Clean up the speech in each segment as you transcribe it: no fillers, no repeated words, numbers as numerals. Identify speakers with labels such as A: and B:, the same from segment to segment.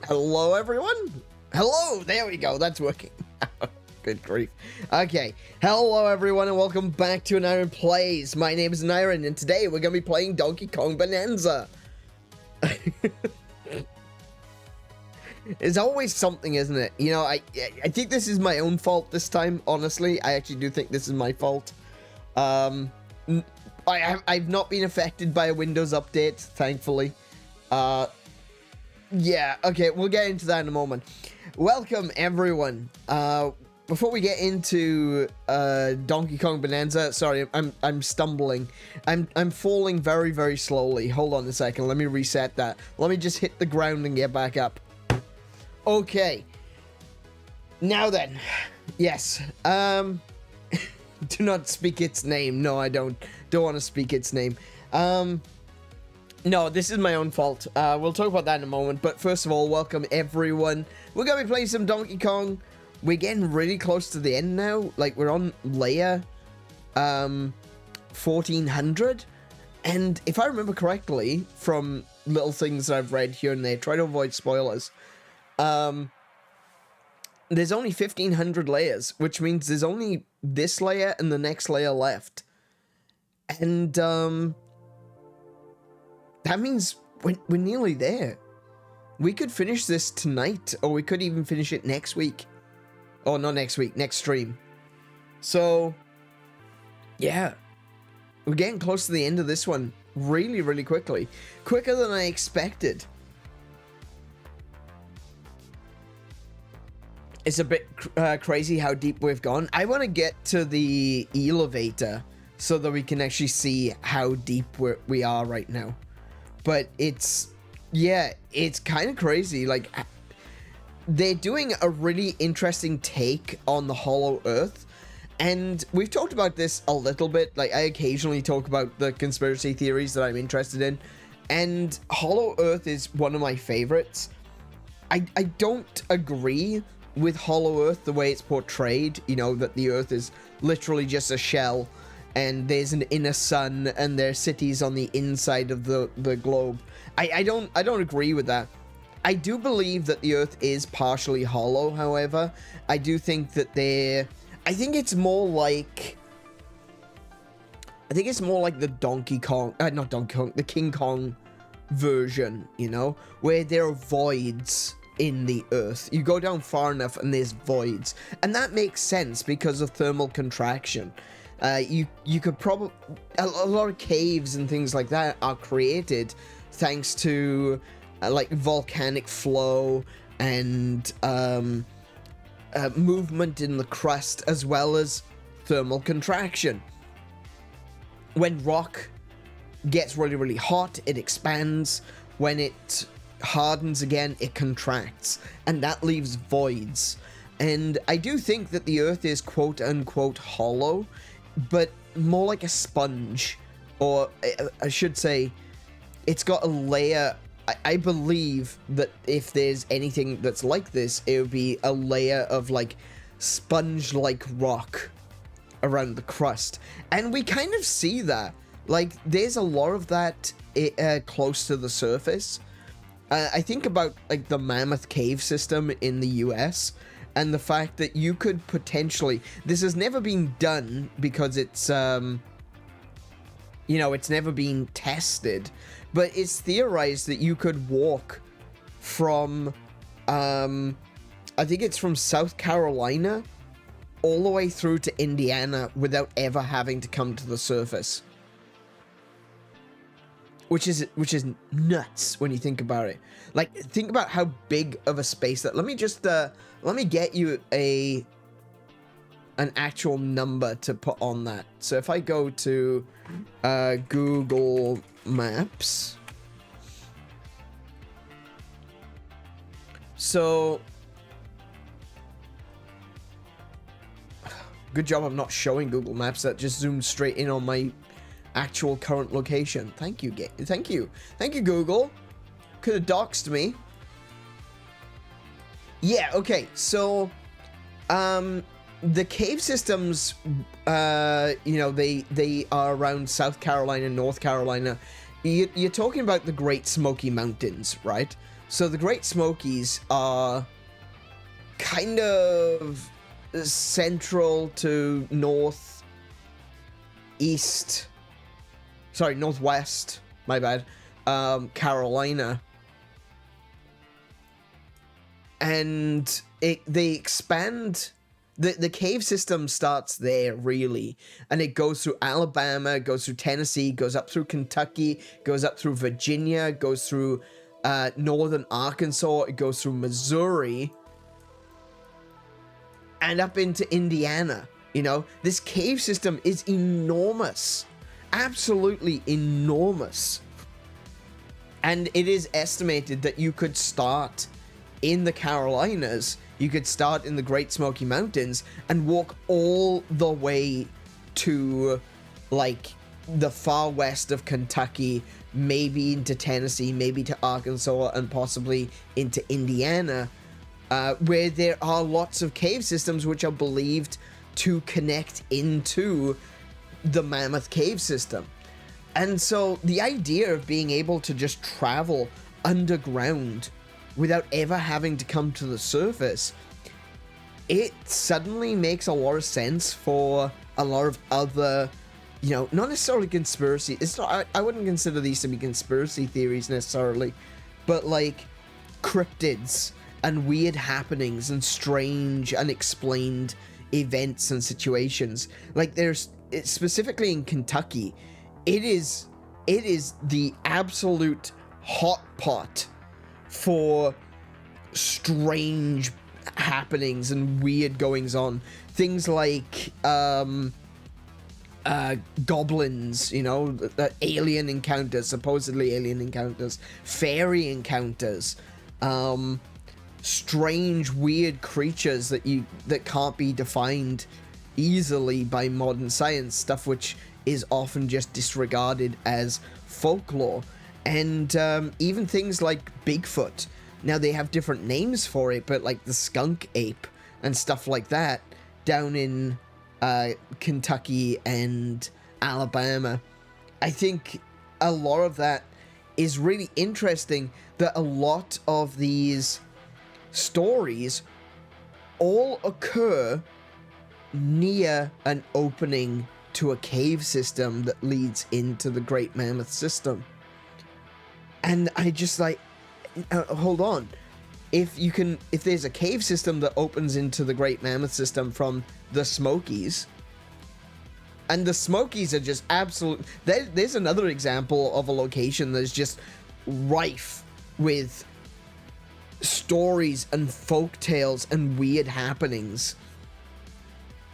A: Hello, everyone. Hello. There we go. That's working. Good grief. Okay. Hello, everyone, and welcome back to AneurynPlays. My name is Aneurin, and today we're going to be playing Donkey Kong Bananza. It's always something, isn't it? You know, I think this is my own fault this time, honestly. I actually do think this is my fault. I've not been affected by a Windows update, thankfully. Yeah, okay, we'll get into that in a moment. Welcome, everyone. Before we get into Donkey Kong Bananza, sorry, I'm stumbling. I'm falling very, very slowly. Hold on a second. Let me reset that. Let me just hit the ground and get back up. Okay. Now then. Yes. Do not speak its name. No, I don't want to speak its name. No, this is my own fault. We'll talk about that in a moment. But first of all, welcome everyone. We're going to be playing some Donkey Kong. We're getting really close to the end now. Like, we're on layer 1400. And if I remember correctly, from little things that I've read here and there, try to avoid spoilers. There's only 1500 layers, which means there's only this layer and the next layer left. And, that means we're nearly there. We could finish this tonight, or we could even finish it next week. Oh, not next week, next stream. So, yeah. We're getting close to the end of this one really, really quickly. Quicker than I expected. It's a bit crazy how deep we've gone. I want to get to the elevator so that we can actually see how deep we are right now. But it's, yeah, it's kind of crazy. Like, they're doing a really interesting take on the Hollow Earth. And we've talked about this a little bit. Like, I occasionally talk about the conspiracy theories that I'm interested in. And Hollow Earth is one of my favorites. I don't agree with Hollow Earth the way it's portrayed. You know, that the Earth is literally just a shell. And there's an inner sun, and there's cities on the inside of the globe. I don't agree with that. I do believe that the Earth is partially hollow, however. I do think that I think it's more like the Donkey Kong, not Donkey Kong, the King Kong version, you know, where there are voids in the Earth. You go down far enough and there's voids. And that makes sense because of thermal contraction. You could probably, a lot of caves and things like that are created thanks to like volcanic flow and movement in the crust, as well as thermal contraction. When rock gets really, really hot, it expands. When it hardens again, it contracts, and that leaves voids. And I do think that the Earth is quote unquote hollow, but more like a sponge, or I should say it's got a layer. I believe that if there's anything that's like this, it would be a layer of like sponge-like rock around the crust. And we kind of see that. Like, there's a lot of that close to the surface. I think about like the Mammoth Cave system in the US, and the fact that you could potentially, this has never been done because it's, you know, it's never been tested, but it's theorized that you could walk from, I think it's from South Carolina all the way through to Indiana without ever having to come to the surface. Which is nuts when you think about it. Like, think about how big of a space that. Let me just let me get you an actual number to put on that. So if I go to Google Maps, so good job I'm not showing Google Maps. That just zoomed straight in on my actual current location. Thank you, thank you, Google. Could have doxed me. Yeah, okay, so the cave systems, you know, they are around South Carolina, North Carolina. You're talking about the Great Smoky Mountains, right? So the Great Smokies are kind of central to northwest, my bad, Carolina. And they expand, the cave system starts there, really. And it goes through Alabama, goes through Tennessee, goes up through Kentucky, goes up through Virginia, goes through northern Arkansas, it goes through Missouri, and up into Indiana. You know, this cave system is enormous. Absolutely enormous. And it is estimated that you could start in the Carolinas, you could start in the Great Smoky Mountains and walk all the way to, like, the far west of Kentucky, maybe into Tennessee, maybe to Arkansas, and possibly into Indiana, where there are lots of cave systems which are believed to connect into the Mammoth Cave system. And so the idea of being able to just travel underground without ever having to come to the surface, it suddenly makes a lot of sense for a lot of other, you know, not necessarily conspiracy. It's not, I wouldn't consider these to be conspiracy theories necessarily, but like cryptids and weird happenings and strange, unexplained events and situations. Like there's, specifically in Kentucky, it is the absolute hot pot for strange happenings and weird goings on. Things like goblins, you know, alien encounters, supposedly alien encounters, fairy encounters, strange weird creatures that can't be defined easily by modern science, stuff which is often just disregarded as folklore. And even things like Bigfoot. Now, they have different names for it, but like the skunk ape and stuff like that down in Kentucky and Alabama. I think a lot of that is really interesting, that a lot of these stories all occur near an opening to a cave system that leads into the Great Mammoth system. And I just like, hold on. If there's a cave system that opens into the Great Mammoth system from the Smokies, and the Smokies are just absolute, there's another example of a location that's just rife with stories and folk tales and weird happenings.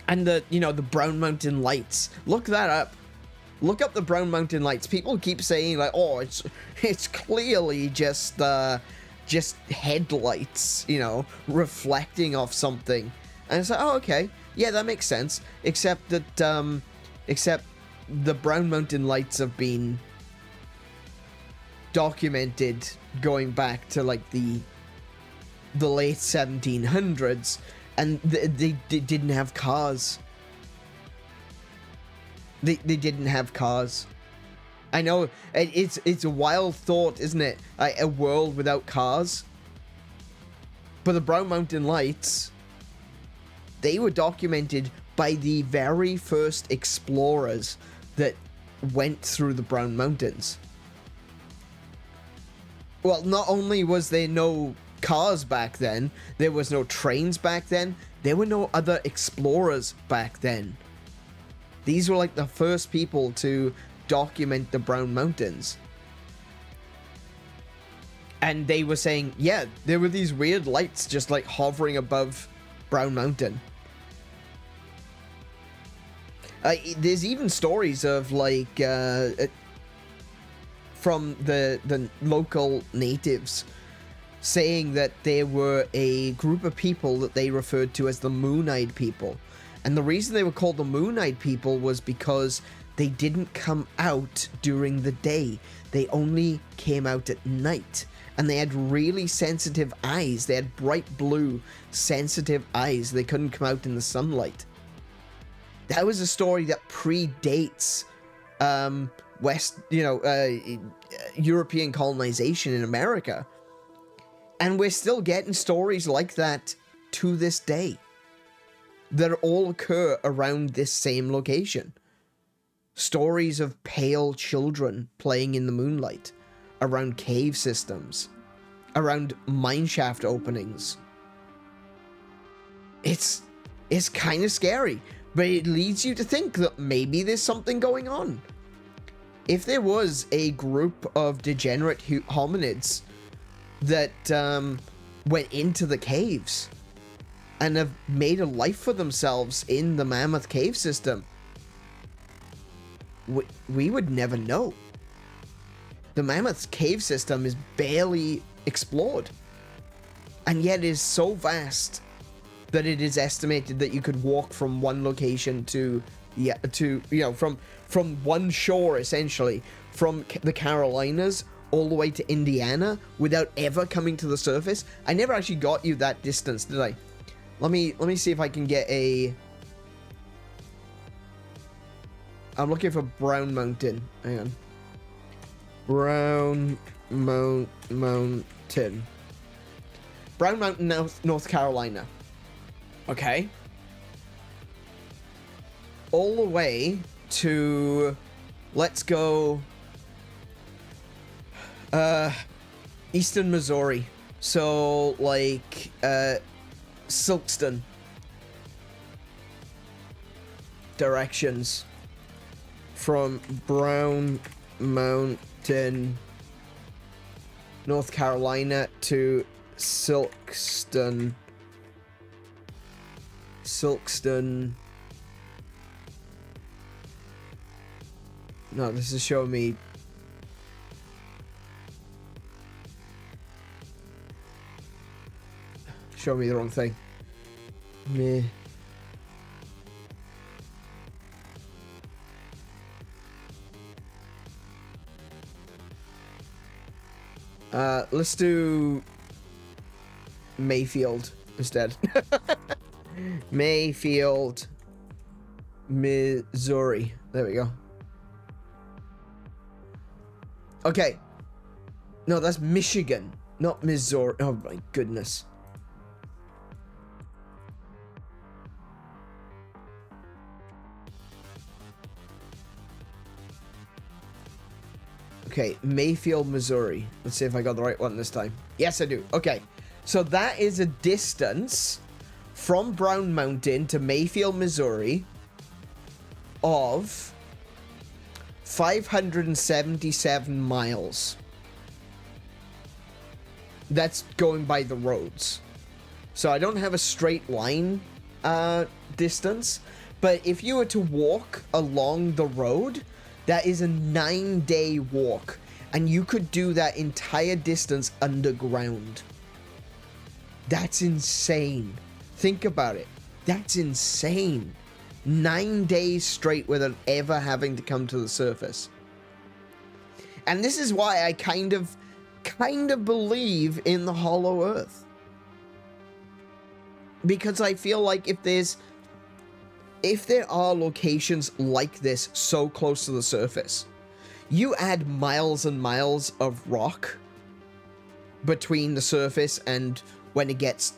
A: And the Brown Mountain Lights. Look that up. Look up the Brown Mountain Lights. People keep saying like, oh, it's clearly just headlights, you know, reflecting off something. And it's like, oh, okay, yeah, that makes sense. Except that, the Brown Mountain Lights have been documented going back to like the late 1700s, and they didn't have cars. They didn't have cars. I know, it's a wild thought, isn't it? Like, a world without cars. But the Brown Mountain Lights, they were documented by the very first explorers that went through the Brown Mountains. Well, not only was there no cars back then, there was no trains back then, there were no other explorers back then. These were like the first people to document the Brown Mountains. And they were saying, yeah, there were these weird lights just like hovering above Brown Mountain. There's even stories of like from the local natives saying that there were a group of people that they referred to as the Moon-Eyed people. And the reason they were called the Moon-Eyed people was because they didn't come out during the day. They only came out at night. And they had really sensitive eyes. They had bright blue, sensitive eyes. They couldn't come out in the sunlight. That was a story that predates European colonization in America. And we're still getting stories like that to this day that all occur around this same location. Stories of pale children playing in the moonlight, around cave systems, around mineshaft openings. It's kind of scary, but it leads you to think that maybe there's something going on. If there was a group of degenerate hominids that went into the caves and have made a life for themselves in the Mammoth Cave system, we would never know. The Mammoth Cave system is barely explored, and yet is so vast that it is estimated that you could walk from one location to from one shore, essentially from the Carolinas all the way to Indiana without ever coming to the surface. I never actually got you that distance, did I? Let me see if I can get a... I'm looking for Brown Mountain. Hang on. Brown Mountain. Brown Mountain, North Carolina. Okay. All the way to... Let's go... Eastern Missouri. So, like, Silkston. Directions. From Brown Mountain, North Carolina to Silkston. No, this is showing me. Show me the wrong thing. Meh. Let's do Mayfield instead. Mayfield, Missouri. There we go. Okay. No, that's Michigan, not Missouri. Oh my goodness. Okay, Mayfield, Missouri. Let's see if I got the right one this time. Yes, I do. Okay, so that is a distance from Brown Mountain to Mayfield, Missouri of 577 miles. That's going by the roads. So I don't have a straight line distance, but if you were to walk along the road, that is a 9-day walk, and you could do that entire distance underground. That's insane. Think about it. That's insane. 9 days straight without ever having to come to the surface. And this is why I kind of believe in the Hollow Earth. Because I feel like if there are locations like this so close to the surface, you add miles and miles of rock between the surface and when it gets,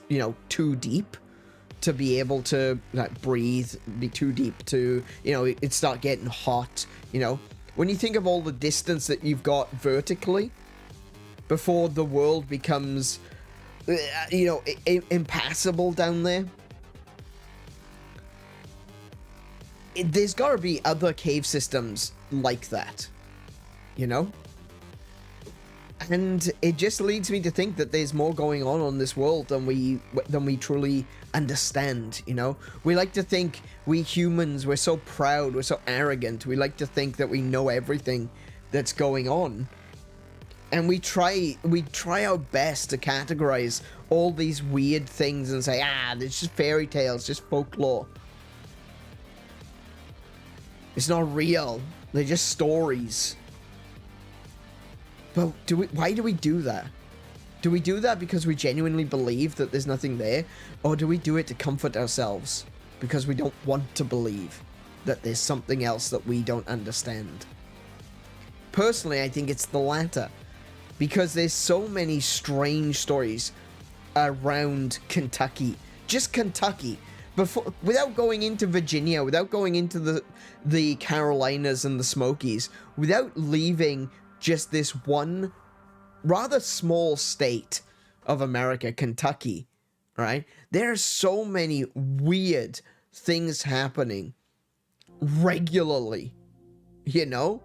A: too deep to be able to breathe, be too deep to, it start getting hot, When you think of all the distance that you've got vertically before the world becomes, impassable down there, there's got to be other cave systems like that, And it just leads me to think that there's more going on this world than we truly understand, We like to think, we humans, we're so proud, we're so arrogant. We like to think that we know everything that's going on. And we try our best to categorize all these weird things and say, it's just fairy tales, just folklore. It's not real. They're just stories. But why do we do that? Do we do that because we genuinely believe that there's nothing there? Or do we do it to comfort ourselves because we don't want to believe that there's something else that we don't understand? Personally, I think it's the latter. because there's so many strange stories around Kentucky. Just Kentucky. Without going into Virginia, without going into the Carolinas and the Smokies, without leaving just this one rather small state of America, Kentucky, right? There are so many weird things happening regularly, you know?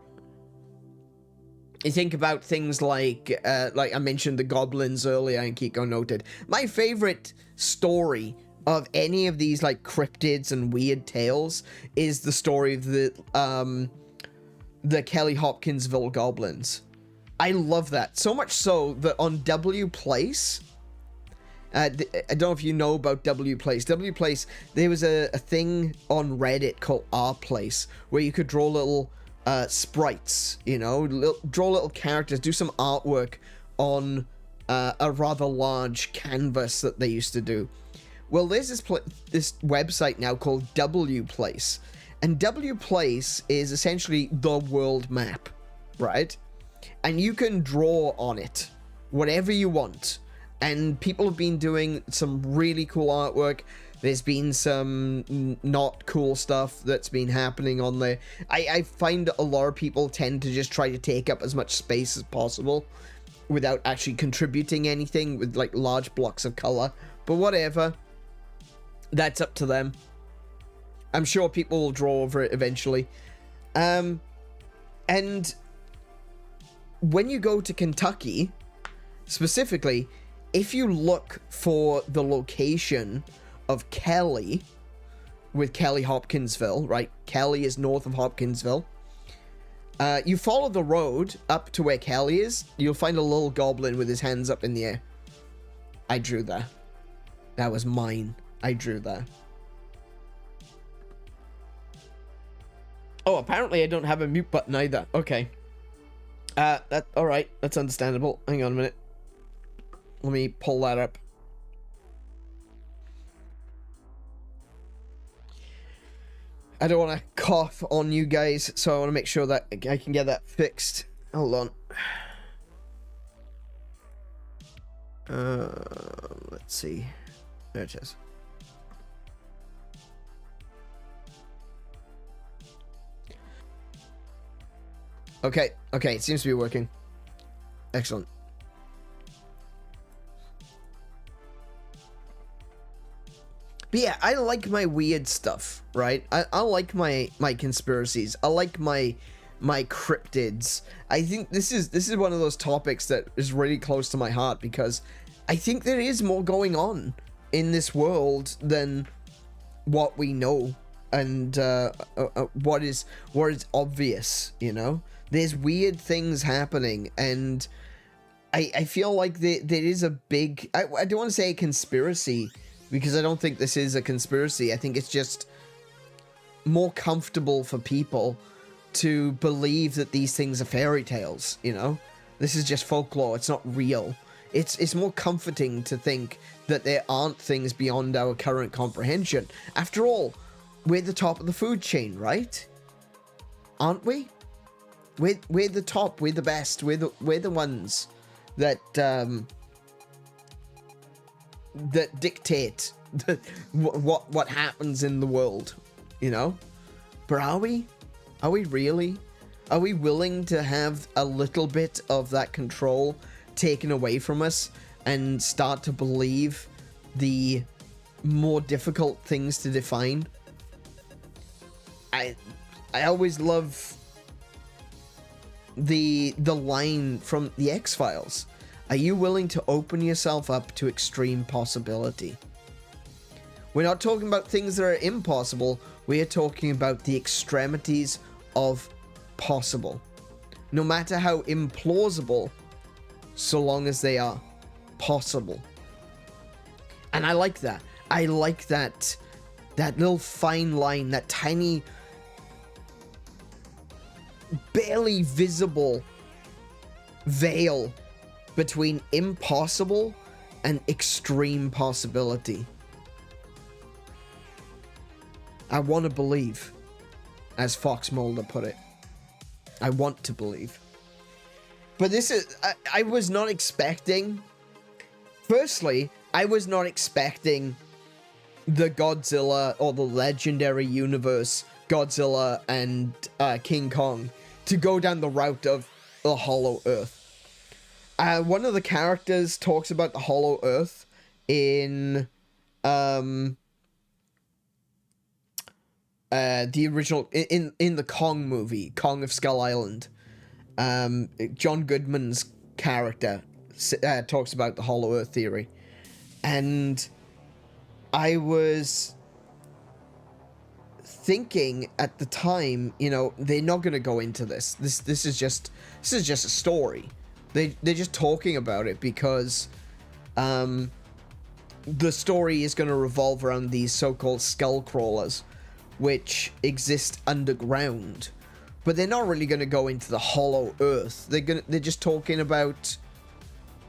A: You think about things like I mentioned the goblins earlier, and Kiko noted. My favorite story of any of these like cryptids and weird tales is the story of the Kelly Hopkinsville goblins. I love that so much so that on 𝗬Place, I don't know if you know about 𝗬Place. 𝗬Place, there was a thing on Reddit called 𝗬RPlace where you could draw little sprites, you know, draw little characters, do some artwork on a rather large canvas that they used to do. Well, there's this website now called 𝗬Place, and 𝗬Place is essentially the world map, right? And you can draw on it whatever you want, and people have been doing some really cool artwork. There's been some not cool stuff that's been happening on there. I find a lot of people tend to just try to take up as much space as possible without actually contributing anything with like large blocks of color, but whatever. That's up to them. I'm sure people will draw over it eventually. And when you go to Kentucky, specifically, if you look for the location of Kelly, with Kelly Hopkinsville, right? Kelly is north of Hopkinsville. You follow the road up to where Kelly is, you'll find a little goblin with his hands up in the air. I drew that. That was mine. I drew that. Oh, apparently I don't have a mute button either. Okay. Alright, that's understandable. Hang on a minute. Let me pull that up. I don't want to cough on you guys, so I want to make sure that I can get that fixed. Hold on. Let's see. There it is. Okay, it seems to be working. Excellent. But yeah, I like my weird stuff, right? I like my conspiracies. I like my cryptids. I think this is one of those topics that is really close to my heart, because I think there is more going on in this world than what we know and what is obvious, you know? There's weird things happening, and I feel like there is a big... I don't want to say a conspiracy, because I don't think this is a conspiracy. I think it's just more comfortable for people to believe that these things are fairy tales, you know? This is just folklore. It's not real. It's more comforting to think that there aren't things beyond our current comprehension. After all, we're the top of the food chain, right? Aren't we? We're the top. We're the best. We're the ones that that dictate what happens in the world, you know? But are we? Are we really? Are we willing to have a little bit of that control taken away from us and start to believe the more difficult things to define? I always love the line from the X-Files. Are you willing to open yourself up to extreme possibility? We're not talking about things that are impossible. We are talking about the extremities of possible. No matter how implausible, so long as they are possible. And I like that. I like that little fine line, that tiny, barely visible veil between impossible and extreme possibility. I want to believe, as Fox Mulder put it. I want to believe. But this is, I was not expecting, firstly, I was not expecting the Godzilla or the legendary universe Godzilla and King Kong to go down the route of the Hollow Earth. One of the characters talks about the Hollow Earth in the original, in the Kong movie, Kong of Skull Island. John Goodman's character talks about the Hollow Earth theory, and I was thinking at the time, you know, they're not going to go into this. This is just a story. They're just talking about it because the story is going to revolve around these so-called skull crawlers, which exist underground. But they're not really going to go into the Hollow Earth. They're just talking about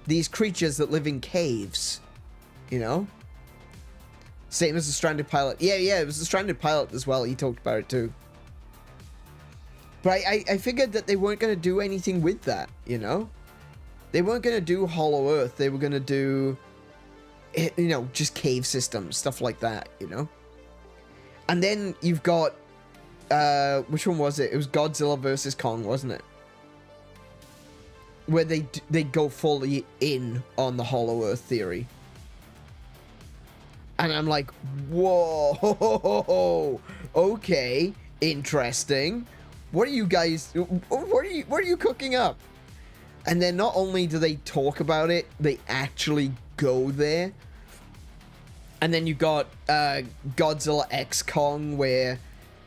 A: these creatures that live in caves, you know? Same as the Stranded Pilot. Yeah, it was the Stranded Pilot as well. He talked about it too. But I figured that they weren't going to do anything with that, you know? They weren't going to do Hollow Earth. They were going to do, you know, just cave systems, stuff like that, you know? And then you've got, which one was it? It was Godzilla versus Kong, wasn't it? Where they go fully in on the Hollow Earth theory. And I'm like, whoa, okay, interesting. What are you guys, what are you cooking up? And then not only do they talk about it, they actually go there. And then you've got Godzilla X Kong, where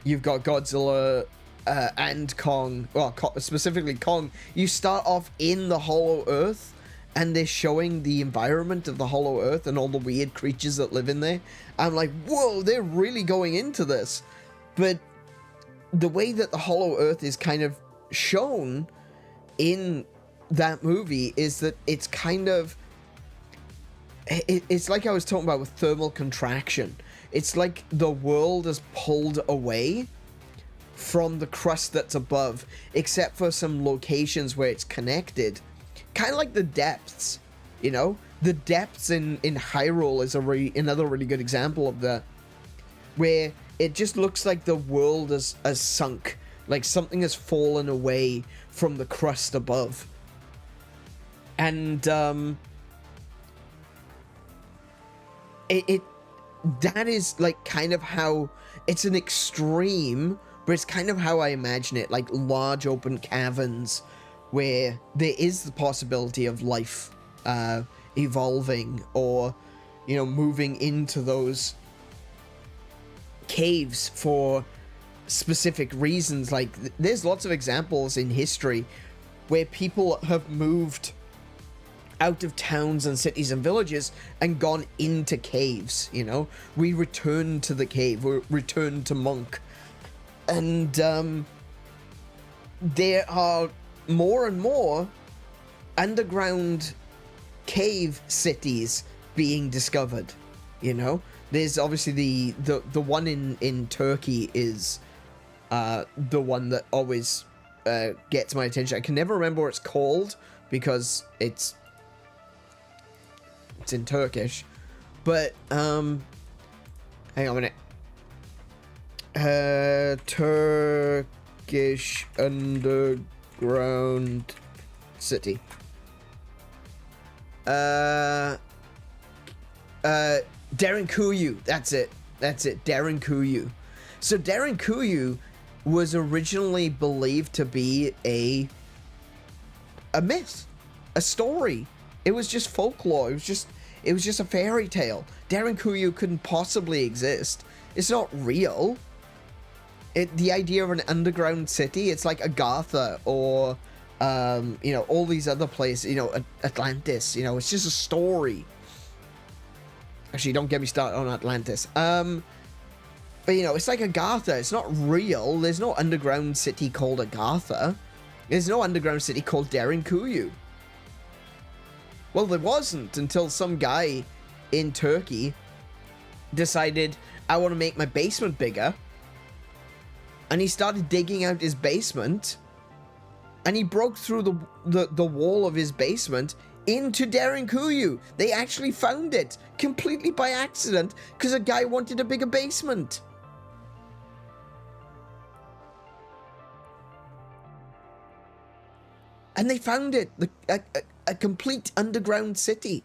A: you've got Godzilla and Kong, well, specifically Kong. You start off in the Hollow Earth, and they're showing the environment of the Hollow Earth and all the weird creatures that live in there. I'm like, whoa, they're really going into this. But the way that the Hollow Earth is kind of shown in that movie is that it's kind of, it's like I was talking about with thermal contraction. It's like the world is pulled away from the crust that's above, except for some locations where it's connected. Kind of like the depths, you know? The depths in Hyrule is another really good example of that, where it just looks like the world has sunk, like something has fallen away from the crust above. And that is like kind of how, it's an extreme, but it's kind of how I imagine it, like large open caverns where there is the possibility of life evolving, or, you know, moving into those caves for specific reasons. Like there's lots of examples in history where people have moved out of towns and cities and villages and gone into caves, you know? We returned to the cave, we returned to Monk. And there are more and more underground cave cities being discovered, you know? There's obviously the one in Turkey is the one that always gets my attention. I can never remember what it's called because it's in Turkish, but hang on a minute. Turkish underground city. Derinkuyu. That's it. Derinkuyu. So Derinkuyu was originally believed to be a myth, a story. It was just folklore. It was just a fairy tale. Derinkuyu couldn't possibly exist. It's not real. The idea of an underground city, it's like Agartha or you know, all these other places, you know, Atlantis, you know, it's just a story. Actually, don't get me started on Atlantis. But you know, it's like Agartha. It's not real. There's no underground city called Agartha. There's no underground city called Derinkuyu. Well, there wasn't until some guy in Turkey decided, I want to make my basement bigger. And he started digging out his basement. and he broke through the wall of his basement into 𝗬𝗏𝗄𝗏. They actually found it completely by accident because a guy wanted a bigger basement. And they found it, a complete underground city.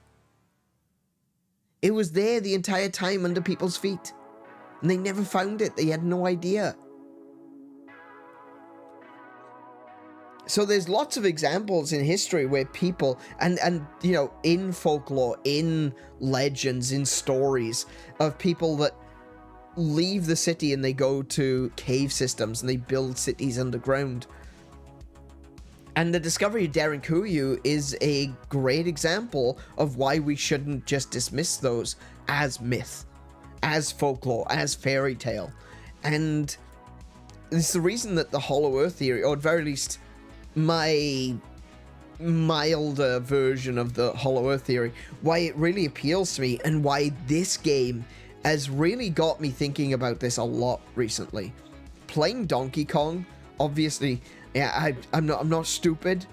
A: It was there the entire time under people's feet. And they never found it. They had no idea. So there's lots of examples in history where people, and you know, in folklore, in legends, in stories, of people that leave the city and they go to cave systems and they build cities underground. And the discovery of 𝗬𝗏𝗄𝗏 is a great example of why we shouldn't just dismiss those as myth, as folklore, as fairy tale. And it's the reason that the Hollow Earth theory, or at very least my milder version of the Hollow Earth theory, why it really appeals to me, and why this game has really got me thinking about this a lot recently. Playing Donkey Kong, obviously, yeah, I'm not stupid.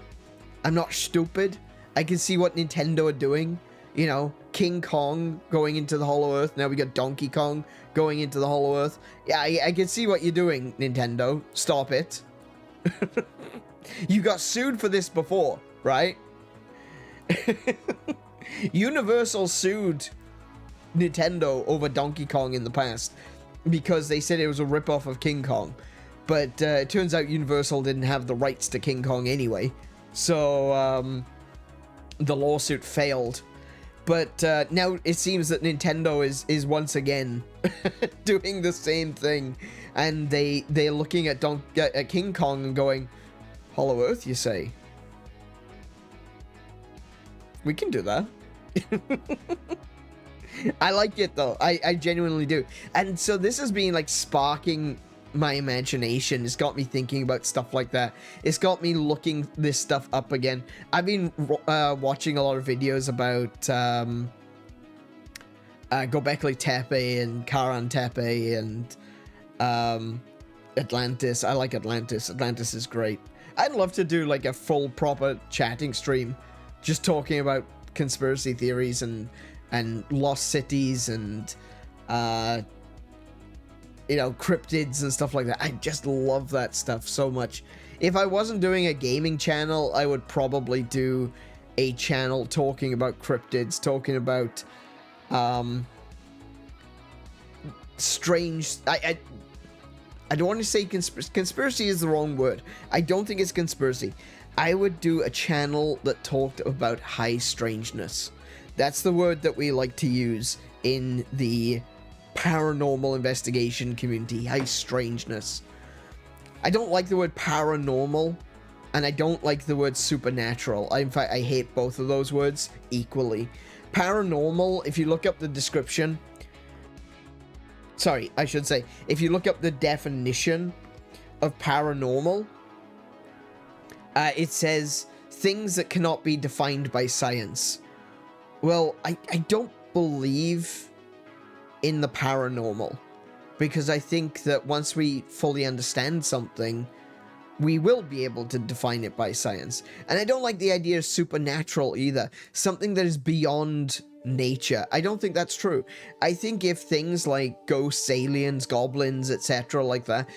A: I'm not stupid. I can see what Nintendo are doing. You know, King Kong going into the Hollow Earth. Now we got Donkey Kong going into the Hollow Earth. Yeah, I can see what you're doing, Nintendo. Stop it. You got sued for this before, right? Universal sued Nintendo over Donkey Kong in the past because they said it was a ripoff of King Kong. But it turns out Universal didn't have the rights to King Kong anyway. So the lawsuit failed. But now it seems that Nintendo is once again doing the same thing. And they're looking at King Kong and going, Hollow Earth, you say? We can do that. I like it though. I genuinely do. And so this has been like sparking my imagination. It's got me thinking about stuff like that. It's got me looking this stuff up again. I've been watching a lot of videos about 𝗂𝗏𝗁𝗃 and 𝗁𝗏𝗃 and Atlantis. I like Atlantis. Atlantis is great. I'd love to do like a full proper chatting stream just talking about conspiracy theories and lost cities and you know, cryptids and stuff like that. I just love that stuff so much. If I wasn't doing a gaming channel, I would probably do a channel talking about cryptids, talking about strange... I don't want to say conspiracy is the wrong word. I don't think it's conspiracy. I would do a channel that talked about high strangeness. That's the word that we like to use in the paranormal investigation community. High strangeness. I don't like the word paranormal, and I don't like the word supernatural. In fact, I hate both of those words equally. Paranormal, if you look up the description... Sorry, I should say, if you look up the definition of paranormal, it says things that cannot be defined by science. Well, I don't believe in the paranormal, because I think that once we fully understand something, we will be able to define it by science. And I don't like the idea of supernatural either, something that is beyond nature. I don't think that's true. I think if things like ghosts, aliens, goblins, etc. like that,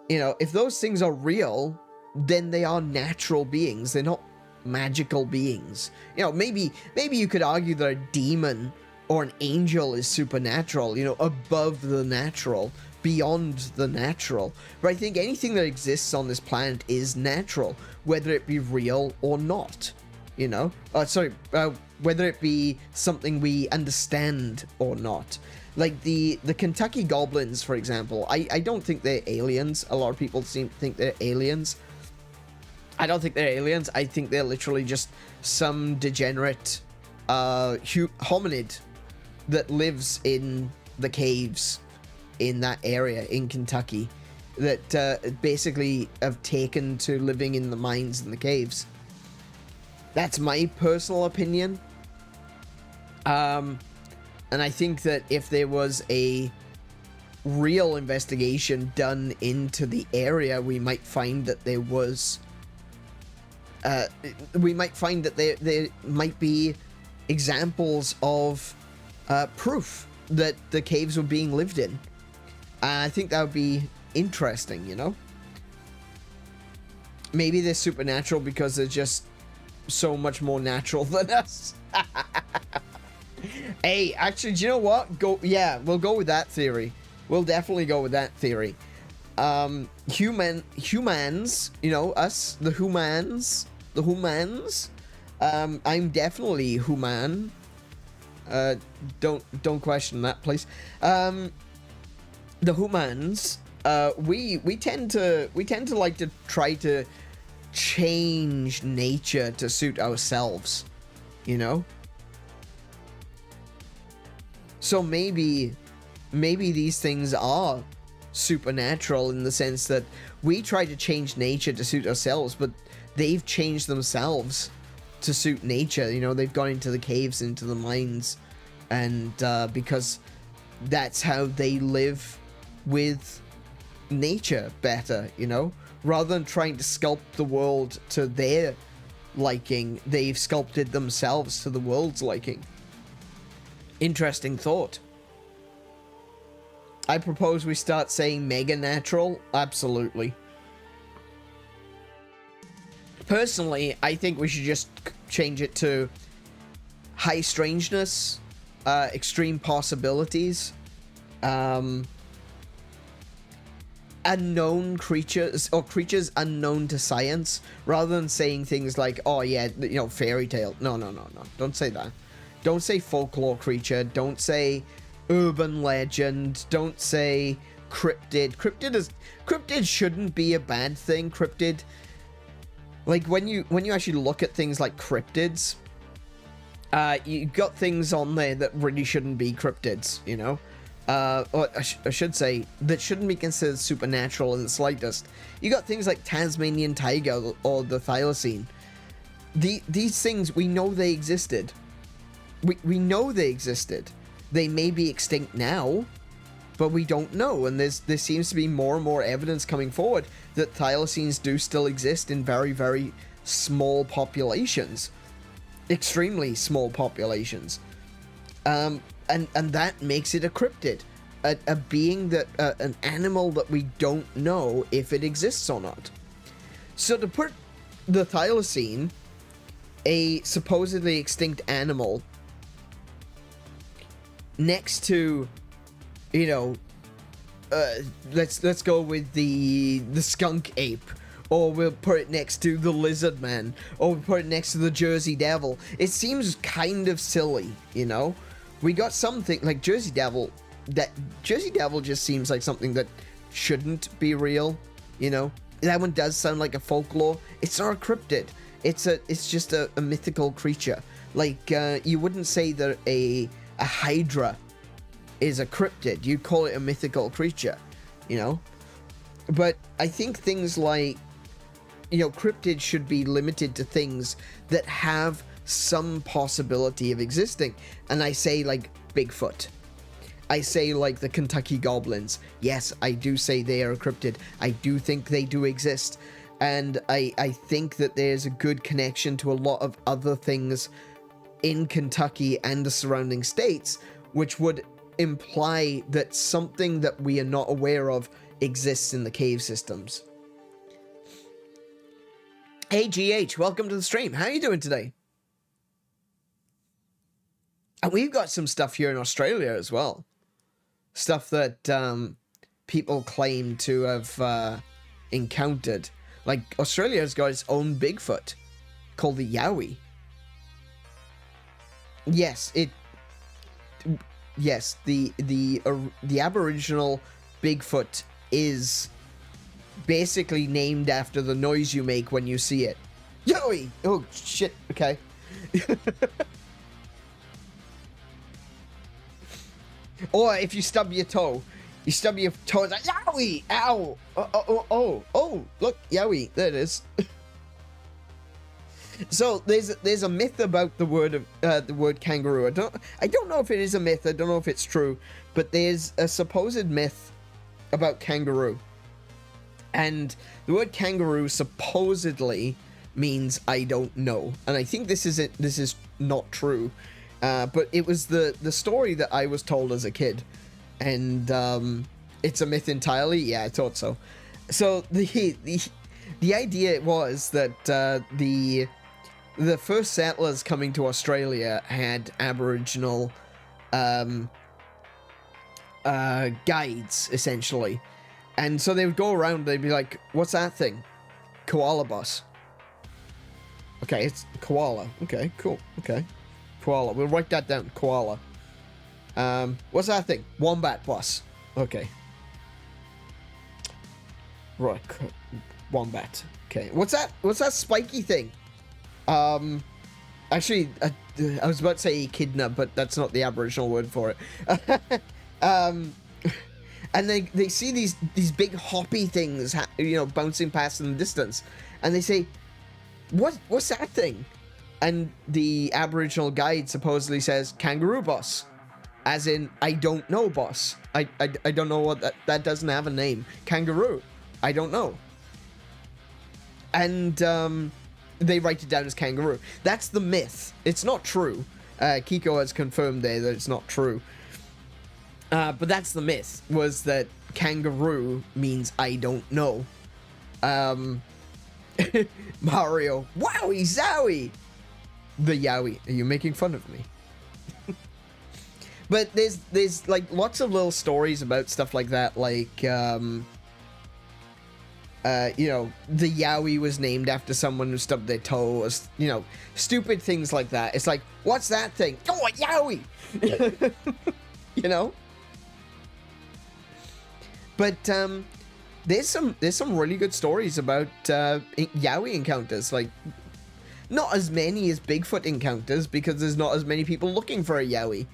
A: you know, if those things are real, then they are natural beings. They're not magical beings. You know, maybe you could argue that a demon or an angel is supernatural, you know, above the natural, beyond the natural. But I think anything that exists on this planet is natural, whether it be real or not, you know? Whether it be something we understand or not. Like the Kentucky Goblins, for example, I don't think they're aliens. A lot of people think they're aliens. I don't think they're aliens. I think they're literally just some degenerate hominid that lives in the caves in that area in Kentucky that basically have taken to living in the mines and the caves. That's my personal opinion. And I think that if there was a real investigation done into the area, we might find that there was we might find that there might be examples of proof that the caves were being lived in. I think that would be interesting, you know? Maybe they're supernatural because they're just so much more natural than us. Hey, actually, do you know what? We'll go with that theory. We'll definitely go with that theory. Humans, you know, us, the humans. I'm definitely human. Don't question that, please. The humans, we tend to like to try to change nature to suit ourselves, you know? So maybe these things are supernatural in the sense that we try to change nature to suit ourselves, but they've changed themselves to suit nature. You know, they've gone into the caves, into the mines, and because that's how they live with nature better, you know? Rather than trying to sculpt the world to their liking, they've sculpted themselves to the world's liking. Interesting thought. I propose we start saying mega natural. Absolutely. Personally, I think we should just change it to high strangeness, extreme possibilities, unknown creatures, or creatures unknown to science, rather than saying things like, oh yeah, you know, fairy tale. No. Don't say that. Don't say folklore creature. Don't say urban legend. Don't say cryptid. Cryptid shouldn't be a bad thing. Cryptid, like when you actually look at things like cryptids, you got things on there that really shouldn't be cryptids, you know? Or I should say, that shouldn't be considered supernatural in the slightest. You got things like Tasmanian tiger or the thylacine. These things, we know they existed. We know they existed. They may be extinct now, but we don't know. And there seems to be more and more evidence coming forward that thylacines do still exist in very, very small populations. Extremely small populations. And that makes it a cryptid. A being that, an animal that we don't know if it exists or not. So to put the thylacine, a supposedly extinct animal, next to, you know, let's go with the skunk ape, or we'll put it next to the lizard man, or we'll put it next to the Jersey Devil. It seems kind of silly, you know? We got something like Jersey Devil. That Jersey Devil just seems like something that shouldn't be real, you know? That one does sound like a folklore. It's not a cryptid. It's just a mythical creature. Like, you wouldn't say that a hydra is a cryptid. You'd call it a mythical creature, you know? But I think things like, you know, cryptids should be limited to things that have some possibility of existing. And I say like Bigfoot. I say like the Kentucky goblins. Yes, I do say they are a cryptid. I do think they do exist. And I think that there's a good connection to a lot of other things in Kentucky and the surrounding states, which would imply that something that we are not aware of exists in the cave systems. Hey GH, welcome to the stream. How are you doing today? And we've got some stuff here in Australia as well. Stuff that people claim to have encountered. Like, Australia's got its own Bigfoot called the Yowie. Yes, the Aboriginal Bigfoot is basically named after the noise you make when you see it. Yowie! Oh, shit. Okay. Or if you stub your toe. You stub your toe, it's like, Yowie! Ow! Oh, look, Yowie. There it is. So there's a myth about the word kangaroo. I don't know if it is a myth. I don't know if it's true, but there's a supposed myth about kangaroo, and the word kangaroo supposedly means I don't know. And I think this is not true. But it was the story that I was told as a kid. And it's a myth entirely? Yeah, I thought so. So the idea was that the first settlers coming to Australia had Aboriginal guides, essentially. And so they would go around, they'd be like, what's that thing? Koala bus. Okay, it's koala. Okay, cool. Okay. Koala. We'll write that down. Koala. What's that thing? Wombat bus. Okay. Right. Wombat. Okay. What's that spiky thing? Actually, I was about to say echidna, but that's not the Aboriginal word for it. And they see these big hoppy things, bouncing past in the distance, and they say, "What's that thing?" And the Aboriginal guide supposedly says, "Kangaroo bus," as in, "I don't know, boss. I don't know what that doesn't have a name. Kangaroo. I don't know." And they write it down as kangaroo. That's the myth. It's not true. Kiko has confirmed there that it's not true. But that's the myth, was that kangaroo means I don't know. Mario, wowie zowie! The yowie. Are you making fun of me? But there's like lots of little stories about stuff like that, like, the yowie was named after someone who stubbed their toe, or, stupid things like that. It's like, what's that thing? Oh, a yowie! But there's some really good stories about yowie encounters. Like, not as many as Bigfoot encounters, because there's not as many people looking for a yowie.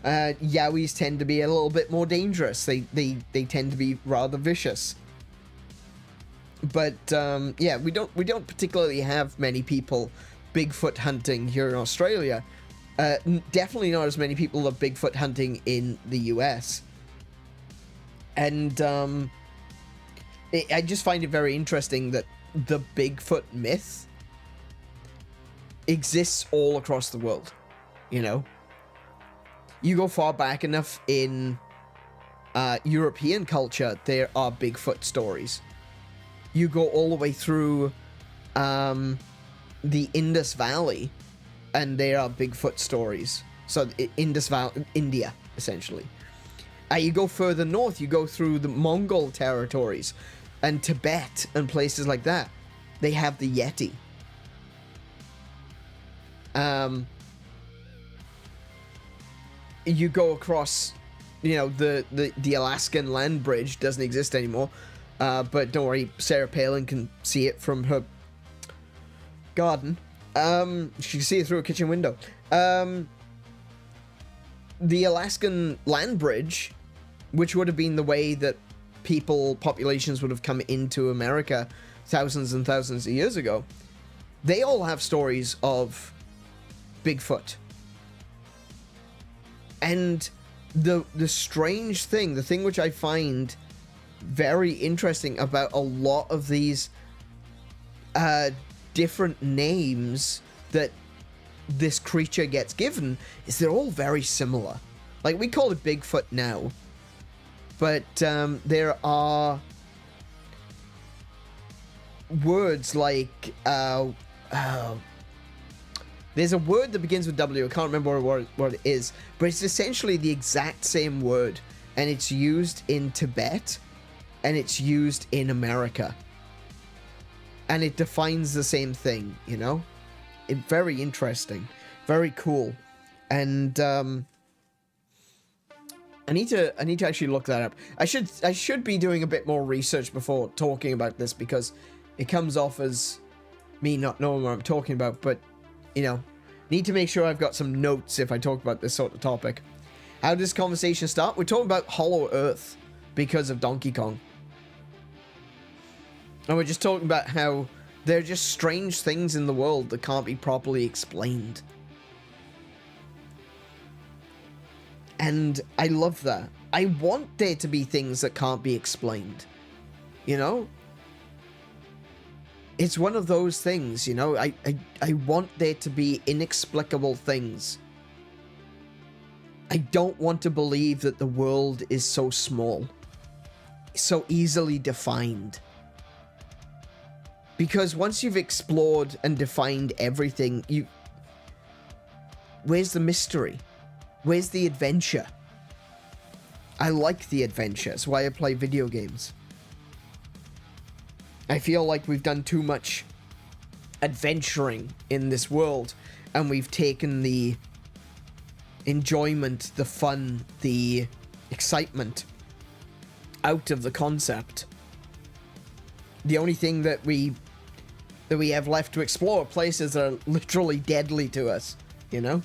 A: Yowies tend to be a little bit more dangerous. They tend to be rather vicious. But yeah, we don't particularly have many people Bigfoot hunting here in Australia. Definitely not as many people are Bigfoot hunting in the US. And I just find it very interesting that the Bigfoot myth exists all across the world. You go far back enough in European culture, there are Bigfoot stories. You go all the way through the Indus Valley, and there are Bigfoot stories. So Indus Valley, India, essentially. You go further north, you go through the Mongol territories and Tibet and places like that. They have the Yeti. You go across, the Alaskan land bridge doesn't exist anymore. But don't worry, Sarah Palin can see it from her garden. She can see it through a kitchen window. The Alaskan land bridge, which would have been the way that populations would have come into America thousands and thousands of years ago, they all have stories of Bigfoot. And the strange thing, the thing which I find very interesting about a lot of these different names that this creature gets given, is they're all very similar. Like, we call it Bigfoot now, but there are words like there's a word that begins with W. I can't remember what it is, but it's essentially the exact same word, and it's used in Tibet, and it's used in America, and it defines the same thing. Very interesting, very cool. And I need to actually look that up. I should be doing a bit more research before talking about this, because it comes off as me not knowing what I'm talking about. But need to make sure I've got some notes if I talk about this sort of topic. How did this conversation start? We're talking about Hollow Earth because of Donkey Kong. And we're just talking about how there are just strange things in the world that can't be properly explained. And I love that. I want there to be things that can't be explained. It's one of those things, you know, I want there to be inexplicable things. I don't want to believe that the world is so small, so easily defined. Because once you've explored and defined everything, where's the mystery? Where's the adventure? I like the adventure. That's why I play video games. I feel like we've done too much adventuring in this world, and we've taken the enjoyment, the fun, the excitement out of the concept. The only thing that we have left to explore are places that are literally deadly to us, you know?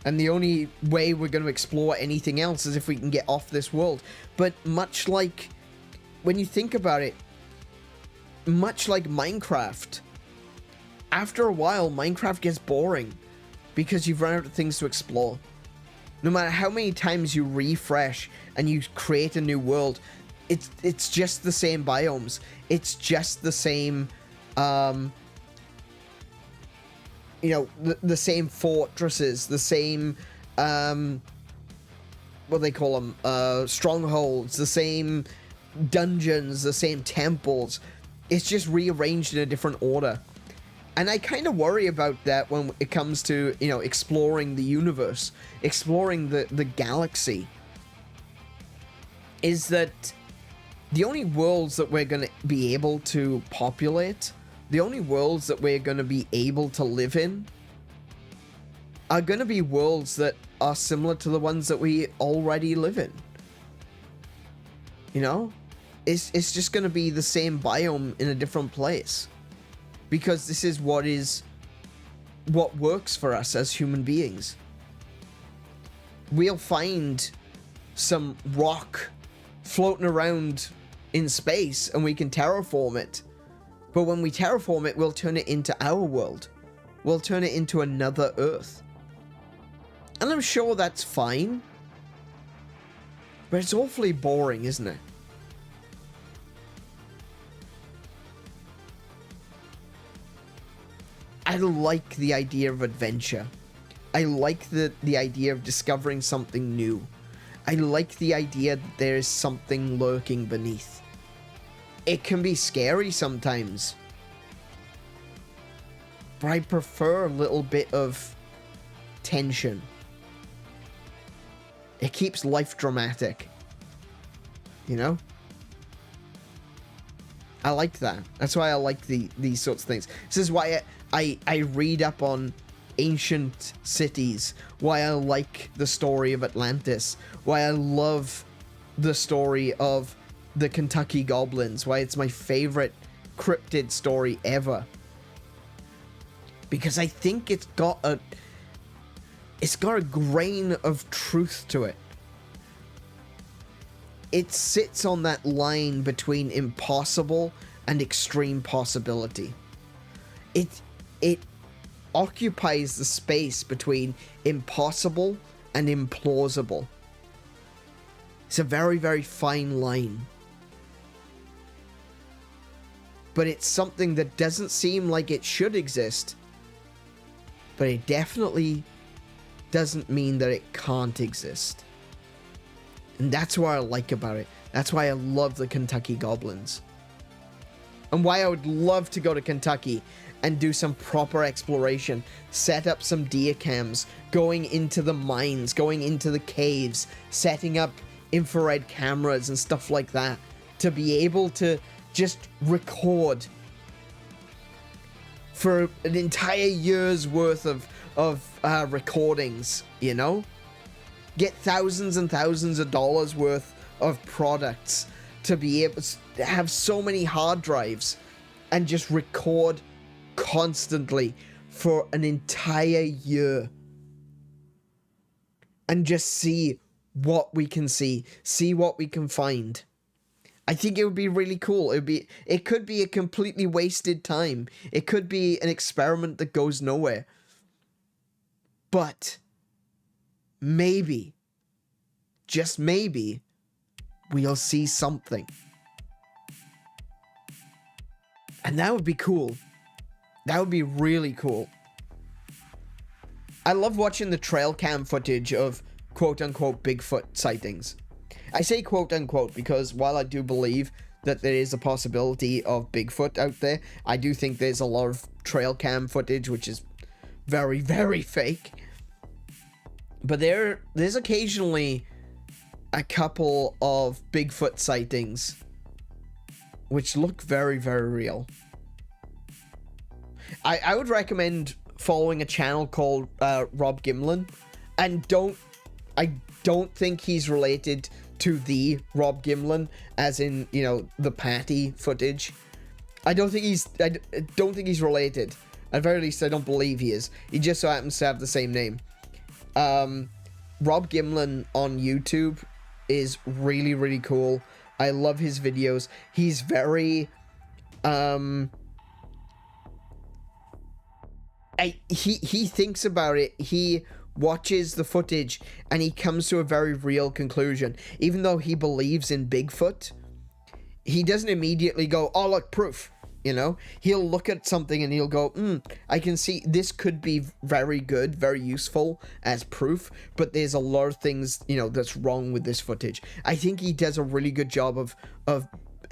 A: And the only way we're going to explore anything else is if we can get off this world. But much like, when you think about it, much like Minecraft, after a while, Minecraft gets boring because you've run out of things to explore. No matter how many times you refresh and you create a new world, it's just the same biomes. It's just the same, you know, the same fortresses, the same, what do they call them? Strongholds, the same dungeons, the same temples. It's just rearranged in a different order. And I kind of worry about that when it comes to, you know, exploring the universe, exploring the galaxy. Is that the only worlds that we're going to be able to populate, the only worlds that we're going to be able to live in, are going to be worlds that are similar to the ones that we already live in. You know? It's just going to be the same biome in a different place. Because this is what works for us as human beings. We'll find some rock floating around in space and we can terraform it. But when we terraform it, we'll turn it into our world. We'll turn it into another Earth. And I'm sure that's fine. But it's awfully boring, isn't it? I like the idea of adventure. I like the idea of discovering something new. I like the idea that there is something lurking beneath. It can be scary sometimes. But I prefer a little bit of tension. It keeps life dramatic. You know? I like that. That's why I like these sorts of things. This is why I read up on ancient cities, why I like the story of Atlantis, why I love the story of the Kentucky Goblins, why it's my favorite cryptid story ever. Because I think it's got a grain of truth to it. It sits on that line between impossible and extreme possibility. It occupies the space between impossible and implausible. It's a very, very fine line. But it's something that doesn't seem like it should exist. But it definitely doesn't mean that it can't exist. And that's what I like about it. That's why I love the Kentucky Goblins. And why I would love to go to Kentucky and do some proper exploration, set up some deer cams, going into the mines, going into the caves, setting up infrared cameras and stuff like that, to be able to just record for an entire year's worth of recordings, you know? Get thousands and thousands of dollars worth of products to be able to have so many hard drives and just record constantly for an entire year and just see what we can see what we can find. I think it would be really cool. It could be a completely wasted time. It could be an experiment that goes nowhere. But maybe, just maybe, we'll see something. And that would be cool. That would be really cool. I love watching the trail cam footage of quote-unquote Bigfoot sightings. I say quote-unquote because while I do believe that there is a possibility of Bigfoot out there, I do think there's a lot of trail cam footage which is very, very fake. But there's occasionally a couple of Bigfoot sightings which look very, very real. I would recommend following a channel called Rob Gimlin, and I don't think he's related to the Rob Gimlin, as in, you know, the Patty footage. I don't think he's related. At the very least, I don't believe he is. He just so happens to have the same name. Rob Gimlin on YouTube is really, really cool. I love his videos. He's very he thinks about it. He watches the footage and he comes to a very real conclusion. Even though he believes in Bigfoot, he doesn't immediately go, oh, look, proof. You know, he'll look at something and he'll go, I can see this could be very good, very useful as proof, but there's a lot of things, you know, that's wrong with this footage. I think he does a really good job of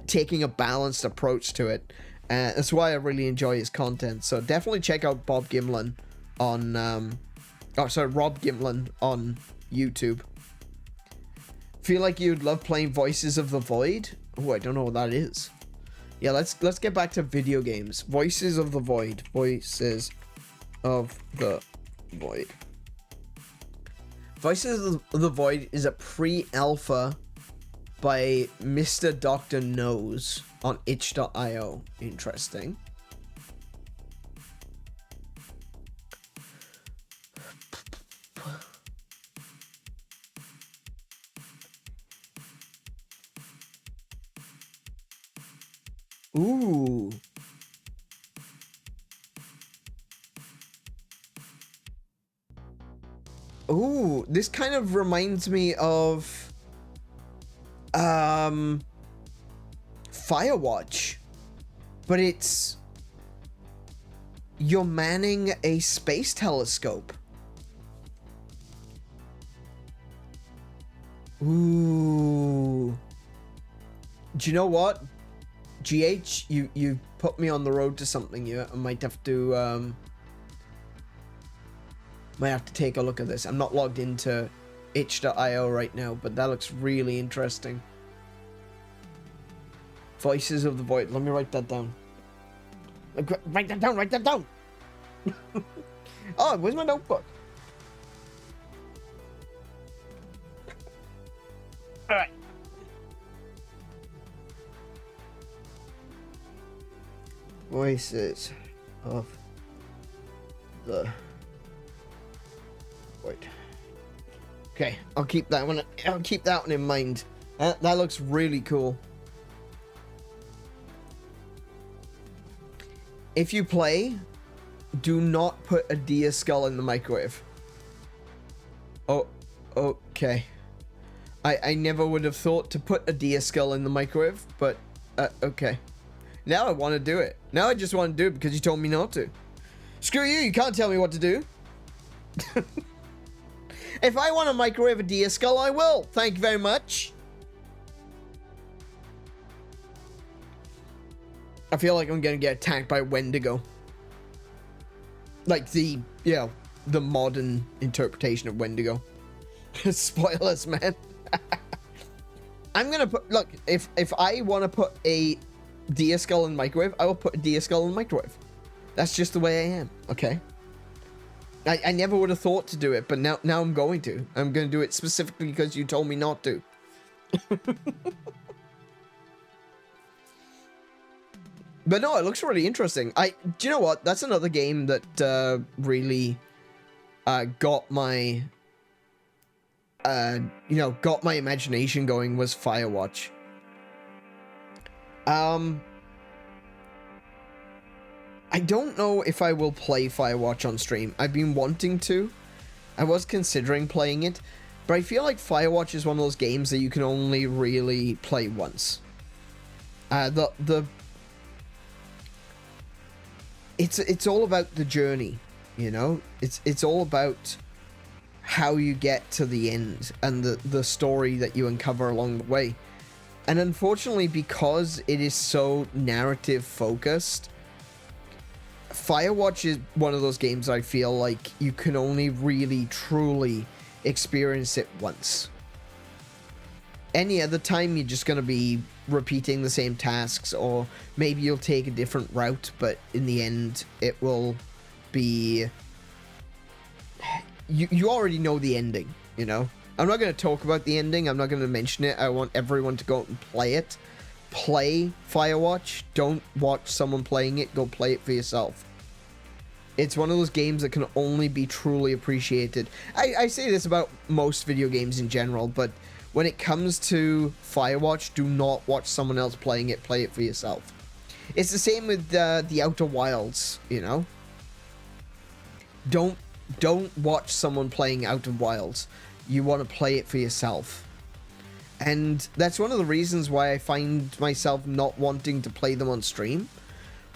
A: taking a balanced approach to it. That's why I really enjoy his content. So definitely check out Rob Gimlin on YouTube. Feel like you'd love playing Voices of the Void? Oh, I don't know what that is. Yeah, let's get back to video games. Voices of the Void. Voices of the Void. Voices of the Void is a pre-alpha by Mr. Dr. Knows on itch.io. Interesting. Ooh. Ooh, this kind of reminds me of Firewatch, but it's you're manning a space telescope. Ooh. Do you know what? GH, you put me on the road to something here. I might have to take a look at this. I'm not logged into itch.io right now, but that looks really interesting. Voices of the Void. Let me write that down. Write that down, write that down. Oh, where's my notebook? All right. Voices of the Void. Okay, I'll keep that one. I'll keep that one in mind. That looks really cool. If you play, do not put a deer skull in the microwave. Oh, okay. I never would have thought to put a deer skull in the microwave, but okay. Now I want to do it. Now I just want to do it because you told me not to. Screw you, you can't tell me what to do. If I want to microwave a deer skull, I will. Thank you very much. I feel like I'm gonna get attacked by Wendigo. Like the, you know, the modern interpretation of Wendigo. Spoilers, man. I'm gonna put, look, if I want to put a deer skull in the microwave, I will put a deer skull in the microwave. That's just the way I am, okay? I never would have thought to do it, but now I'm going to. I'm going to do it specifically because you told me not to. But no, it looks really interesting. Do you know what? That's another game that really got my got my imagination going, was Firewatch. I don't know if I will play Firewatch on stream. I've been wanting to. I was considering playing it, but I feel like Firewatch is one of those games that you can only really play once. it's all about the journey, you know? It's all about how you get to the end and the story that you uncover along the way. And unfortunately, because it is so narrative focused, Firewatch is one of those games I feel like you can only really truly experience it once. Any other time you're just going to be repeating the same tasks, or maybe you'll take a different route, but in the end it will be... You already know the ending, you know? I'm not going to talk about the ending, I'm not going to mention it. I want everyone to go out and play it. Play Firewatch. Don't watch someone playing it, go play it for yourself. It's one of those games that can only be truly appreciated. I say this about most video games in general, but when it comes to Firewatch, do not watch someone else playing it, play it for yourself. It's the same with the Outer Wilds, you know? Don't watch someone playing Outer Wilds. You want to play it for yourself. And that's one of the reasons why I find myself not wanting to play them on stream.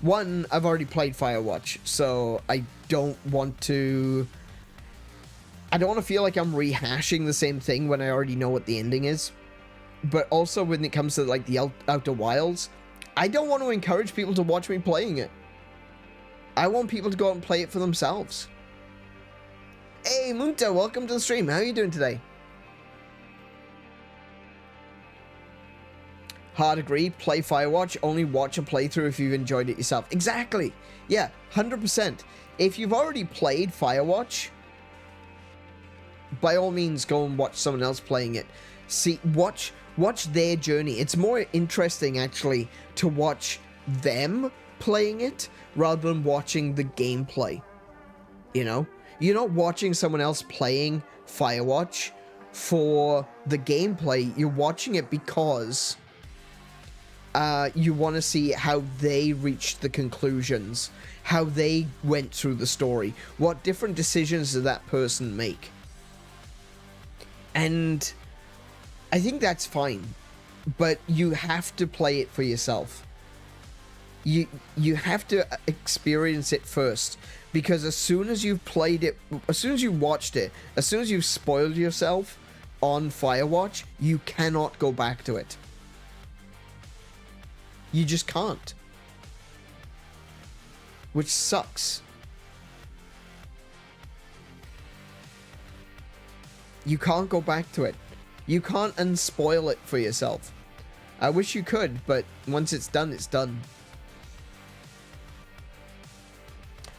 A: One, I've already played Firewatch, so I don't want to feel like I'm rehashing the same thing when I already know what the ending is. But also when it comes to like the Outer Wilds, I don't want to encourage people to watch me playing it. I want people to go out and play it for themselves. Hey, Munta, welcome to the stream. How are you doing today? Hard agree. Play Firewatch. Only watch a playthrough if you've enjoyed it yourself. Exactly. Yeah, 100%. If you've already played Firewatch, by all means, go and watch someone else playing it. See, watch their journey. It's more interesting, actually, to watch them playing it rather than watching the gameplay. You know? You're not watching someone else playing Firewatch for the gameplay. You're watching it because you want to see how they reached the conclusions, how they went through the story, what different decisions did that person make. And I think that's fine, but you have to play it for yourself. You have to experience it first, because as soon as you've played it, as soon as you watched it, as soon as you've spoiled yourself on Firewatch, you cannot go back to it. You just can't. Which sucks. You can't go back to it. You can't unspoil it for yourself. I wish you could, but once it's done, it's done.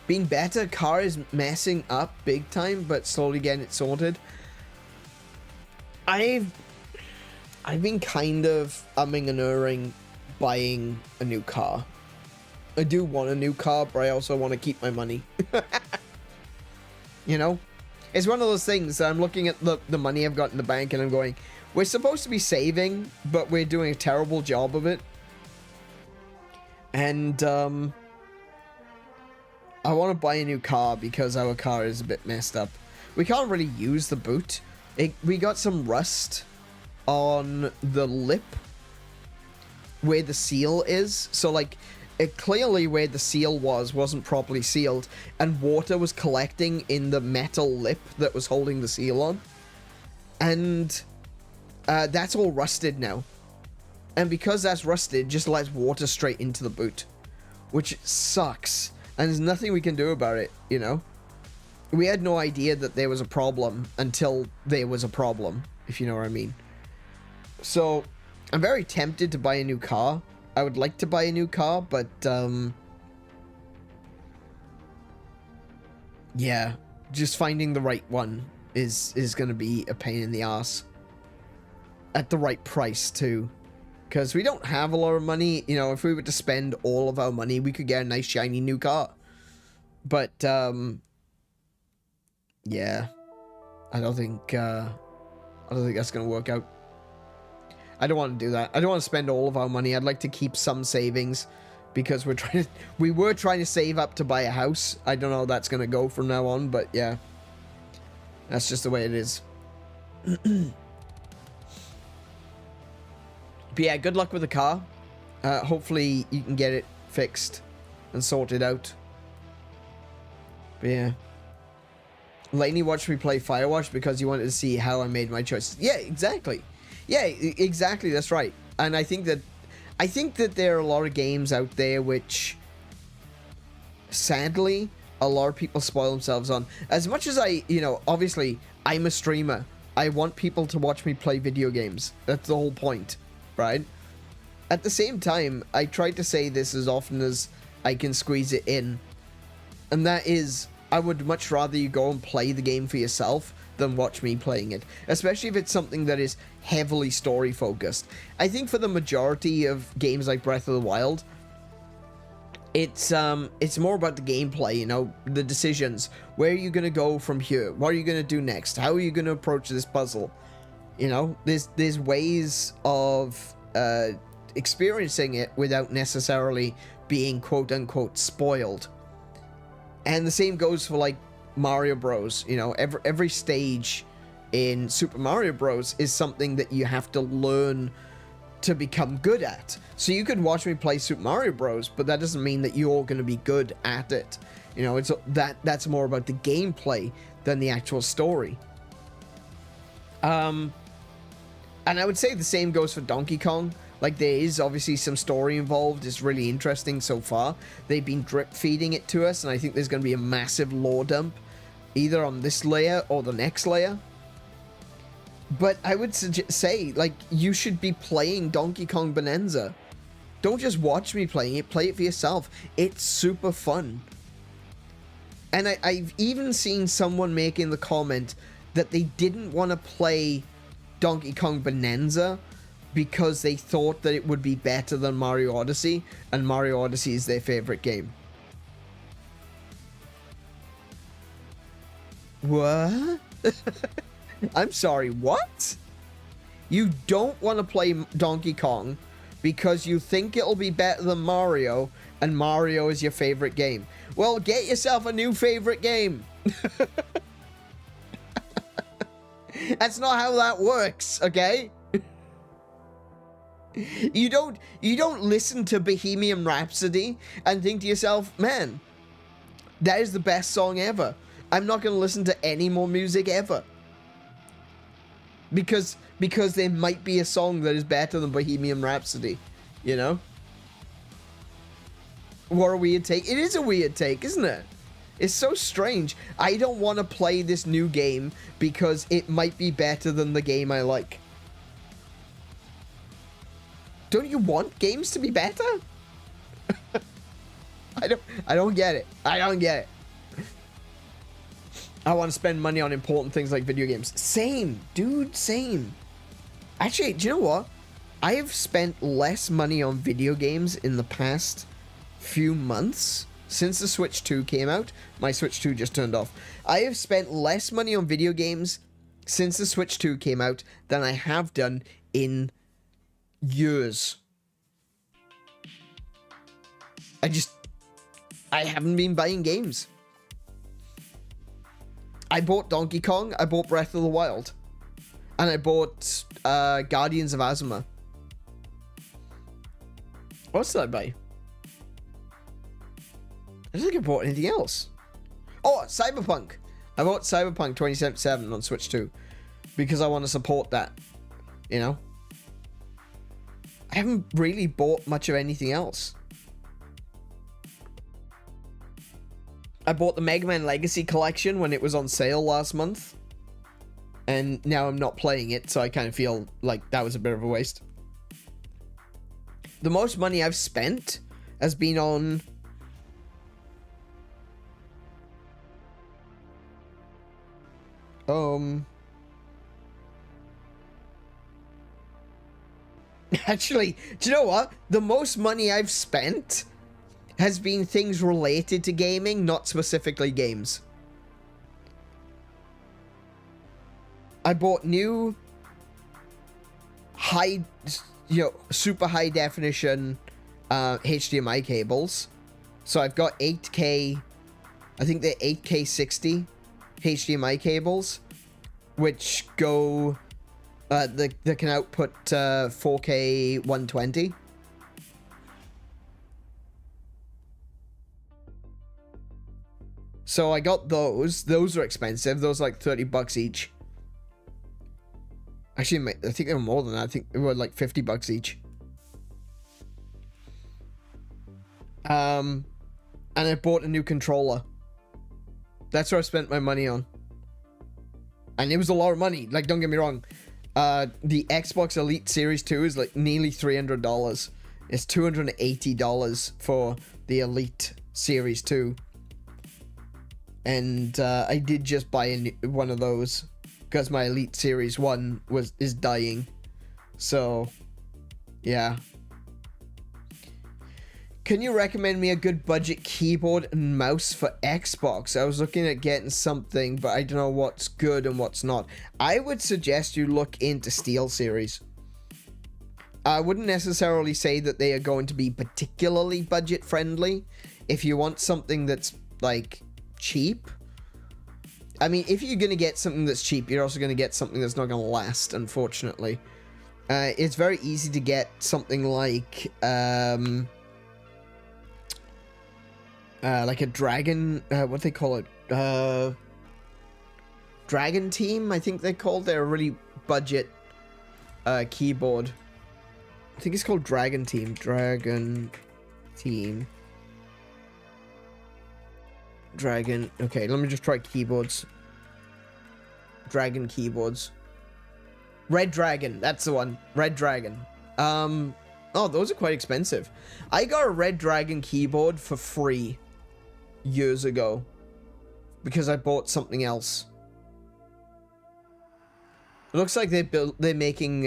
A: Being better, car is messing up big time, but slowly getting it sorted. I've been kind of umming and erring buying a new car. I do want a new car, but I also want to keep my money. You know? It's one of those things that I'm looking at the money I've got in the bank and I'm going, we're supposed to be saving, but we're doing a terrible job of it. And, I want to buy a new car because our car is a bit messed up. We can't really use the boot. We got some rust on the lip where the seal is. So, like, clearly where the seal wasn't properly sealed, and water was collecting in the metal lip that was holding the seal on. And that's all rusted now. And because that's rusted, just lets water straight into the boot, which sucks. And there's nothing we can do about it, you know? We had no idea that there was a problem until there was a problem, if you know what I mean. So, I'm very tempted to buy a new car. I would like to buy a new car, but, yeah, just finding the right one is gonna be a pain in the ass. At the right price, too. Because we don't have a lot of money. You know, if we were to spend all of our money, we could get a nice, shiny new car. But, yeah. I don't think that's gonna work out. I don't want to do that. I don't want to spend all of our money. I'd like to keep some savings, because we were trying to save up to buy a house. I don't know how that's gonna go from now on, but yeah. That's just the way it is. But yeah, good luck with the car. Hopefully you can get it fixed and sorted out. But yeah. Lainey watched me play Firewatch because he wanted to see how I made my choices. Yeah, exactly. Yeah, exactly. That's right. And I think that there are a lot of games out there which, sadly, a lot of people spoil themselves on. As much as I, you know, obviously, I'm a streamer. I want people to watch me play video games. That's the whole point, right? At the same time, I try to say this as often as I can squeeze it in. And that is, I would much rather you go and play the game for yourself than watch me playing it. Especially if it's something that is heavily story focused. I think for the majority of games like Breath of the Wild, it's more about the gameplay, you know, the decisions. Where are you going to go from here? What are you going to do next? How are you going to approach this puzzle? You know, there's ways of experiencing it without necessarily being quote-unquote spoiled. And the same goes for, like, Mario Bros. You know, every stage in Super Mario Bros. Is something that you have to learn to become good at. So you could watch me play Super Mario Bros., but that doesn't mean that you're going to be good at it. You know, that's more about the gameplay than the actual story. And I would say the same goes for Donkey Kong. Like, there is obviously some story involved. It's really interesting so far. They've been drip feeding it to us, and I think there's going to be a massive lore dump, either on this layer or the next layer. But I would say, like, you should be playing Donkey Kong Bananza. Don't just watch me playing it. Play it for yourself. It's super fun. And I've even seen someone making the comment that they didn't want to play Donkey Kong Bananza because they thought that it would be better than Mario Odyssey, and Mario Odyssey is their favorite game. What? I'm sorry, what? You don't want to play Donkey Kong because you think it'll be better than Mario, and Mario is your favorite game. Well, get yourself a new favorite game. That's not how that works, okay? You don't listen to Bohemian Rhapsody and think to yourself, man, that is the best song ever. I'm not going to listen to any more music ever. Because there might be a song that is better than Bohemian Rhapsody, you know? What a weird take. It is a weird take, isn't it? It's so strange. I don't want to play this new game because it might be better than the game I like. Don't you want games to be better? I don't get it. I don't get it. I want to spend money on important things like video games. Same, dude, same. Actually, do you know what? I have spent less money on video games in the past few months since the Switch 2 came out. My Switch 2 just turned off. I have spent less money on video games since the Switch 2 came out than I have done in years. I haven't been buying games. I bought Donkey Kong, I bought Breath of the Wild, and I bought Guardians of Āzuma. What else did I buy? I don't think I bought anything else. Oh, Cyberpunk. I bought Cyberpunk 2077 on Switch 2 because I want to support that, you know? I haven't really bought much of anything else. I bought the Mega Man Legacy Collection when it was on sale last month. And now I'm not playing it, so I kind of feel like that was a bit of a waste. The most money I've spent has been on... Actually, do you know what? The most money I've spent has been things related to gaming, not specifically games. I bought new super high definition HDMI cables. So I've got 8K, I think they're 8K 60 HDMI cables, which go, that can output 4K 120. So I got those. Those are expensive. Those are like $30 each. Actually, I think they were more than that. I think they were like $50 each. And I bought a new controller. That's what I spent my money on. And it was a lot of money. Like, don't get me wrong. The Xbox Elite Series 2 is like nearly $300. It's $280 for the Elite Series 2. And I did just buy one of those because my Elite Series 1 is dying. So, yeah. Can you recommend me a good budget keyboard and mouse for Xbox? I was looking at getting something, but I don't know what's good and what's not. I would suggest you look into SteelSeries. I wouldn't necessarily say that they are going to be particularly budget friendly. If you want something that's like cheap, I mean, if you're gonna get something that's cheap, you're also gonna get something that's not gonna last, unfortunately. It's very easy to get something like a dragon, what they call it, Dragon Team, I think they called. They're a really budget keyboard. I think it's called Dragon Team. Dragon Team. Dragon. Okay, let me just try keyboards. Dragon keyboards. Red Dragon. That's the one. Red Dragon. Oh, those are quite expensive. I got a Red Dragon keyboard for free years ago because I bought something else. It looks like they're making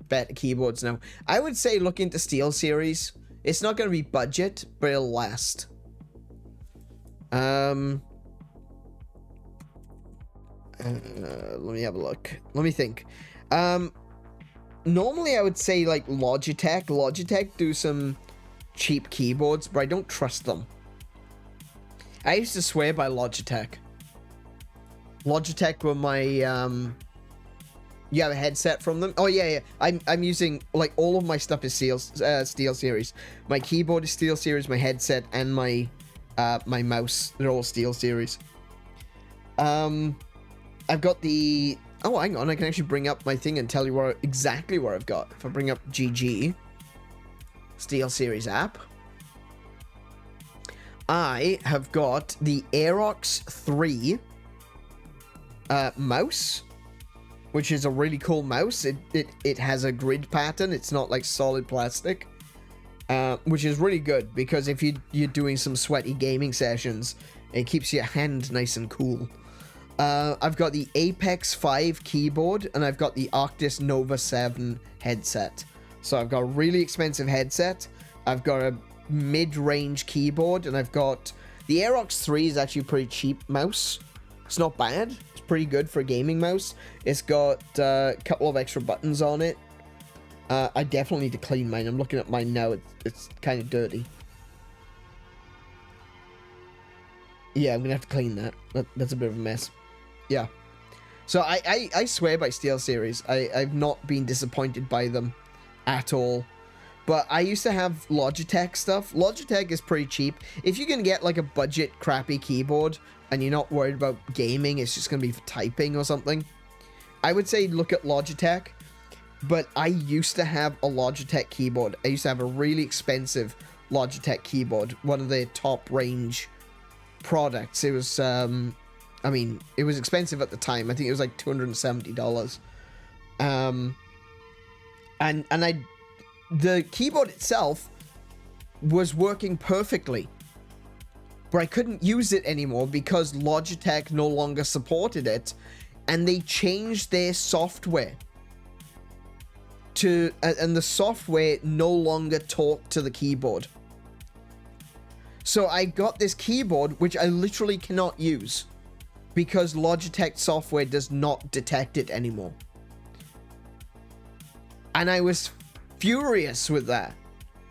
A: better keyboards now. I would say look into SteelSeries. It's not going to be budget, but it'll last. Let me have a look. Let me think. Normally I would say like Logitech. Logitech do some cheap keyboards, but I don't trust them. I used to swear by Logitech. Logitech were my you have a headset from them? Oh yeah. I'm using, like, all of my stuff is SteelSeries. My keyboard is SteelSeries, my headset and my my mouse, they're all SteelSeries. I've got the, oh, hang on, I can actually bring up my thing and tell you exactly what I've got. If I bring up GG SteelSeries app, I have got the Aerox 3 mouse, which is a really cool mouse. It has a grid pattern. It's not like solid plastic, which is really good because if you're doing some sweaty gaming sessions, it keeps your hand nice and cool. I've got the Apex 5 keyboard, and I've got the Arctis Nova 7 headset. So I've got a really expensive headset, I've got a mid-range keyboard, and I've got the Aerox 3 is actually a pretty cheap mouse. It's not bad. It's pretty good for a gaming mouse. It's got a couple of extra buttons on it. I definitely need to clean mine. I'm looking at mine now. It's kind of dirty. Yeah, I'm gonna have to clean that. That's a bit of a mess. Yeah. So I swear by SteelSeries. I've not been disappointed by them at all. But I used to have Logitech stuff. Logitech is pretty cheap. If you can get like a budget crappy keyboard and you're not worried about gaming, it's just gonna be for typing or something, I would say look at Logitech. But I used to have a Logitech keyboard. I used to have a really expensive Logitech keyboard, one of their top range products. It was I mean, it was expensive at the time. I think it was like $270. And the keyboard itself was working perfectly, but I couldn't use it anymore because Logitech no longer supported it, and they changed their software to, and the software no longer talked to the keyboard. So I got this keyboard which I literally cannot use because Logitech software does not detect it anymore. And I was furious with that.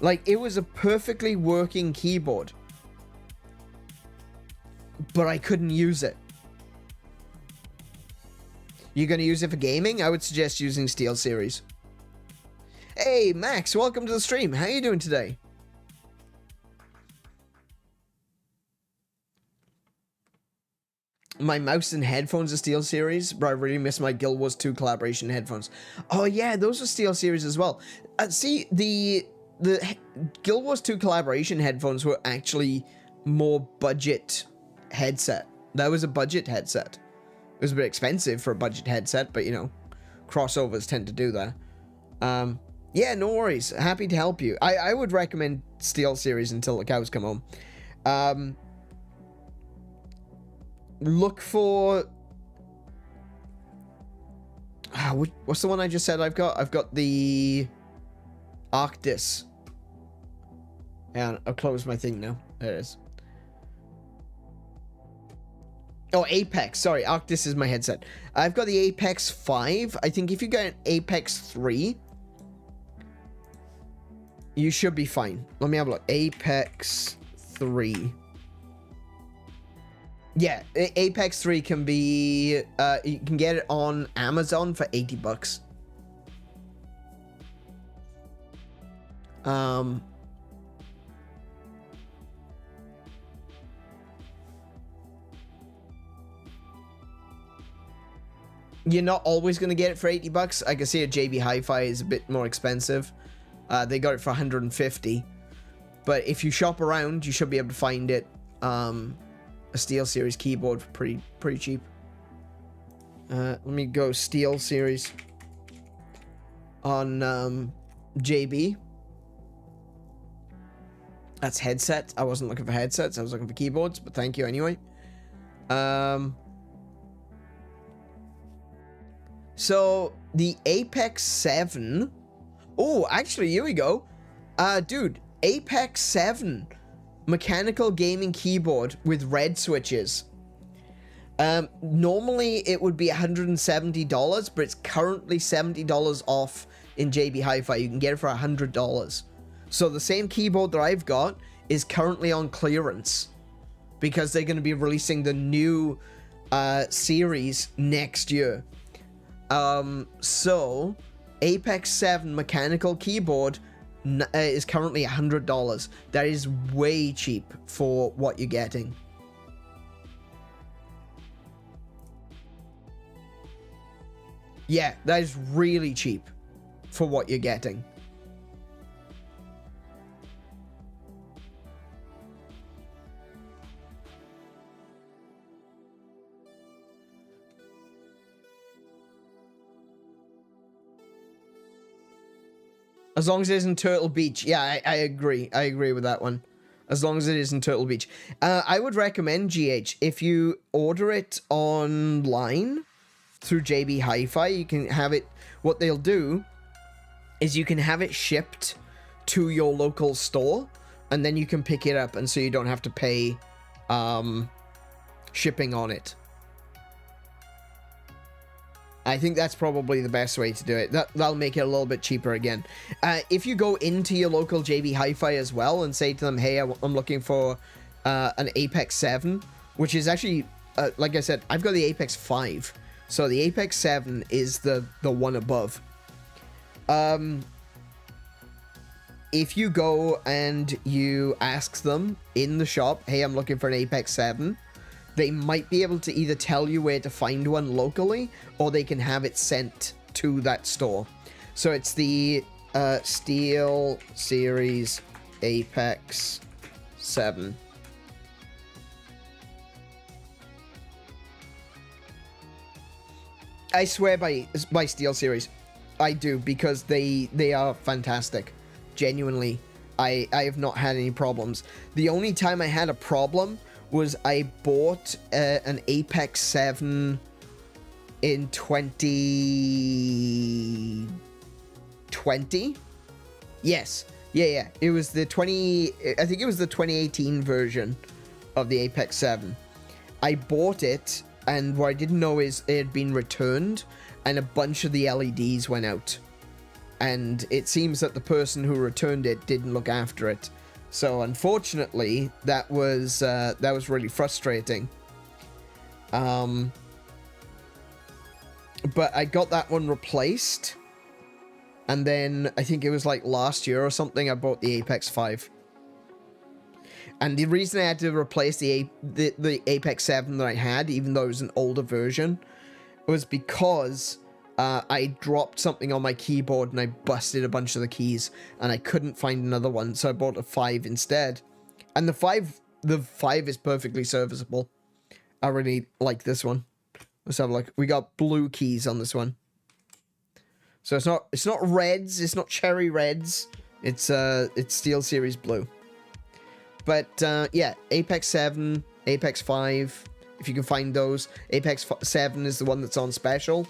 A: Like, it was a perfectly working keyboard, but I couldn't use it. You're gonna use it for gaming? I would suggest using SteelSeries. Hey, Max, welcome to the stream. How you doing today? My mouse and headphones are SteelSeries, but I really miss my Guild Wars 2 collaboration headphones. Oh yeah, those are SteelSeries as well. See, the Guild Wars 2 collaboration headphones were actually more budget headset. That was a budget headset. It was a bit expensive for a budget headset, but you know, crossovers tend to do that. Yeah, no worries. Happy to help you. I would recommend SteelSeries until the cows come home. Look for... what's the one I just said I've got? I've got the... Arctis. And I'll close my thing now. There it is. Oh, Apex. Sorry, Arctis is my headset. I've got the Apex 5. I think if you get an Apex 3, you should be fine. Let me have a look. Apex 3. Yeah, Apex 3 can be... you can get it on Amazon for $80. You're not always going to get it for $80. I can see a JB Hi-Fi is a bit more expensive. They got it for $150. But if you shop around, you should be able to find it. A SteelSeries keyboard for pretty cheap. Let me go SteelSeries on JB. That's headset. I wasn't looking for headsets. I was looking for keyboards, but thank you anyway. So the Apex 7. Oh, actually, here we go. Dude, Apex 7 mechanical gaming keyboard with red switches. Normally it would be $170, but it's currently $70 off in JB Hi-Fi. You can get it for $100. So the same keyboard that I've got is currently on clearance because they're going to be releasing the new series next year. So Apex 7 mechanical keyboard is currently $100. That is way cheap for what you're getting. Yeah, that is really cheap for what you're getting. As long as it isn't Turtle Beach. Yeah, I agree. I agree with that one. As long as it isn't Turtle Beach. I would recommend, GH, if you order it online through JB Hi-Fi, you can have it... What they'll do is you can have it shipped to your local store, and then you can pick it up, and so you don't have to pay shipping on it. I think that's probably the best way to do it. That'll make it a little bit cheaper again. If you go into your local JB Hi-Fi as well and say to them, hey, I'm looking for an Apex 7, which is actually, like I said, I've got the Apex 5. So the Apex 7 is the one above. If you go and you ask them in the shop, hey, I'm looking for an Apex 7, they might be able to either tell you where to find one locally, or they can have it sent to that store. So it's the SteelSeries Apex 7. I swear by SteelSeries. I do, because they are fantastic. Genuinely, I have not had any problems. The only time I had a problem was I bought an Apex 7 in 2020. Yes. Yeah. It was the I think it was the 2018 version of the Apex 7. I bought it, and what I didn't know is it had been returned, and a bunch of the LEDs went out. And it seems that the person who returned it didn't look after it. So unfortunately, that was really frustrating. But I got that one replaced, and then I think it was like last year or something, I bought the Apex 5. And the reason I had to replace the Apex 7 that I had, even though it was an older version, was because I dropped something on my keyboard and I busted a bunch of the keys and I couldn't find another one, so I bought a 5 instead. And the 5 is perfectly serviceable. I really like this one. Let's have a look. We got blue keys on this one. So it's not reds, it's not cherry reds. It's SteelSeries blue. But yeah, Apex 7, Apex 5, if you can find those. Apex 7 is the one that's on special.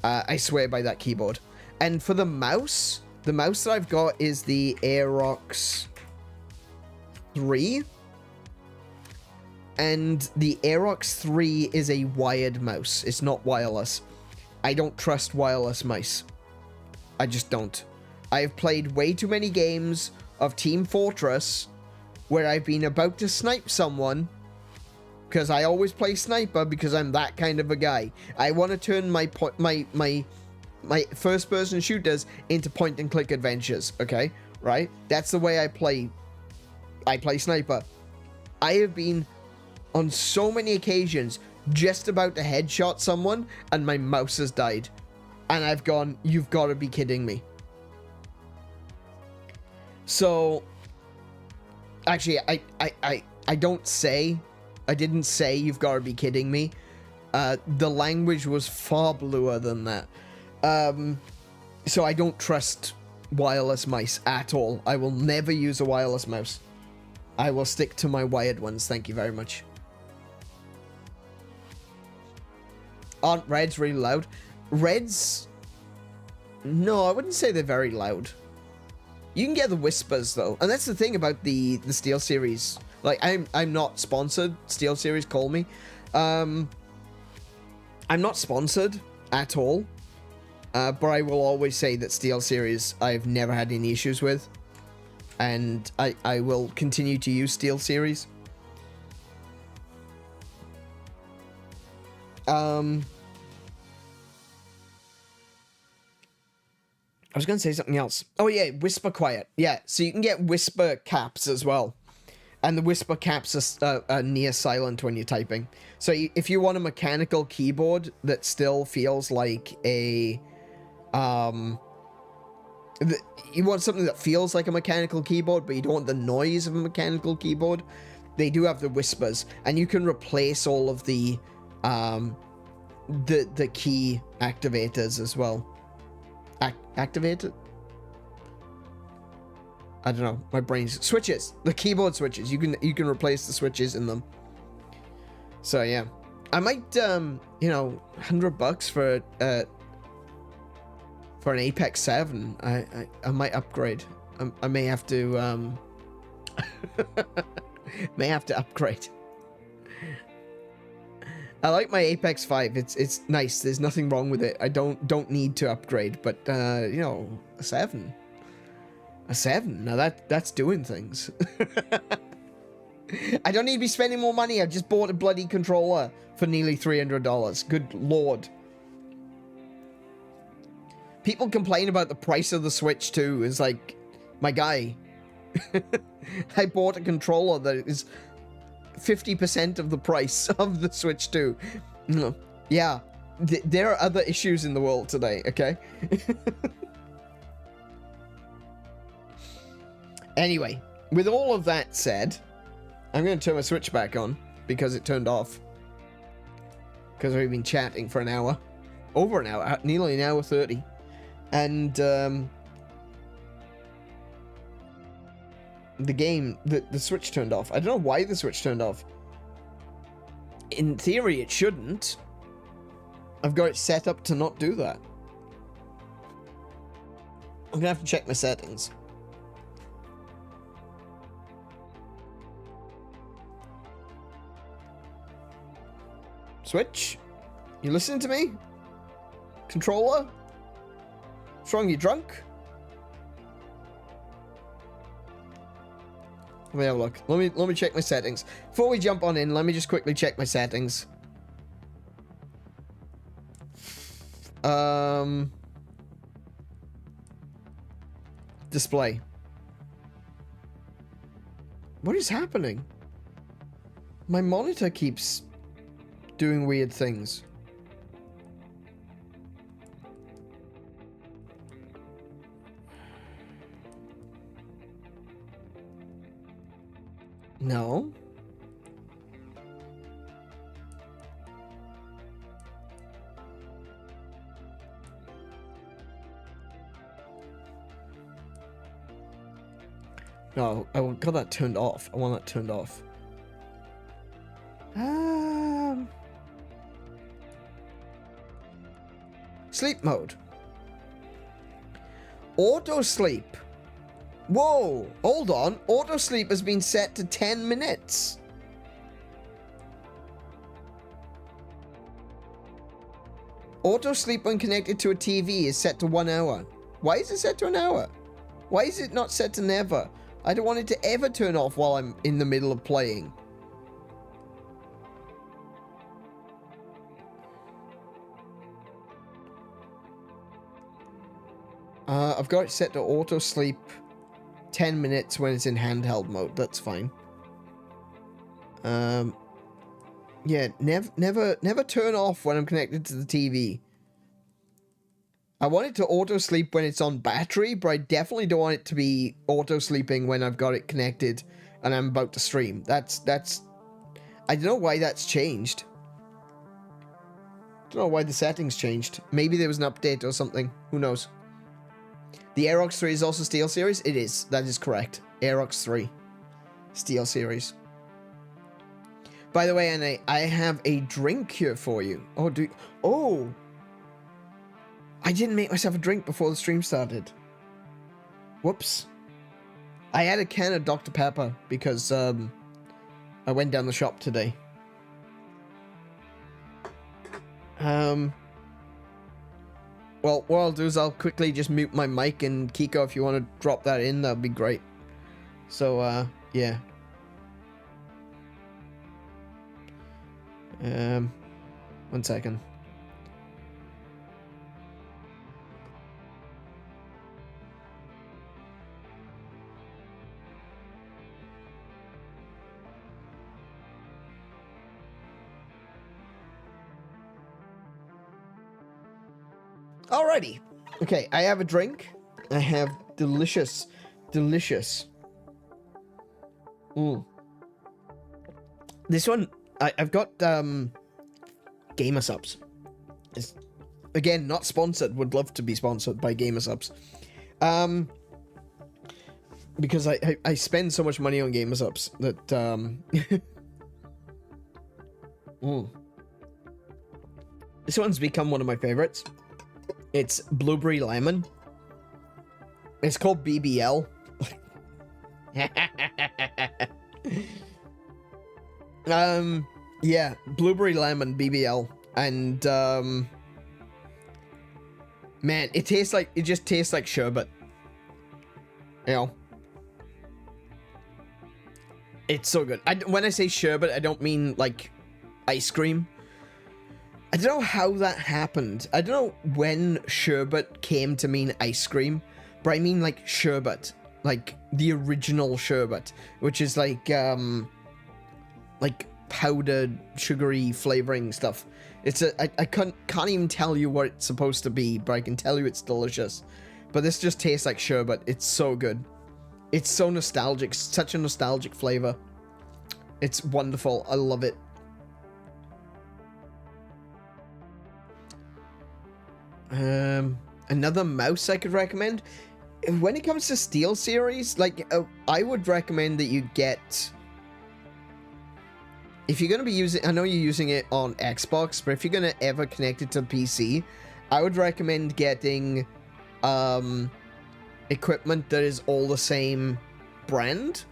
A: I swear by that keyboard. And for the mouse that I've got is the Aerox 3. And the Aerox 3 is a wired mouse. It's not wireless. I don't trust wireless mice. I just don't. I have played way too many games of Team Fortress where I've been about to snipe someone, because I always play sniper because I'm that kind of a guy. I want to turn my first-person shooters into point-and-click adventures, okay? Right? That's the way I play sniper. I have been, on so many occasions, just about to headshot someone, and my mouse has died. And I've gone, you've got to be kidding me. So, actually, I didn't say you've got to be kidding me. The language was far bluer than that. So I don't trust wireless mice at all. I will never use a wireless mouse. I will stick to my wired ones. Thank you very much. Aren't reds really loud? Reds? No, I wouldn't say they're very loud. You can get the whispers though, and that's the thing about the SteelSeries. Like, I'm not sponsored. SteelSeries, call me. I'm not sponsored at all. But I will always say that SteelSeries I've never had any issues with, and I will continue to use SteelSeries. I was going to say something else. Oh yeah, Whisper Quiet. Yeah, so you can get Whisper Caps as well. And the Whisper Caps are near silent when you're typing. So if you want a mechanical keyboard that still feels like a... you want something that feels like a mechanical keyboard, but you don't want the noise of a mechanical keyboard, they do have the Whispers. And you can replace all of the key activators as well. Activated? I don't know. My brain's switches. The keyboard switches. You can replace the switches in them. So yeah, I might you know, $100 for an Apex 7. I might upgrade. I may have to may have to upgrade. I like my Apex 5. It's nice. There's nothing wrong with it. I don't need to upgrade, but you know, a 7. A 7. Now that's doing things. I don't need to be spending more money. I just bought a bloody controller for nearly $300. Good lord. People complain about the price of the Switch too. It's like, my guy, I bought a controller that is 50% of the price of the Switch 2. Yeah, there are other issues in the world today, okay? Anyway, with all of that said, I'm going to turn my Switch back on because it turned off. Because we've been chatting for an hour. Over an hour, nearly an hour 30. And the game, the Switch turned off. I don't know why the Switch turned off. In theory, it shouldn't. I've got it set up to not do that. I'm gonna have to check my settings. Switch? You listening to me? Controller? What's wrong, you drunk? Let me have a look. Let me check my settings. Before we jump on in, let me just quickly check my settings. Display. What is happening? My monitor keeps doing weird things. No. No, I got that turned off. I want that turned off. Sleep mode. Auto sleep. Whoa, hold on. Auto sleep has been set to 10 minutes. Auto sleep when connected to a TV is set to 1 hour. Why is it set to an hour? Why is it not set to never? I don't want it to ever turn off while I'm in the middle of playing. I've got it set to auto sleep 10 minutes when it's in handheld mode. That's fine. Yeah, never turn off when I'm connected to the TV. I want it to auto sleep when it's on battery, but I definitely don't want it to be auto sleeping when I've got it connected and I'm about to stream. That's I don't know why that's changed. Don't know why the settings changed. Maybe there was an update or something. Who knows? The Aerox 3 is also Steel Series? It is. That is correct. Aerox 3. Steel Series. By the way, and I have a drink here for you. Oh, oh! I didn't make myself a drink before the stream started. Whoops. I had a can of Dr. Pepper because, I went down the shop today. Well, what I'll do is I'll quickly just mute my mic, and Kiko, if you want to drop that in, that'd be great. So, yeah. One second. Alrighty. Okay, I have a drink. I have delicious. This one, I've got, Gamer Subs. It's, again, not sponsored. Would love to be sponsored by Gamer Subs. Because I spend so much money on Gamer Subs that, This one's become one of my favorites. It's blueberry lemon. It's called BBL. Yeah, blueberry lemon BBL, and man, it just tastes like sherbet. You know, it's so good. When I say sherbet, I don't mean like ice cream. I don't know how that happened. I don't know when sherbet came to mean ice cream, but I mean like sherbet, like the original sherbet, which is like powdered sugary flavoring stuff. It's I can't even tell you what it's supposed to be, but I can tell you it's delicious. But this just tastes like sherbet. It's so good. It's so nostalgic. Such a nostalgic flavor. It's wonderful. I love it. Another mouse I could recommend. When it comes to Steel Series, like, I would recommend that you get... If you're going to be using... I know you're using it on Xbox, but if you're going to ever connect it to PC, I would recommend getting, equipment that is all the same brand.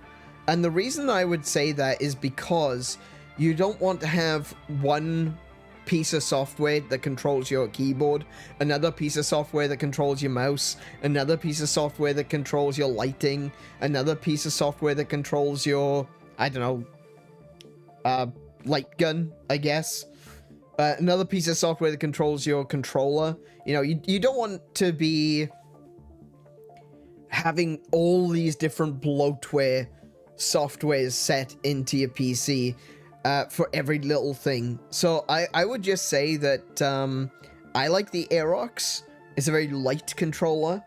A: And the reason I would say that is because you don't want to have one piece of software that controls your keyboard, another piece of software that controls your mouse, another piece of software that controls your lighting, another piece of software that controls your, I don't know, light gun, I guess. Another piece of software that controls your controller. You know, you don't want to be having all these different bloatware software is set into your PC for every little thing. So I would just say that I like the Aerox. It's a very light controller.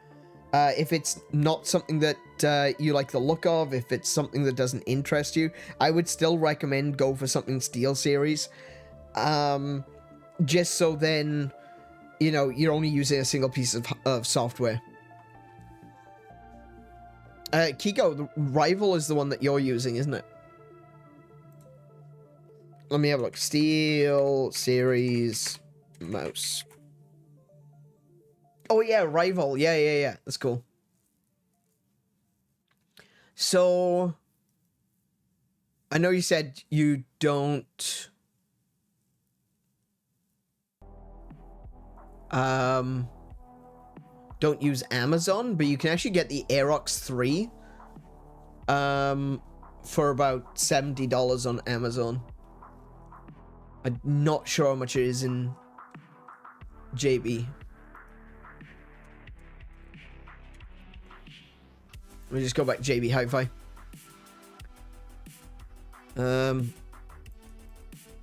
A: If it's not something that you like the look of, if it's something that doesn't interest you, I would still recommend go for something SteelSeries. Just so then, you know, you're only using a single piece of software. Kiko, the Rival is the one that you're using, isn't it? Let me have a look. SteelSeries mouse. Oh, yeah, Rival. Yeah. That's cool. So, I know you said you don't... don't use Amazon, but you can actually get the Aerox 3 for about $70 on Amazon. I'm not sure how much it is in JB. Let me just go back to JB Hi-Fi.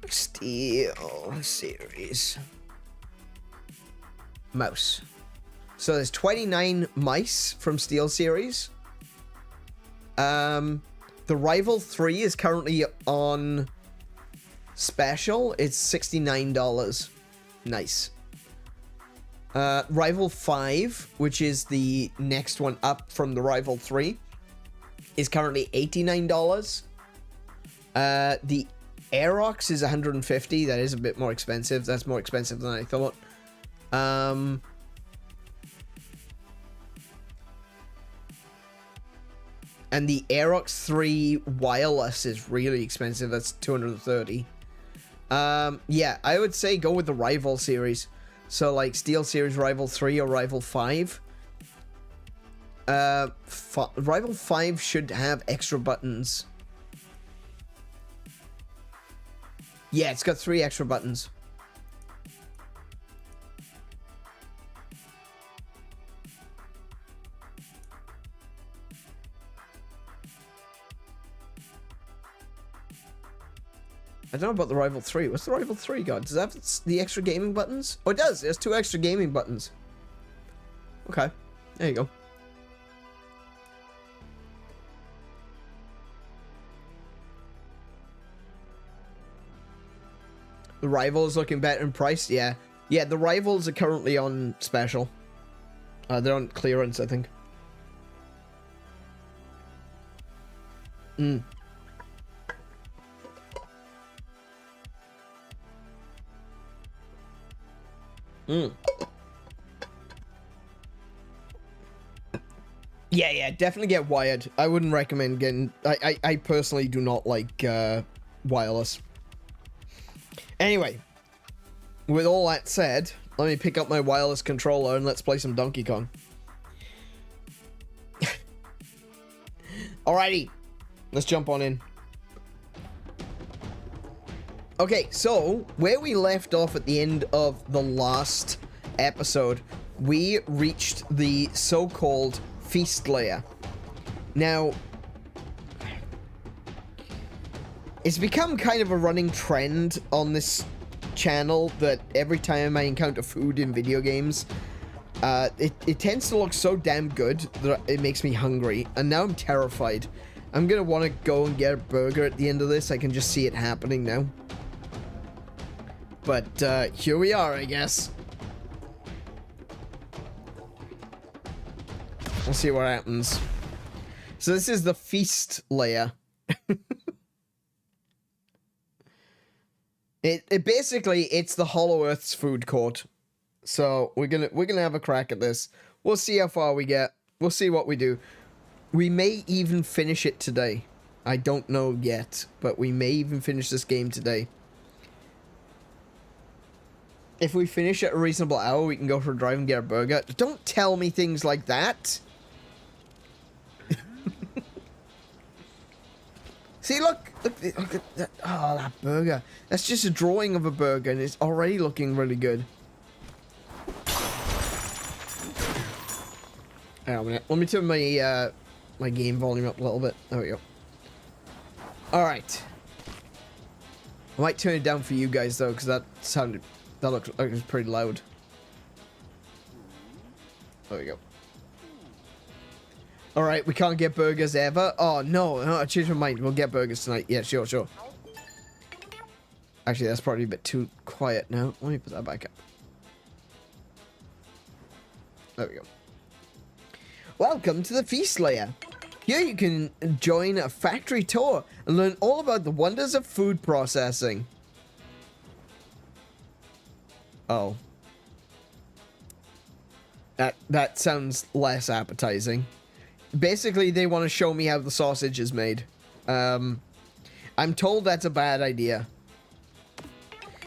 A: SteelSeries mouse. So there's 29 mice from SteelSeries. The Rival 3 is currently on special. It's $69. Nice. Rival 5, which is the next one up from the Rival 3, is currently $89. The Aerox is $150. That is a bit more expensive. That's more expensive than I thought. And the Aerox 3 wireless is really expensive. That's $230. Yeah, I would say go with the Rival series. So like SteelSeries Rival 3 or Rival 5. Rival 5 should have extra buttons. Yeah, it's got 3 extra buttons. I don't know about the Rival 3. What's the Rival 3 got? Does that have the extra gaming buttons? Oh, it does. It has 2 extra gaming buttons. Okay. There you go. The Rival is looking better in price. Yeah. Yeah, the Rivals are currently on special. They're on clearance, I think. Yeah, definitely get wired. I wouldn't recommend getting... I personally do not like wireless. Anyway, with all that said, let me pick up my wireless controller and let's play some Donkey Kong. Alrighty, let's jump on in. Okay, so where we left off at the end of the last episode, we reached the so-called feast layer. Now, it's become kind of a running trend on this channel that every time I encounter food in video games, it tends to look so damn good that it makes me hungry, and now I'm terrified. I'm gonna want to go and get a burger at the end of this. I can just see it happening now. But here we are, I guess. We'll see what happens. So this is the feast layer. It basically, it's the Hollow Earth's food court. So we're gonna have a crack at this. We'll see how far we get. We'll see what we do. We may even finish it today. I don't know yet, but we may even finish this game today. If we finish at a reasonable hour, we can go for a drive and get a burger. Don't tell me things like that. See, look at that. Oh, that burger. That's just a drawing of a burger, and it's already looking really good. Hang on a minute. Let me turn my my game volume up a little bit. There we go. Alright. I might turn it down for you guys though, because that looked like it was pretty loud. There we go. Alright, we can't get burgers ever. Oh no, I changed my mind. We'll get burgers tonight. Yeah, sure. Actually, that's probably a bit too quiet now. Let me put that back up. There we go. Welcome to the feast layer. Here you can join a factory tour and learn all about the wonders of food processing. Oh. That sounds less appetizing. Basically, they want to show me how the sausage is made. I'm told that's a bad idea.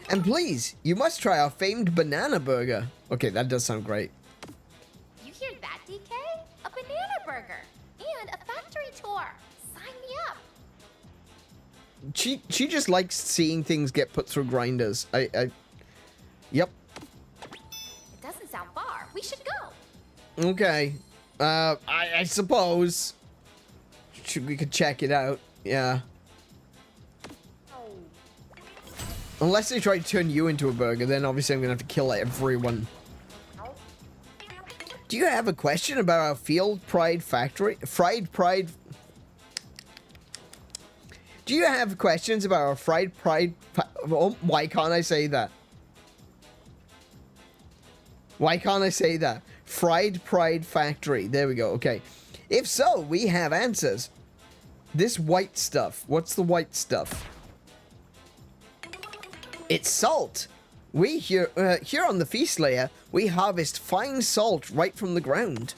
A: And please, you must try our famed banana burger. Okay, that does sound great.
B: You hear that, DK? A banana burger and a factory tour. Sign me up.
A: She just likes seeing things get put through grinders. Yep.
B: It doesn't sound far. We should go.
A: Okay. I suppose. We could check it out. Yeah. Unless they try to turn you into a burger, then obviously I'm gonna have to kill everyone. Do you have a question about our field pride factory? Do you have questions about our fried pride? Oh, why can't I say that? Why can't I say that? Fried Pride Factory. There we go. Okay. If so, we have answers. This white stuff. What's the white stuff? It's salt. We here on the feast layer, we harvest fine salt right from the ground.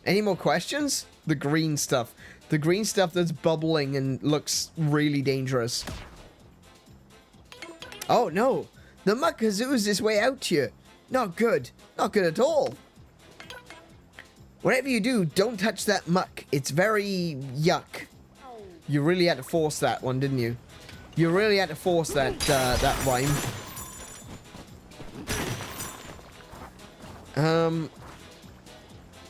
A: Any more questions? The green stuff. The green stuff that's bubbling and looks really dangerous. Oh no. The muck has oozed its way out here. Not good. Not good at all. Whatever you do, don't touch that muck. It's very yuck. You really had to force that one, didn't you? You really had to force that that rhyme.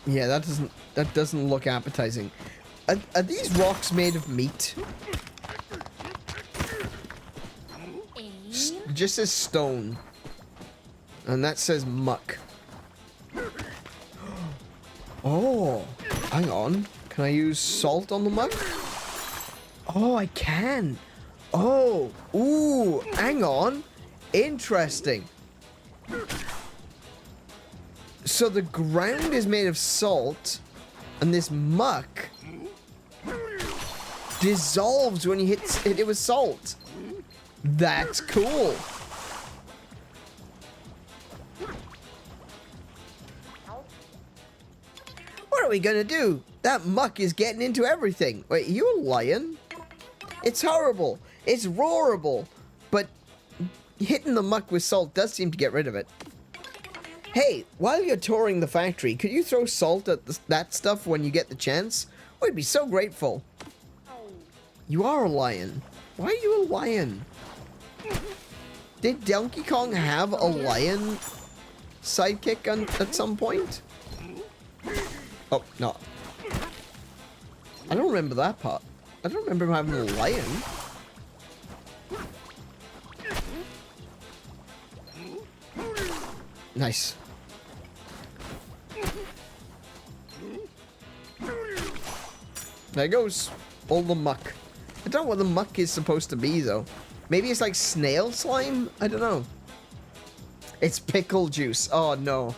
A: Yeah, that doesn't look appetizing. Are these rocks made of meat? It just says stone. And that says muck. Oh, hang on. Can I use salt on the muck? Oh, I can. Oh, ooh, hang on. Interesting. So the ground is made of salt, and this muck dissolves when you hit it with salt. That's cool. What are we gonna do? That muck is getting into everything. Wait, are you a lion? It's horrible. It's roarable. But hitting the muck with salt does seem to get rid of it. Hey, while you're touring the factory, could you throw salt at that stuff when you get the chance? We'd be so grateful. You are a lion. Why are you a lion? Did Donkey Kong have a lion sidekick at some point? Oh, no. I don't remember that part. I don't remember him having a lion. Nice. There goes all the muck. I don't know what the muck is supposed to be, though. Maybe it's like snail slime? I don't know. It's pickle juice. Oh, no.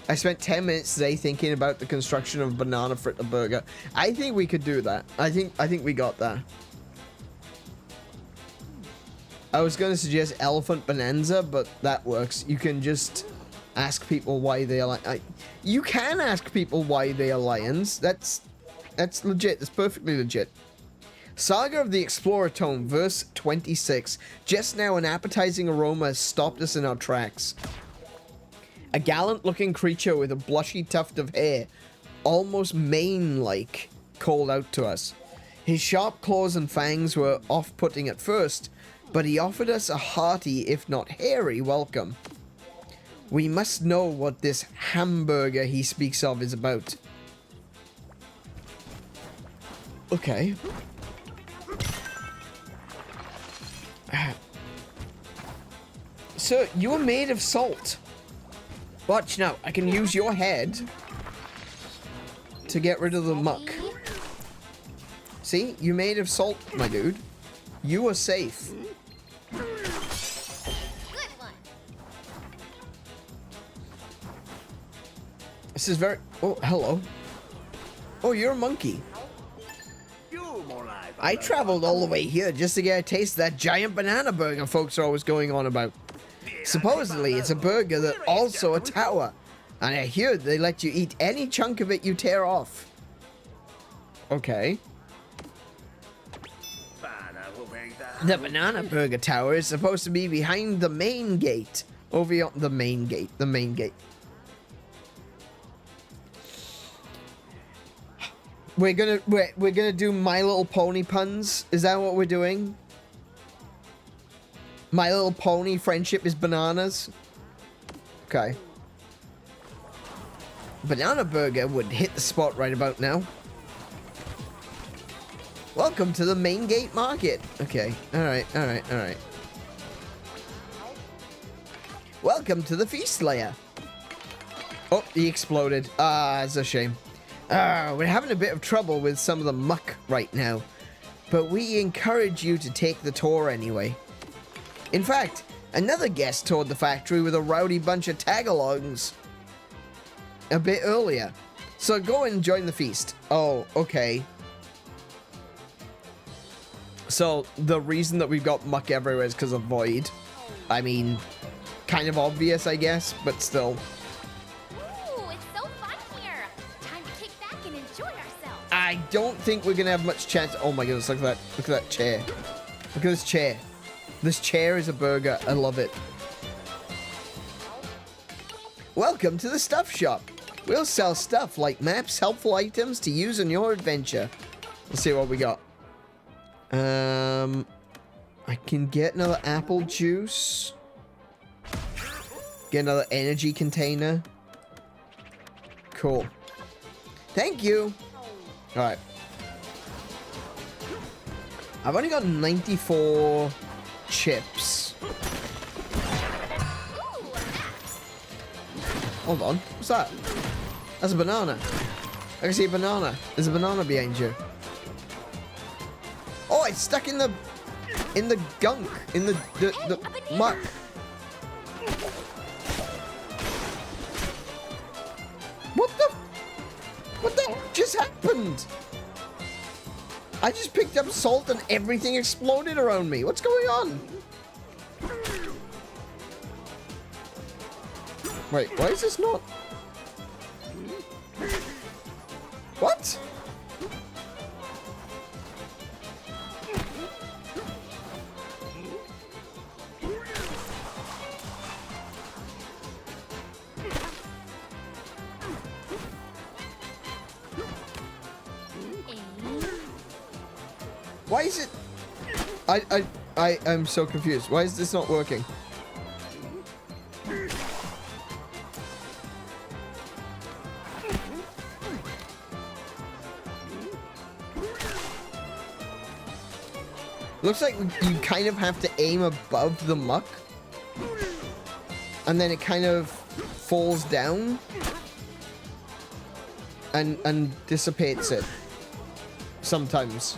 A: I spent 10 minutes today thinking about the construction of a banana fritter burger. I think we could do that. I think we got that. I was going to suggest elephant bonanza, but that works. You can just ask people why they are you can ask people why they are lions. That's legit. That's perfectly legit. Saga of the Explorer Tome, verse 26. Just now an appetizing aroma has stopped us in our tracks. A gallant-looking creature with a blushy tuft of hair, almost mane-like, called out to us. His sharp claws and fangs were off-putting at first, but he offered us a hearty, if not hairy, welcome. We must know what this hamburger he speaks of is about. Okay. So, you are made of salt. Watch now, I can use your head to get rid of the muck. See? You made of salt, my dude. You are safe.
B: Good one.
A: This is very... Oh, hello. Oh, you're a monkey. I traveled all the way here just to get a taste of that giant banana burger folks are always going on about. Supposedly, it's a burger that's also a tower. And I hear they let you eat any chunk of it you tear off. Okay. The Banana Burger Tower is supposed to be behind the main gate. Over here, the main gate. The main gate. We're gonna do My Little Pony puns. Is that what we're doing? My Little Pony friendship is bananas. Okay. Banana Burger would hit the spot right about now. Welcome to the main gate market. Okay. Alright, alright, alright. Welcome to the feast layer. Oh, he exploded. Ah, it's a shame. We're having a bit of trouble with some of the muck right now, but we encourage you to take the tour anyway. In fact, another guest toured the factory with a rowdy bunch of tagalongs a bit earlier, so go and join the feast. Oh, okay. So the reason that we've got muck everywhere is because of Void. I mean, kind of obvious, I guess, but still. I don't think we're gonna have much chance. Oh my goodness, look at that. Look at that chair. Look at this chair. This chair is a burger. I love it. Welcome to the stuff shop. We'll sell stuff like maps, helpful items to use on your adventure. Let's see what we got. I can get another apple juice. Get another energy container. Cool. Thank you. Alright. I've only got 94 chips. Hold on. What's that? That's a banana. I can see a banana. There's a banana behind you. Oh, it's stuck in the gunk. In the muck. What the just happened? I just picked up salt and everything exploded around me. What's going on? Wait, why is this not? What? Why is it? I'm so confused. Why is this not working? Looks like you kind of have to aim above the muck. And then it kind of falls down. And dissipates it. Sometimes.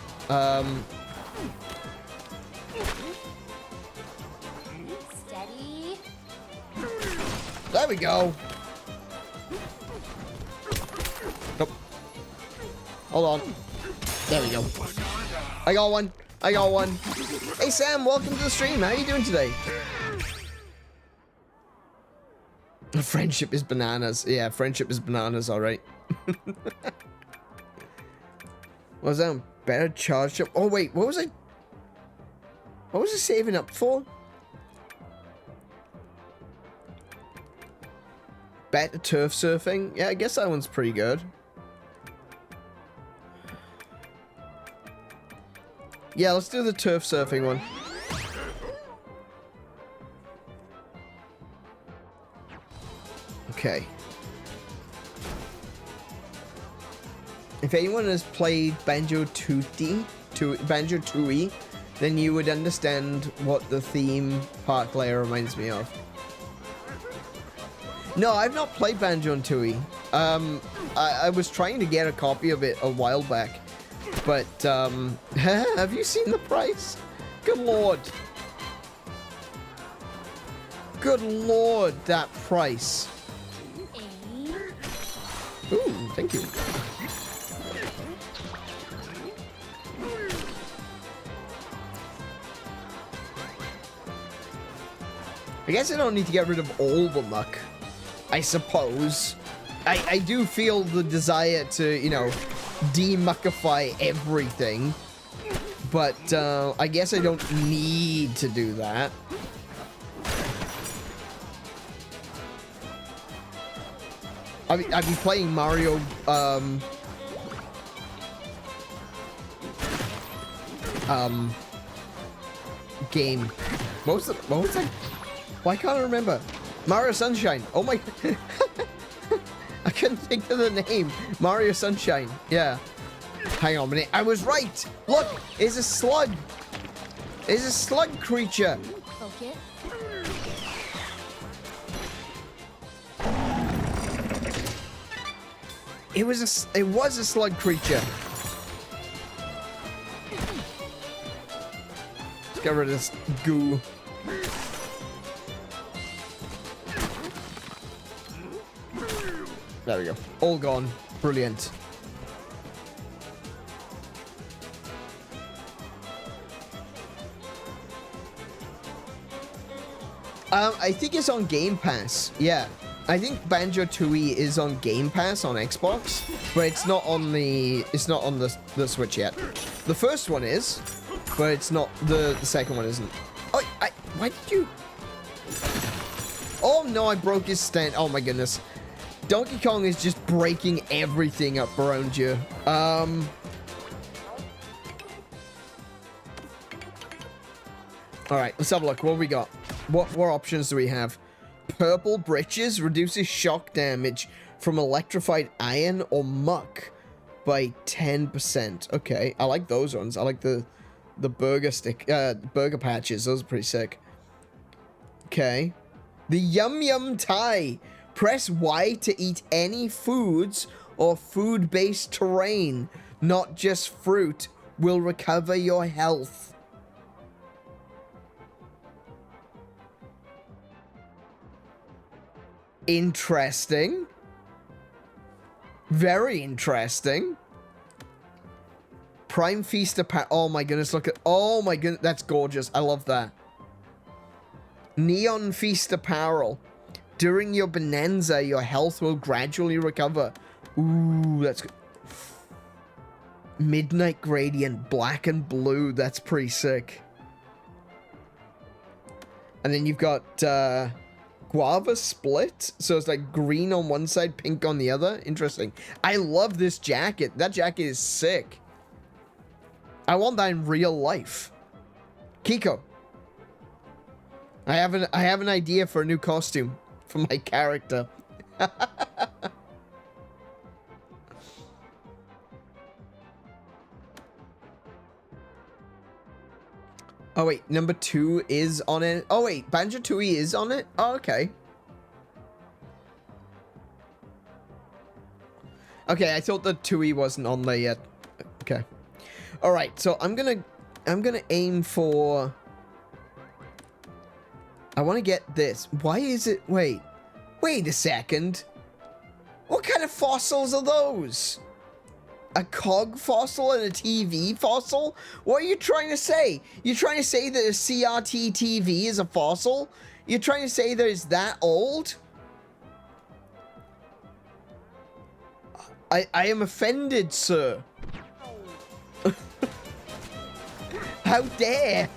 B: Steady.
A: There we go. Nope. Hold on. There we go. I got one. I got one. Hey Sam, welcome to the stream. How are you doing today? Friendship is bananas. Yeah, friendship is bananas, alright. Was that better charge up? Oh wait, what was I saving up for? Better turf surfing? Yeah, I guess that one's pretty good. Yeah, let's do the turf surfing one. Okay. If anyone has played Banjo-Tooie, then you would understand what the theme park layer reminds me of. No, I've not played Banjo and Tooie. I was trying to get a copy of it a while back, but have you seen the price? Good lord. Good lord, that price. Ooh, thank you. I guess I don't need to get rid of all the muck, I suppose. I do feel the desire to, you know, demuckify everything, but I guess I don't need to do that. I'd be playing Mario, game. What was that? Why can't I remember? Mario Sunshine. Oh my... I couldn't think of the name. Mario Sunshine. Yeah. Hang on a minute. I was right. Look, it's a slug. It's a slug creature.
B: Okay.
A: It was a slug creature. Let's get rid of this goo. There we go. All gone. Brilliant. I think it's on Game Pass. Yeah. I think Banjo-Tooie is on Game Pass on Xbox, but it's not on the Switch yet. The first one is, but it's not the second one isn't. Oh, why did you? Oh no, I broke his stand. Oh my goodness. Donkey Kong is just breaking everything up around you. All right, let's have a look. What we got? What options do we have? Purple Britches reduces shock damage from electrified iron or muck by 10%. Okay, I like those ones. I like the burger patches. Those are pretty sick. Okay. The Yum Yum Tie. Press Y to eat any foods or food-based terrain, not just fruit, will recover your health. Interesting. Very interesting. Prime Feast apparel. Oh my goodness, look at... Oh my goodness, that's gorgeous. I love that. Neon Feast apparel. During your bonanza, your health will gradually recover. Ooh, that's good. Midnight Gradient, black and blue. That's pretty sick. And then you've got Guava Split. So it's like green on one side, pink on the other. Interesting. I love this jacket. That jacket is sick. I want that in real life. Kiko. I have an idea for a new costume for my character. Oh wait, number 2 is on it. Oh wait, Banjo-Tooie is on it? Oh, okay. Okay, I thought the Tooie wasn't on there yet. Okay. Alright, so I'm gonna aim for... I want to get this. Why is it... Wait a second. What kind of fossils are those? A cog fossil and a TV fossil? What are you trying to say? You're trying to say that a CRT TV is a fossil? You're trying to say that it's that old? I am offended, sir. How dare?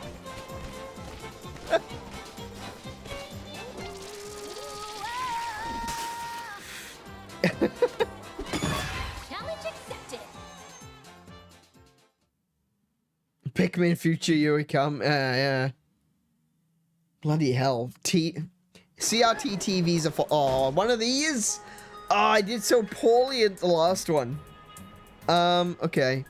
B: Challenge accepted.
A: Pikmin future 𝗬𝗄𝗵. Yeah. Bloody hell. CRT TVs are for... Oh, one of these? Oh, I did so poorly at the last one. Okay.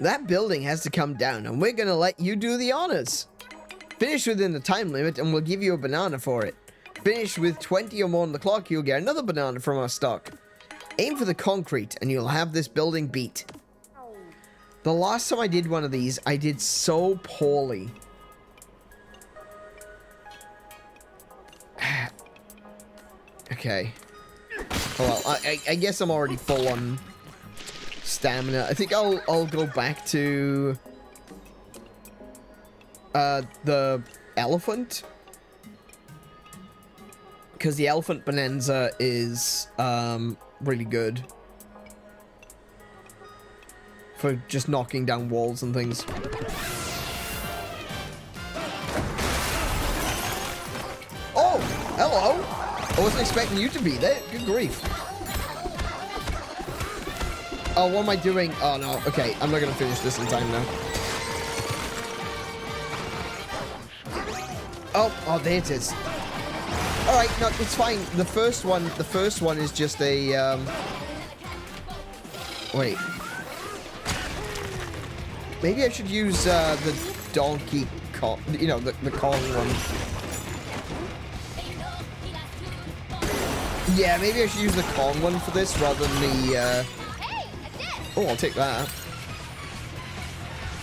A: That building has to come down, and we're gonna let you do the honors. Finish within the time limit, and we'll give you a banana for it. Finish with 20 or more on the clock, you'll get another banana from our stock. Aim for the concrete, and you'll have this building beat. The last time I did one of these, I did so poorly. Okay. Well, I guess I'm already full on stamina. I think I'll go back to the elephant, because the elephant bonanza is really good for just knocking down walls and things. Oh, hello. I wasn't expecting you to be there. Good grief. Oh, what am I doing? Oh, no. Okay, I'm not going to finish this in time now. Oh, there it is. All right, no, it's fine. The first one is just a, wait. Maybe I should use, the Donkey Kong, you know, the Kong one. Yeah, maybe I should use the Kong one for this rather than the, oh, I'll take that.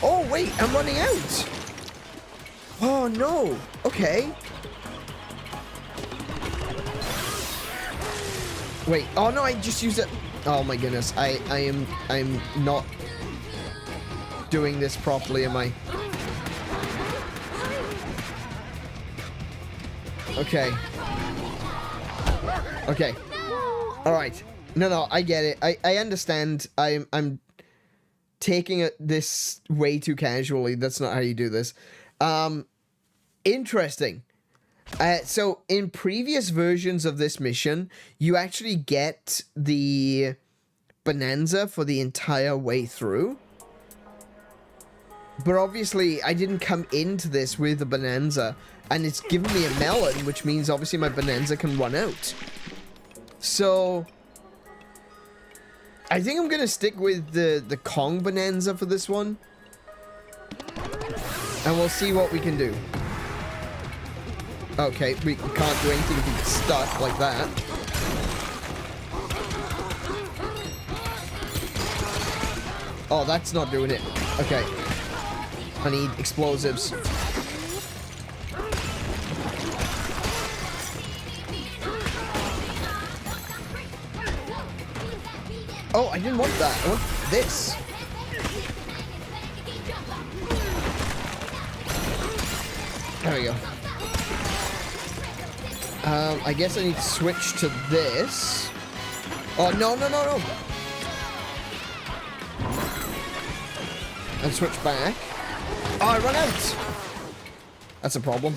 A: Oh, wait, I'm running out. Oh, no. Okay. Wait, oh, no, I just used it. Oh, my goodness. I'm not doing this properly, am I? Okay. Okay. All right. No, I get it. I understand. I'm taking this way too casually. That's not how you do this. Interesting. So in previous versions of this mission, you actually get the bonanza for the entire way through. But obviously, I didn't come into this with a bonanza, and it's given me a melon, which means obviously my bonanza can run out. So I think I'm gonna stick with the Kong Bananza for this one, and we'll see what we can do. Okay, we can't do anything if we get stuck like that. Oh, that's not doing it. Okay. I need explosives. Oh, I didn't want that. I want this. There we go. I guess I need to switch to this. Oh, no. And switch back. Oh, I run out. That's a problem.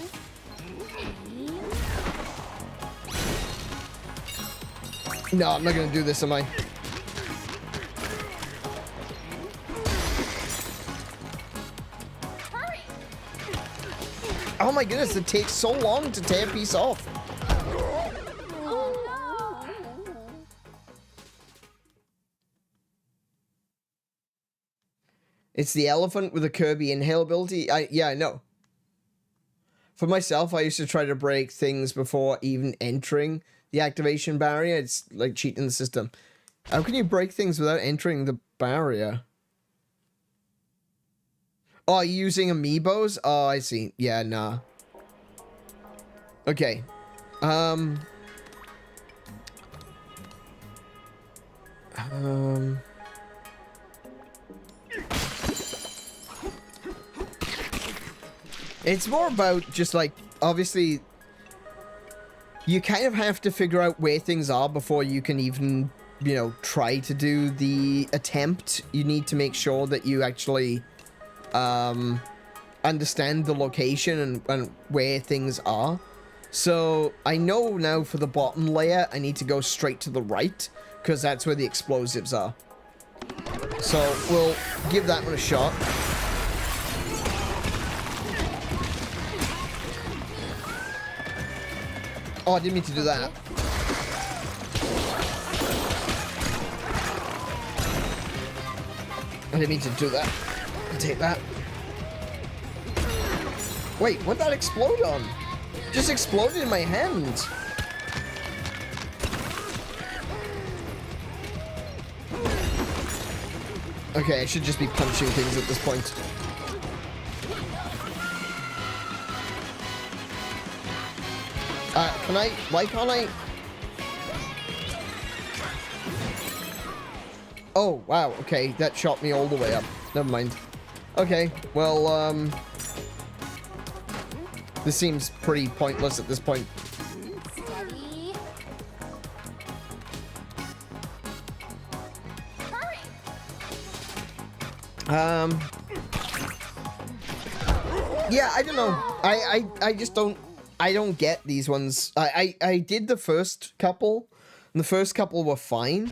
A: No, I'm not going to do this, am I? Oh my goodness, it takes so long to tear a piece off.
B: Oh no!
A: It's the elephant with a Kirby inhale ability. Yeah, I know. For myself, I used to try to break things before even entering the activation barrier. It's like cheating the system. How can you break things without entering the barrier? Oh, are you using amiibos? Oh, I see. Yeah, nah. Okay. It's more about just like, obviously, you kind of have to figure out where things are before you can even, you know, try to do the attempt. You need to make sure that you actually understand the location and where things are. So I know now for the bottom layer, I need to go straight to the right, because that's where the explosives are. So we'll give that one a shot. Oh, I didn't mean to do that. I didn't mean to do that. I'll take that. Wait, what'd that explode on? Just exploded in my hand. Okay, I should just be punching things at this point. Can I? Why can't I? Oh, wow, okay, that shot me all the way up. Never mind. Okay, well, this seems pretty pointless at this point.
B: Steady. Hurry.
A: Yeah, I don't know. I just don't, I don't get these ones. I did the first couple, and the first couple were fine.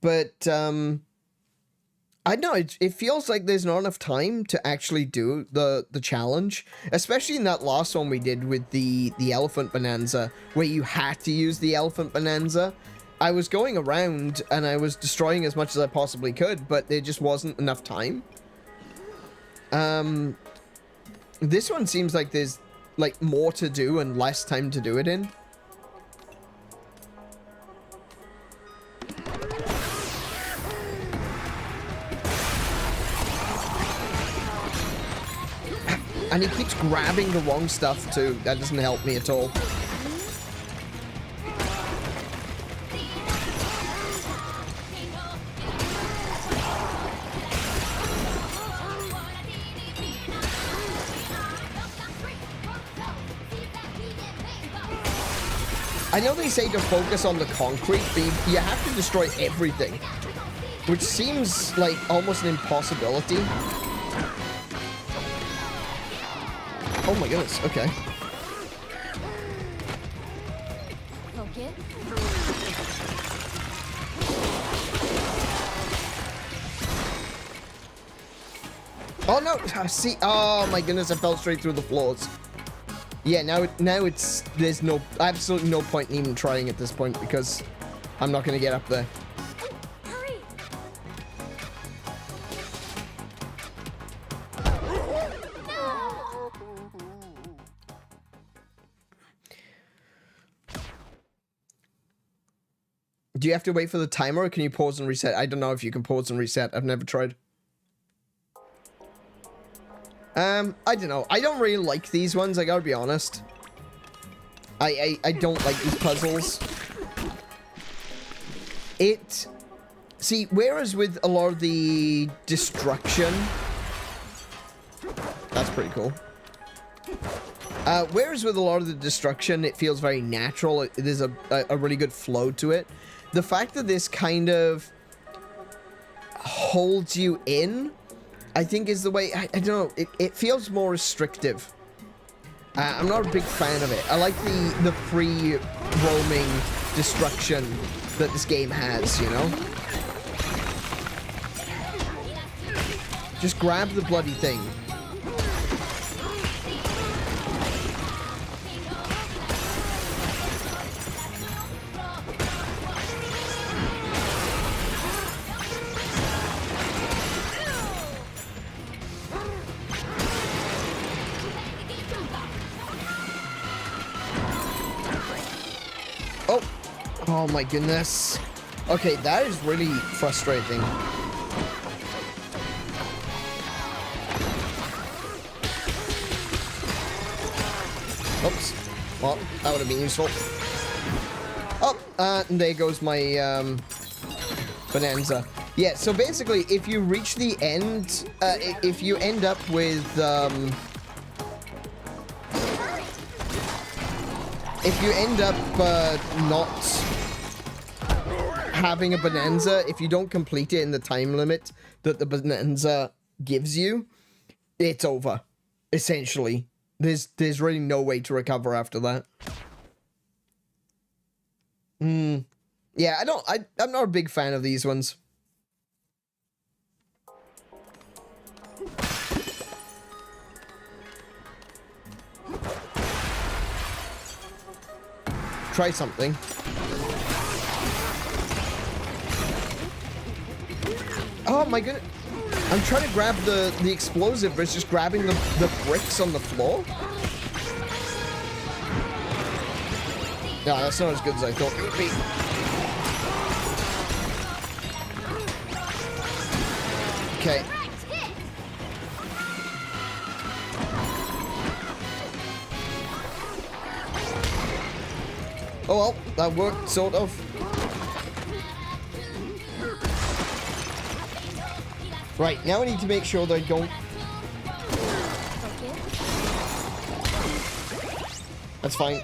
A: But, I don't know, it feels like there's not enough time to actually do the challenge. Especially in that last one we did with the elephant bonanza, where you had to use the elephant bonanza. I was going around, and I was destroying as much as I possibly could, but there just wasn't enough time. This one seems like there's, like, more to do and less time to do it in. And he keeps grabbing the wrong stuff too. That doesn't help me at all. I know they say to focus on the concrete, but you have to destroy everything. Which seems like almost an impossibility. Oh my goodness, okay.
B: Focus.
A: Oh no, see, oh my goodness, I fell straight through the floors. Yeah, now it's, there's absolutely no point in even trying at this point because I'm not gonna get up there.
B: Hurry.
A: Do you have to wait for the timer or can you pause and reset? I don't know if you can pause and reset. I've never tried. I don't know. I don't really like these ones, I gotta be honest. I don't like these puzzles. See, whereas with a lot of the destruction... That's pretty cool. Whereas with a lot of the destruction, it feels very natural. There's a really good flow to it. The fact that this kind of holds you in, I think is the way, I don't know, it feels more restrictive. I'm not a big fan of it. I like the free roaming destruction that this game has, you know? Just grab the bloody thing. Oh my goodness. Okay, that is really frustrating. Oops. Well, that would have been useful. Oh, and there goes my, bonanza. Yeah, so basically, if you reach the end, if you end up with, if you end up, not having a bonanza, if you don't complete it in the time limit that the bonanza gives you, it's over. Essentially. There's really no way to recover after that. Yeah, I'm not a big fan of these ones. Try something. Oh my goodness. I'm trying to grab the explosive, but it's just grabbing the bricks on the floor. No, that's not as good as I thought it would be. Okay. Oh well, that worked, sort of. Right, now I need to make sure that I don't... That's fine.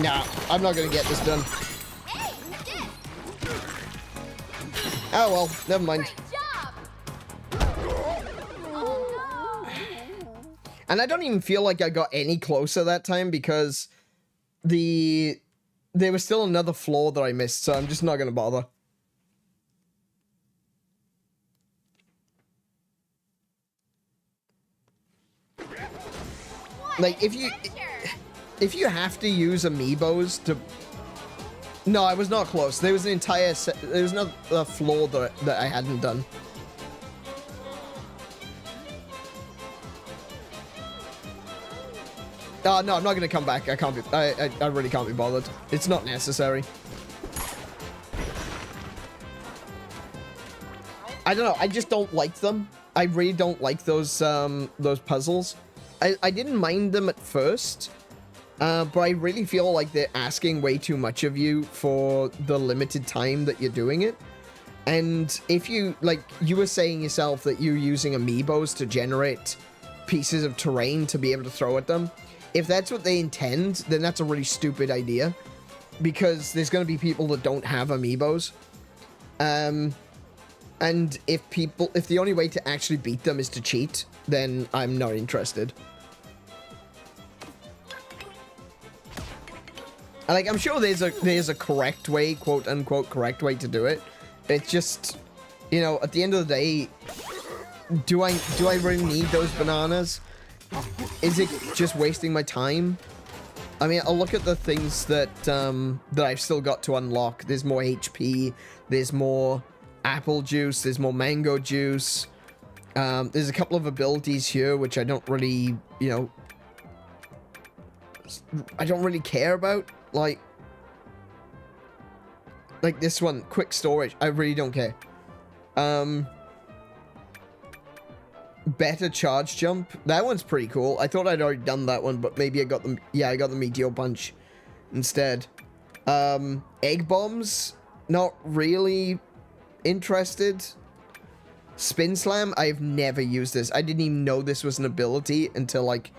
A: Nah, I'm not gonna get this done. Oh well, never mind. And I don't even feel like I got any closer that time because there was still another floor that I missed, so I'm just not gonna bother. Like, if you have to use amiibos to... No, I was not close. There was an entire there was another floor that I hadn't done. No, I'm not gonna come back. I can't be... I really can't be bothered. It's not necessary. I don't know. I just don't like them. I really don't like those puzzles. I didn't mind them at first. But I really feel like they're asking way too much of you for the limited time that you're doing it. And if you, like, you were saying yourself that you're using amiibos to generate pieces of terrain to be able to throw at them. If that's what they intend, then that's a really stupid idea. Because there's going to be people that don't have amiibos. And if the only way to actually beat them is to cheat, then I'm not interested. Like, I'm sure there's a correct way, quote unquote correct way to do it. It's just, you know, at the end of the day, do I really need those bananas? Is it just wasting my time? I mean, I'll look at the things that I've still got to unlock. There's more HP, there's more apple juice, there's more mango juice. There's a couple of abilities here which I don't really, you know, I don't really care about. Like this one, quick storage, I really don't care. Better charge jump, that one's pretty cool. I thought I'd already done that one, but maybe I got them. Yeah, I got the meteor punch instead. Egg bombs, not really interested. Spin slam, I've never used this. I didn't even know this was an ability until, like,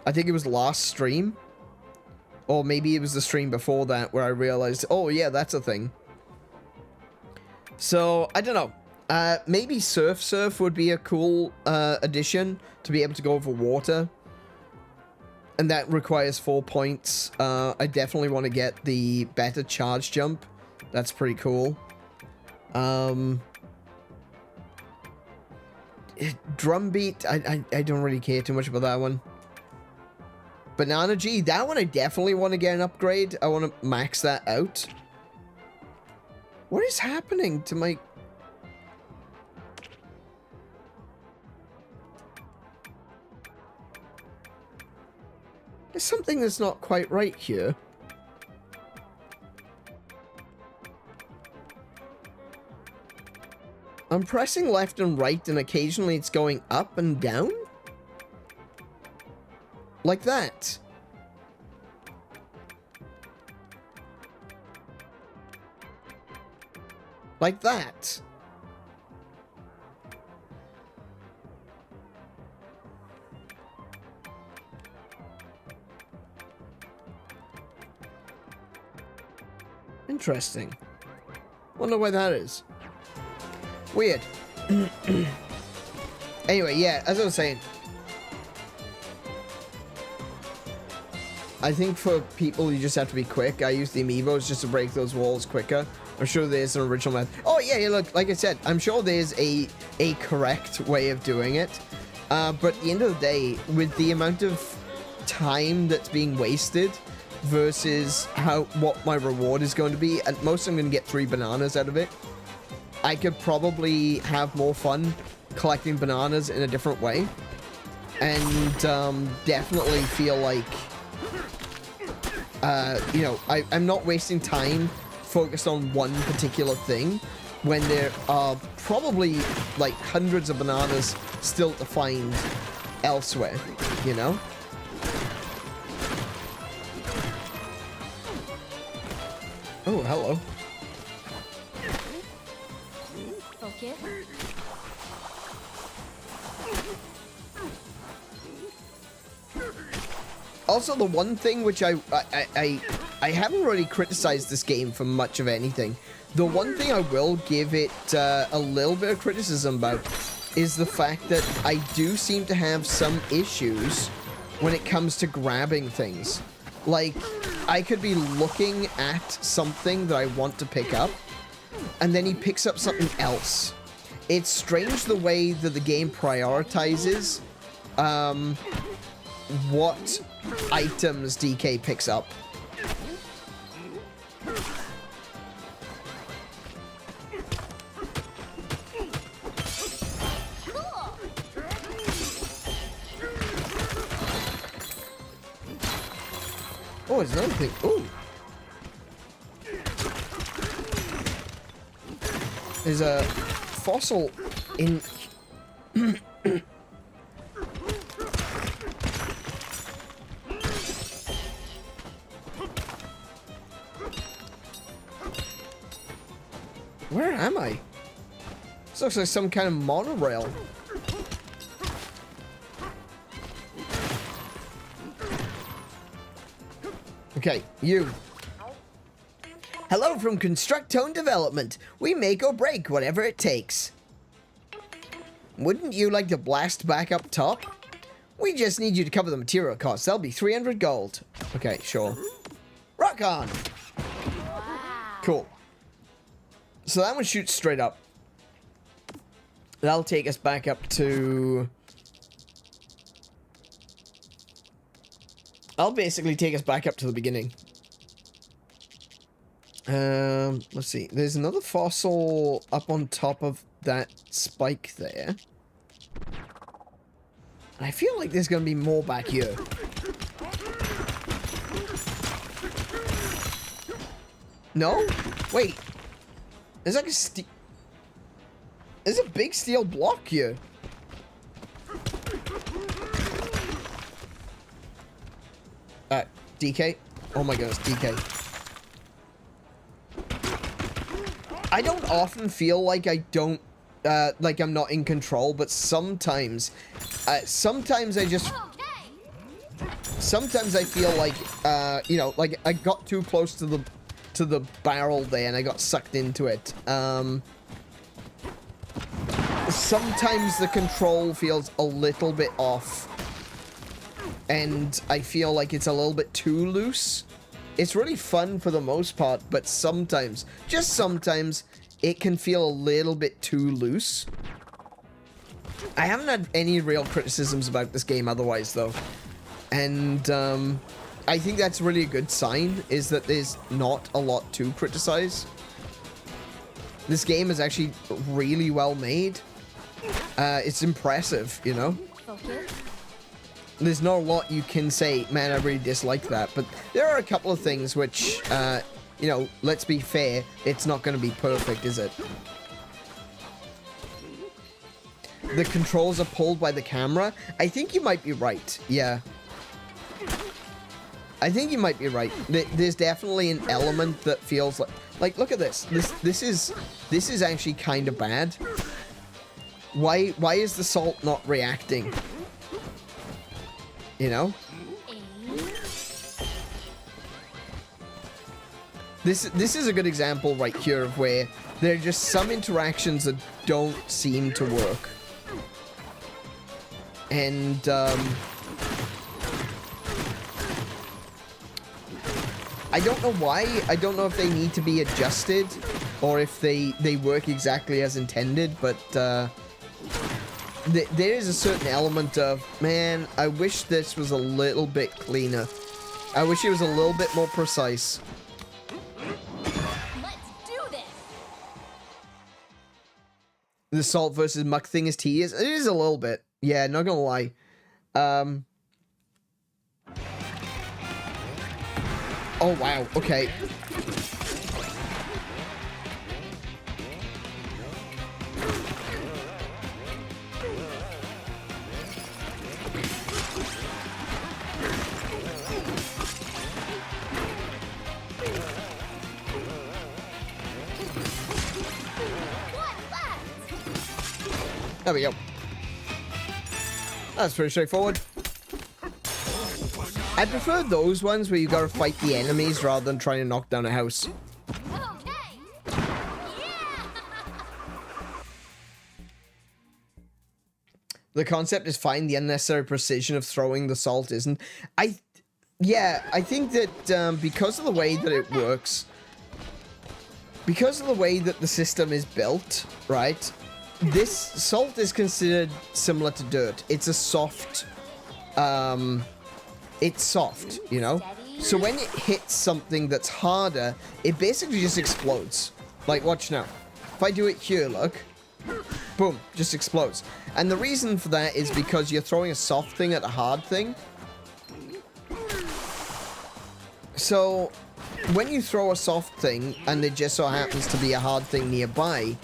A: I think it was last stream. Or maybe it was the stream before that where I realized, oh yeah, that's a thing. So, I don't know. Maybe Surf would be a cool addition to be able to go over water. And that requires 4 points. I definitely want to get the better charge jump. That's pretty cool. Drumbeat, I don't really care too much about that one. Banana G, that one I definitely want to get an upgrade. I want to max that out. What is happening to my... There's something that's not quite right here. I'm pressing left and right and occasionally it's going up and down? Like that. Like that. Interesting. Wonder why that is. Weird. Anyway, yeah, as I was saying, I think for people, you just have to be quick. I use the amiibos just to break those walls quicker. I'm sure there's an original method. Oh, yeah, look, like I said, I'm sure there's a a correct way of doing it. But at the end of the day, with the amount of time that's being wasted versus what my reward is going to be, at most I'm going to get 3 bananas out of it. I could probably have more fun collecting bananas in a different way, and definitely feel like, you know, I'm not wasting time focused on one particular thing when there are probably like hundreds of bananas still to find elsewhere, you know? Oh, hello.
B: Focus.
A: Also, the one thing which I haven't really criticized this game for much of anything. The one thing I will give it a little bit of criticism about is the fact that I do seem to have some issues when it comes to grabbing things. Like, I could be looking at something that I want to pick up, and then he picks up something else. It's strange the way that the game prioritizes what items DK picks up. Oh, there's another thing. Ooh. There's a fossil in... Where am I? This looks like some kind of monorail. Okay, you. Hello from Construct Tone Development. We make or break whatever it takes. Wouldn't you like to blast back up top? We just need you to cover the material costs. That'll be 300 gold. Okay, sure. Rock on! Cool. So that one shoots straight up. That'll take us back up to... I'll basically take us back up to the beginning. Let's see. There's another fossil up on top of that spike there. And I feel like there's going to be more back here. No? Wait. There's like a There's a big steel block here. DK? Oh my goodness, DK. I don't often feel like I don't, like I'm not in control, but sometimes I just... Sometimes I feel like, you know, like I got too close to the barrel there and I got sucked into it. Sometimes the control feels a little bit off. And I feel like it's a little bit too loose. It's really fun for the most part, but sometimes, just sometimes, it can feel a little bit too loose. I haven't had any real criticisms about this game otherwise, though. And, I think that's really a good sign, is that there's not a lot to criticize. This game is actually really well made. It's impressive, you know?
B: Focus.
A: There's not a lot you can say, man, I really dislike that, but there are a couple of things which, you know, let's be fair, it's not going to be perfect, is it? The controls are pulled by the camera. I think you might be right, yeah. I think you might be right. There's definitely an element that feels like look at this. This is actually kind of bad. Why is the salt not reacting? You know? This is a good example right here of where there are just some interactions that don't seem to work. And, I don't know why. I don't know if they need to be adjusted or if they work exactly as intended, but, there is a certain element of, man, I wish this was a little bit cleaner. I wish it was a little bit more precise.
B: Let's do this.
A: The salt versus muck thing is tedious. It is a little bit. Yeah, not gonna lie. Oh, wow. Okay. There we go. That's pretty straightforward. I prefer those ones where you gotta fight the enemies rather than trying to knock down a house.
B: Okay. Yeah.
A: The concept is fine. The unnecessary precision of throwing the salt isn't. Yeah, I think that because of the way that it works, because of the way that the system is built, right? This salt is considered similar to dirt. It's a soft, it's soft, you know? So when it hits something that's harder, it basically just explodes. Like, watch now. If I do it here, look. Boom, just explodes. And the reason for that is because you're throwing a soft thing at a hard thing. So, when you throw a soft thing, and it just so happens to be a hard thing nearby,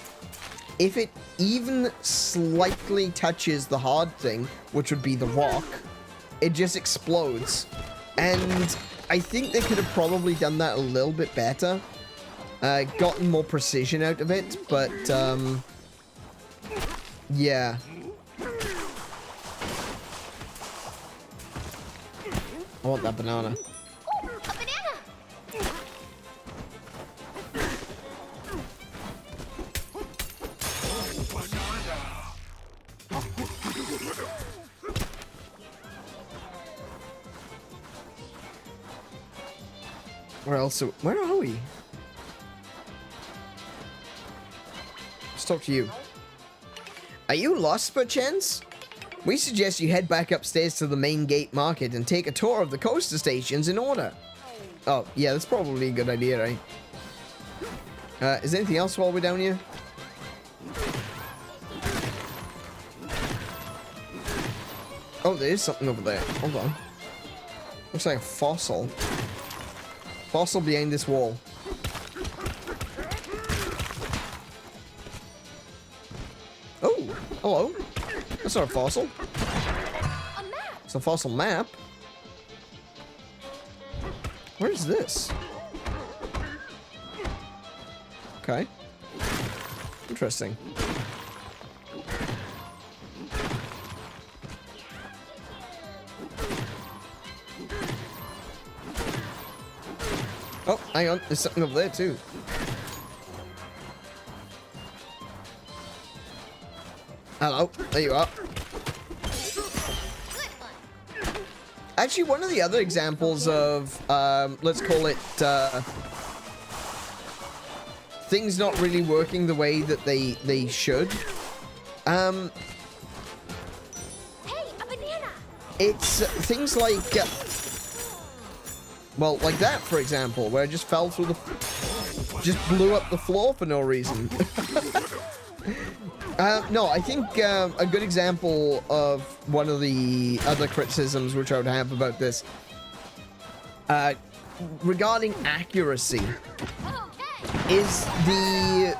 A: if it even slightly touches the hard thing, which would be the rock, it just explodes. And I think they could have probably done that a little bit better. Gotten more precision out of it, but, yeah. I want that banana.
B: Ooh, a banana.
A: Where else? Where are we? Let's talk to you. Are you lost, perchance? We suggest you head back upstairs to the main gate market and take a tour of the coaster stations in order. Oh, yeah, that's probably a good idea, right? Is there anything else while we're down here? Oh, there is something over there. Hold on. Looks like a fossil. Fossil behind this wall. Oh, hello. That's not a fossil.
B: A map.
A: It's a fossil map. Where is this? Okay. Interesting. Oh, hang on. There's something over there, too. Hello. There you are. Actually, one of the other examples of, let's call it, things not really working the way that they should.
B: Hey, a banana.
A: It's things like, well, like that, for example, where I just fell through the... just blew up the floor for no reason. No, I think a good example of one of the other criticisms which I would have about this, regarding accuracy, is the,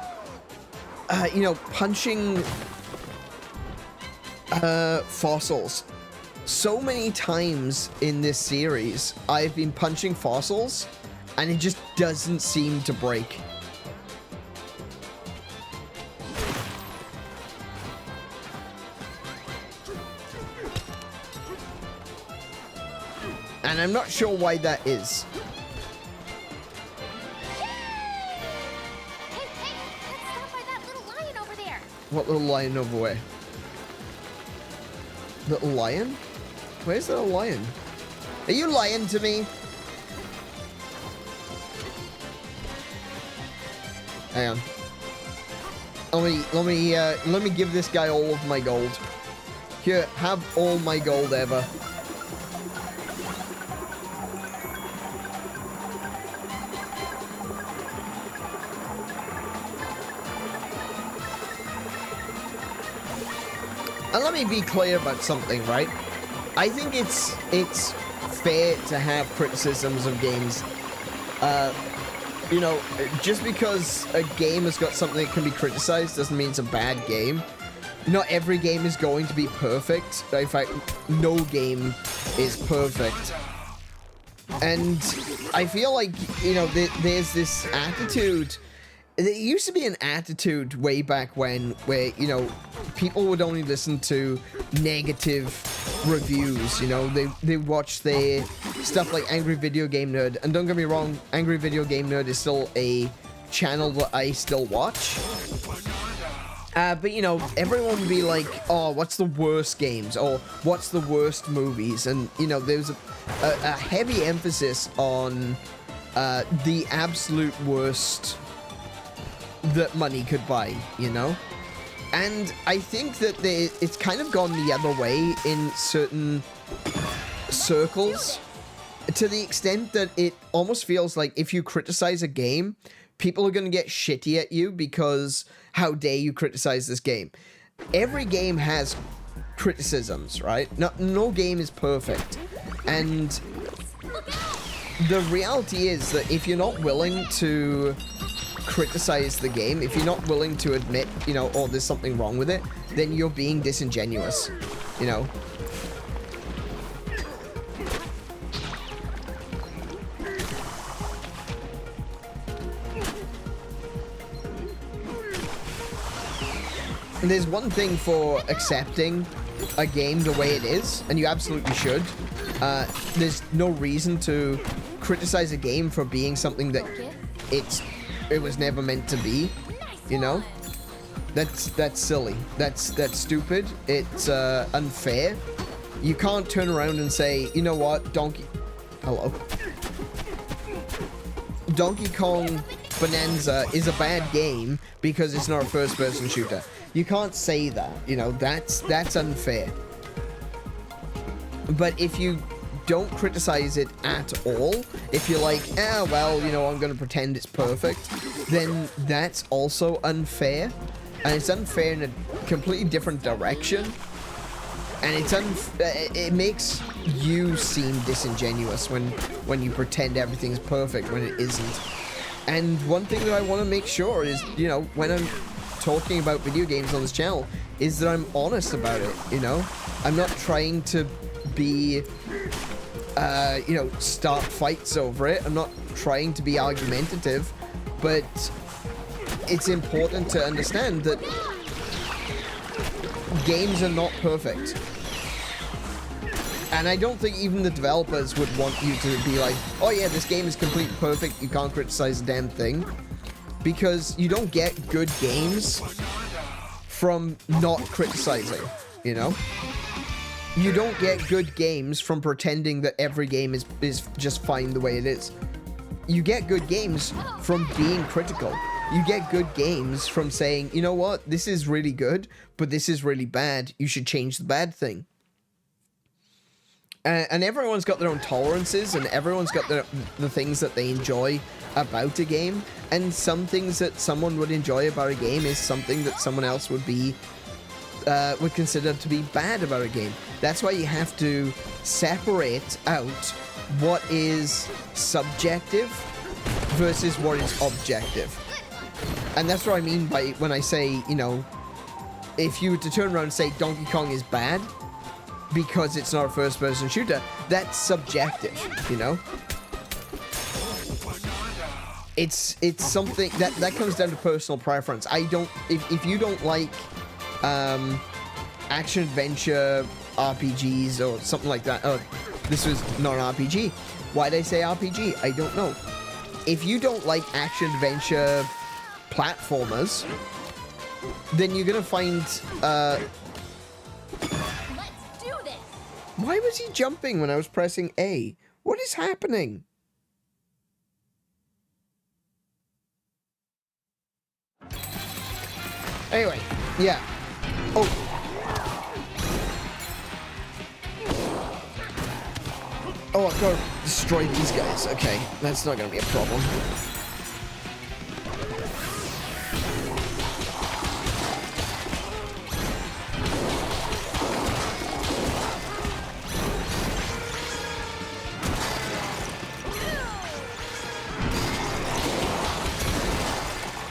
A: you know, punching fossils. So many times in this series, I've been punching fossils, and it just doesn't seem to break. And I'm not sure why that is.
B: Hey, let's stop by that little lion over there.
A: What little lion over where? Little lion? Where's the little lion? Are you lying to me? Hang on. Let me give this guy all of my gold. Here, have all my gold ever. And let me be clear about something, right? I think it's fair to have criticisms of games. You know, just because a game has got something that can be criticized doesn't mean it's a bad game. Not every game is going to be perfect. In fact, no game is perfect. And I feel like, you know, there's this attitude. There used to be an attitude way back when where, you know, people would only listen to negative reviews, you know. They watch their stuff like Angry Video Game Nerd. And don't get me wrong, Angry Video Game Nerd is still a channel that I still watch. But, you know, everyone would be like, oh, what's the worst games? Or what's the worst movies? And, you know, there's a heavy emphasis on the absolute worst that money could buy, you know? And I think that it's kind of gone the other way in certain circles, to the extent that it almost feels like if you criticize a game, people are going to get shitty at you because how dare you criticize this game. Every game has criticisms, right? No game is perfect. And the reality is that if you're not willing to criticize the game, if you're not willing to admit, you know, oh, there's something wrong with it, then you're being disingenuous, you know? And there's one thing for accepting a game the way it is, and you absolutely should. There's no reason to criticize a game for being something that it was never meant to be, you know? That's silly. That's stupid. It's unfair. You can't turn around and say, you know what, Donkey Kong Bananza is a bad game because it's not a first-person shooter. You can't say that, you know, that's unfair. But if you don't criticize it at all, if you're like, well, you know, I'm gonna pretend it's perfect, then that's also unfair. And it's unfair in a completely different direction. And it makes you seem disingenuous when you pretend everything's perfect when it isn't. And one thing that I want to make sure is, you know, when I'm talking about video games on this channel, is that I'm honest about it, you know? I'm not trying to be, you know, start fights over it. I'm not trying to be argumentative, but it's important to understand that games are not perfect. And I don't think even the developers would want you to be like, oh yeah, this game is completely perfect, you can't criticize a damn thing. Because you don't get good games from not criticizing, you know? You don't get good games from pretending that every game is just fine the way it is. You get good games from being critical. You get good games from saying, you know what, this is really good, but this is really bad. You should change the bad thing. And everyone's got their own tolerances, and everyone's got the things that they enjoy about a game. And some things that someone would enjoy about a game is something that someone else would consider to be bad about a game. That's why you have to separate out what is subjective versus what is objective. And that's what I mean by when I say, you know, if you were to turn around and say Donkey Kong is bad because it's not a first-person shooter, that's subjective, you know? It's something that comes down to personal preference. If you don't like action-adventure RPGs or something like that, oh, this was not an RPG. Why did I say RPG? I don't know. If you don't like action-adventure platformers, then you're gonna find,
B: Let's do this.
A: Why was he jumping when I was pressing A? What is happening? Anyway, yeah. Oh. Oh, I've got to destroy these guys. Okay, that's not going to be a problem.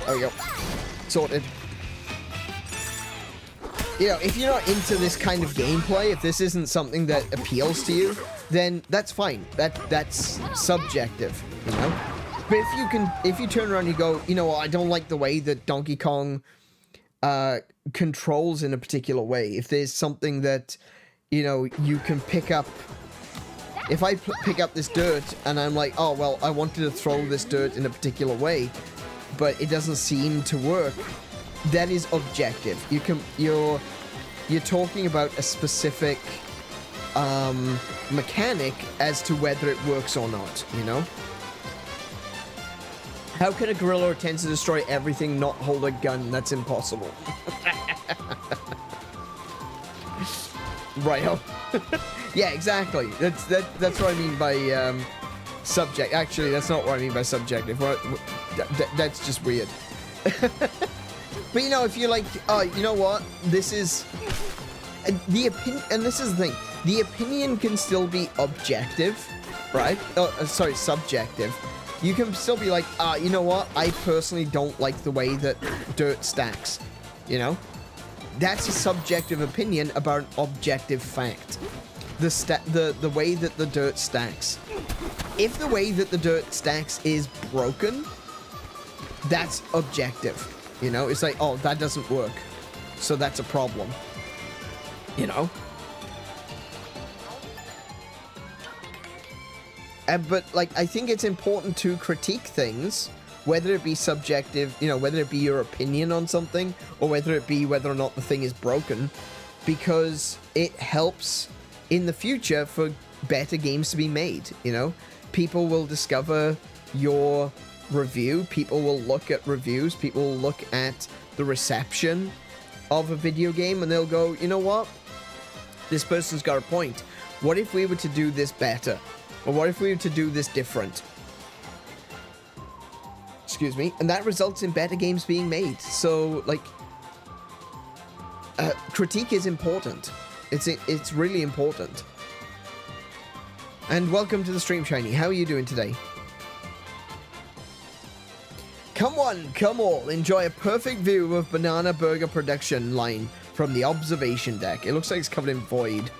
A: There we go. Sorted. You know, if you're not into this kind of gameplay, if this isn't something that appeals to you, then that's fine. That's subjective, you know? But if you turn around and you go, you know, I don't like the way that Donkey Kong controls in a particular way. If there's something that, you know, you can pick up. If I pick up this dirt and I'm like, oh, well, I wanted to throw this dirt in a particular way, but it doesn't seem to work, that is objective. You're talking about a specific mechanic as to whether it works or not, you know? How can a gorilla attempt to destroy everything, not hold a gun? That's impossible. Right. Yeah, exactly. That's what I mean by subject. Actually, that's not what I mean by subjective. That's just weird. But you know, if you're like, oh, you know what? This is the opinion, and this is the thing. The opinion can still be objective, right? Oh, sorry, subjective. You can still be like, you know what? I personally don't like the way that dirt stacks. You know, that's a subjective opinion about an objective fact. The way that the dirt stacks. If the way that the dirt stacks is broken, that's objective. You know, it's like, oh, that doesn't work, so that's a problem. You know. But like, I think it's important to critique things, whether it be subjective, you know, whether it be your opinion on something, or whether it be whether or not the thing is broken, because it helps in the future for better games to be made. You know, people will discover your review, people will look at reviews, people will look at the reception of a video game, and they'll go, you know what? This person's got a point. What if we were to do this better? Or what if we were to do this different? Excuse me. And that results in better games being made. So, like, critique is important. It's really important. And welcome to the stream, Shiny. How are you doing today? Come on, come all. Enjoy a perfect view of Banana Burger production line from the observation deck. It looks like it's covered in void.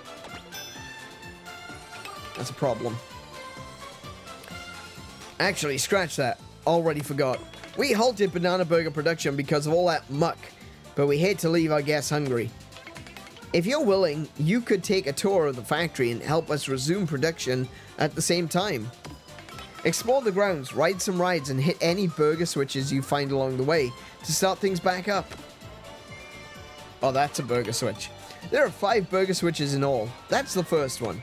A: That's a problem. Actually, scratch that. Already forgot. We halted Banana Burger production because of all that muck, but we hate to leave our guests hungry. If you're willing, you could take a tour of the factory and help us resume production at the same time. Explore the grounds, ride some rides, and hit any burger switches you find along the way to start things back up. Oh, that's a burger switch. There are 5 burger switches in all. That's the first one.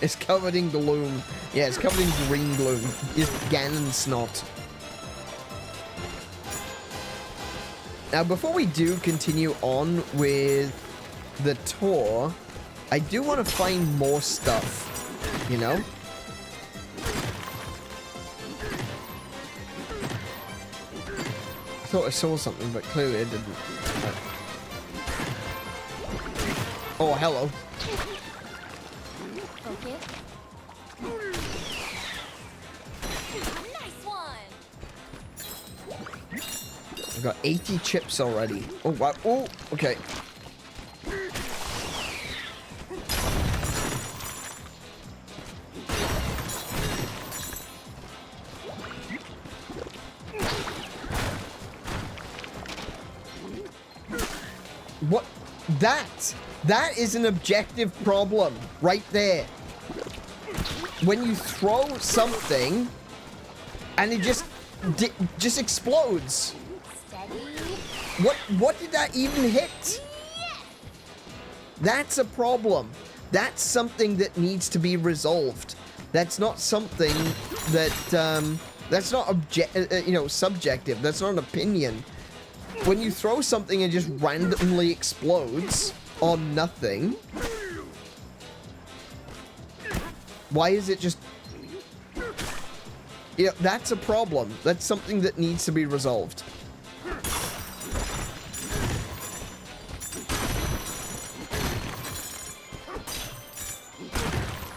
A: It's covered in gloom. Yeah, it's covered in green gloom. It's Ganon snot. Now, before we do continue on with the tour, I do want to find more stuff. You know? I thought I saw something, but clearly I didn't. Oh, hello.
B: Okay. Nice one.
A: I've got 80 chips already. Oh, wow. Oh, okay. What? That is an objective problem right there. When you throw something and it just explodes.
B: Steady.
A: What did that even hit? That's a problem. That's something that needs to be resolved. That's not something that that's not subjective. That's not an opinion. When you throw something and just randomly explodes on nothing, Why is it just... You know, that's a problem. That's something that needs to be resolved.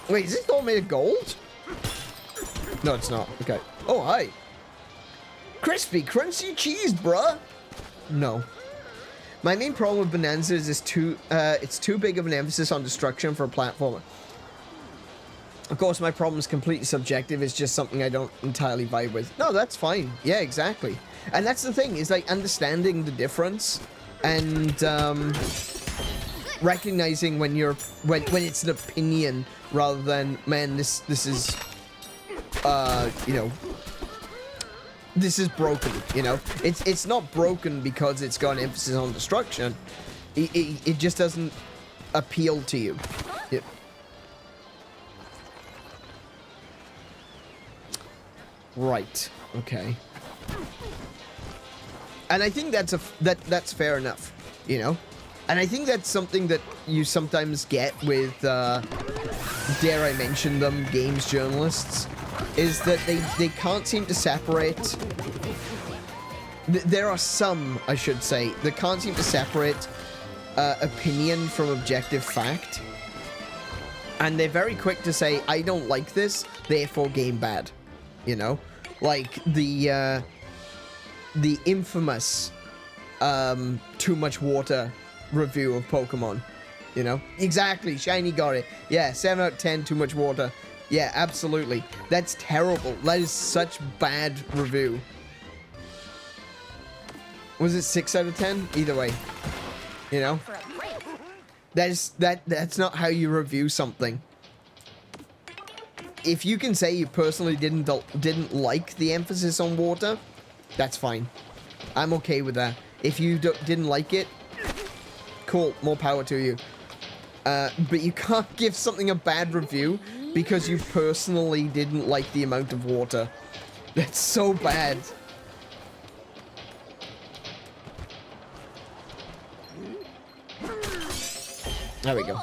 A: Wait, is this all made of gold? No, it's not. Okay. Oh, hi. Crispy, crunchy cheese, bruh. No. My main problem with Bananza is it's too big of an emphasis on destruction for a platformer. Of course, my problem is completely subjective. It's just something I don't entirely vibe with. No, that's fine. Yeah, exactly. And that's the thing, is like understanding the difference and recognizing when you're when it's an opinion rather than, man, this is you know, this is broken, you know. It's not broken because it's got an emphasis on destruction. It just doesn't appeal to you. It, right. Okay. And I think that's that's fair enough, you know. And I think that's something that you sometimes get with, dare I mention them, games journalists, is that they can't seem to separate. There are some, I should say, that can't seem to separate opinion from objective fact. And they're very quick to say, I don't like this, therefore game bad. You know? Like the infamous too much water review of Pokemon. You know? Exactly, Shiny got it. Yeah, 7 out of 10, too much water. Yeah, absolutely. That's terrible. That is such bad review. Was it 6 out of 10? Either way. You know? That's not how you review something. If you can say you personally didn't like the emphasis on water, that's fine. I'm okay with that. If you didn't like it, cool, more power to you. But you can't give something a bad review because you personally didn't like the amount of water. That's so bad. There we go.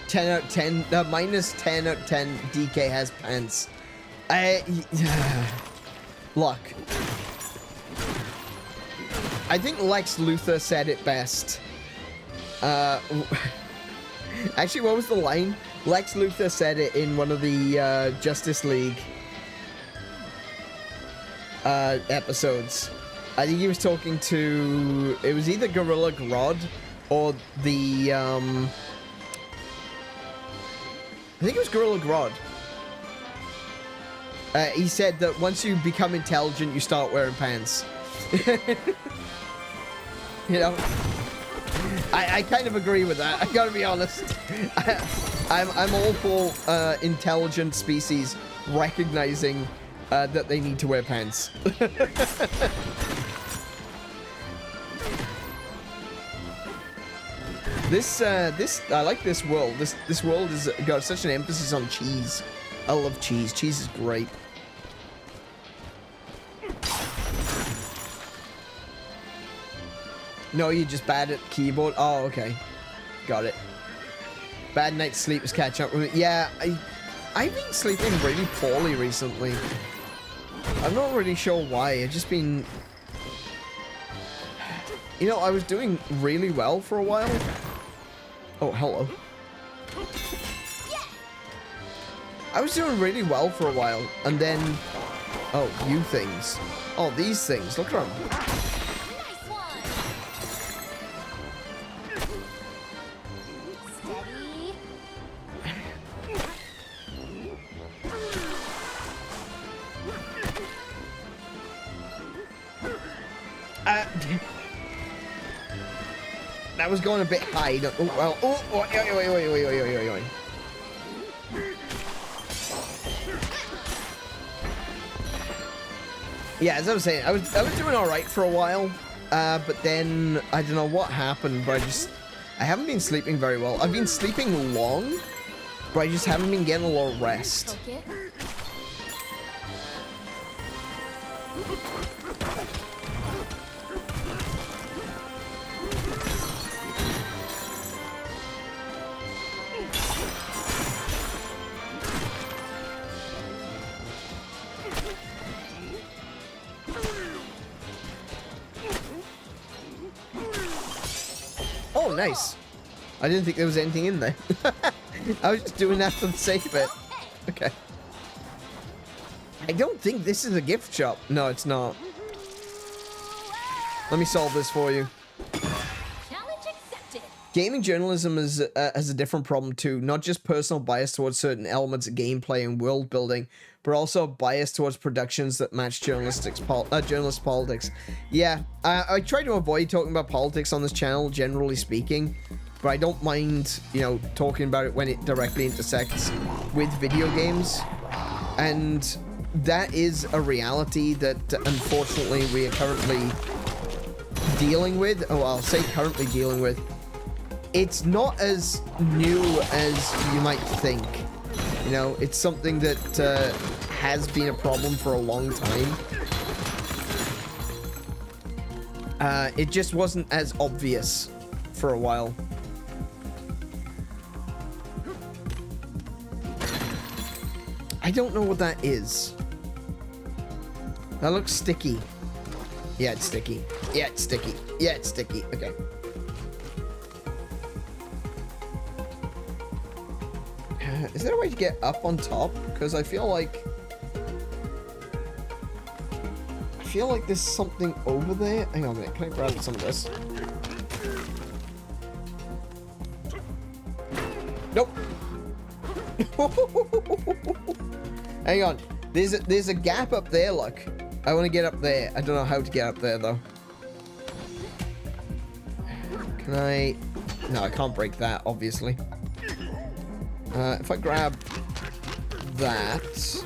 A: -10 out of 10, minus 10 out of 10, DK has pants. Look. I think Lex Luthor said it best. Actually, what was the line? Lex Luthor said it in one of the Justice League episodes. I think he was talking to, it was either Gorilla Grodd or the I think it was Gorilla Grodd. He said that once you become intelligent, you start wearing pants. You know, I kind of agree with that. I gotta be honest. I'm all for intelligent species recognizing that they need to wear pants. This I like this world. This world has got such an emphasis on cheese. I love cheese. Cheese is great. No, you're just bad at keyboard. Oh, okay. Got it. Bad night's sleep is catching up with me. Yeah, I've been sleeping really poorly recently. I'm not really sure why. I've just been... You know, I was doing really well for a while. Oh, hello. I was doing really well for a while, and then... Oh, you things. Oh, these things. Look at them. That was going a bit high. Oh, well, oh, yeah, as I was saying, I was doing all right for a while, but then I don't know what happened, but I haven't been sleeping very well. I've been sleeping long, but I just haven't been getting a lot of rest. Oh, nice. I didn't think there was anything in there. I was just doing that for the sake of it. Okay. I don't think this is a gift shop. No, it's not. Let me solve this for you.
B: Challenge accepted.
A: Gaming journalism has a different problem too. Not just personal bias towards certain elements of gameplay and world building, but also bias towards productions that match journalist politics. Yeah, I try to avoid talking about politics on this channel, generally speaking, but I don't mind, you know, talking about it when it directly intersects with video games. And that is a reality that, unfortunately, we are currently dealing with. Oh, I'll say currently dealing with. It's not as new as you might think. You know, it's something that has been a problem for a long time. It just wasn't as obvious for a while. I don't know what that is. That looks sticky. Yeah, it's sticky. Yeah, it's sticky. Yeah, it's sticky. Okay. Is there a way to get up on top? Because I feel like there's something over there. Hang on a minute. Can I grab some of this? Nope. Hang on. There's a gap up there, look. I want to get up there. I don't know how to get up there, though. Can I... No, I can't break that, obviously. If I grab that...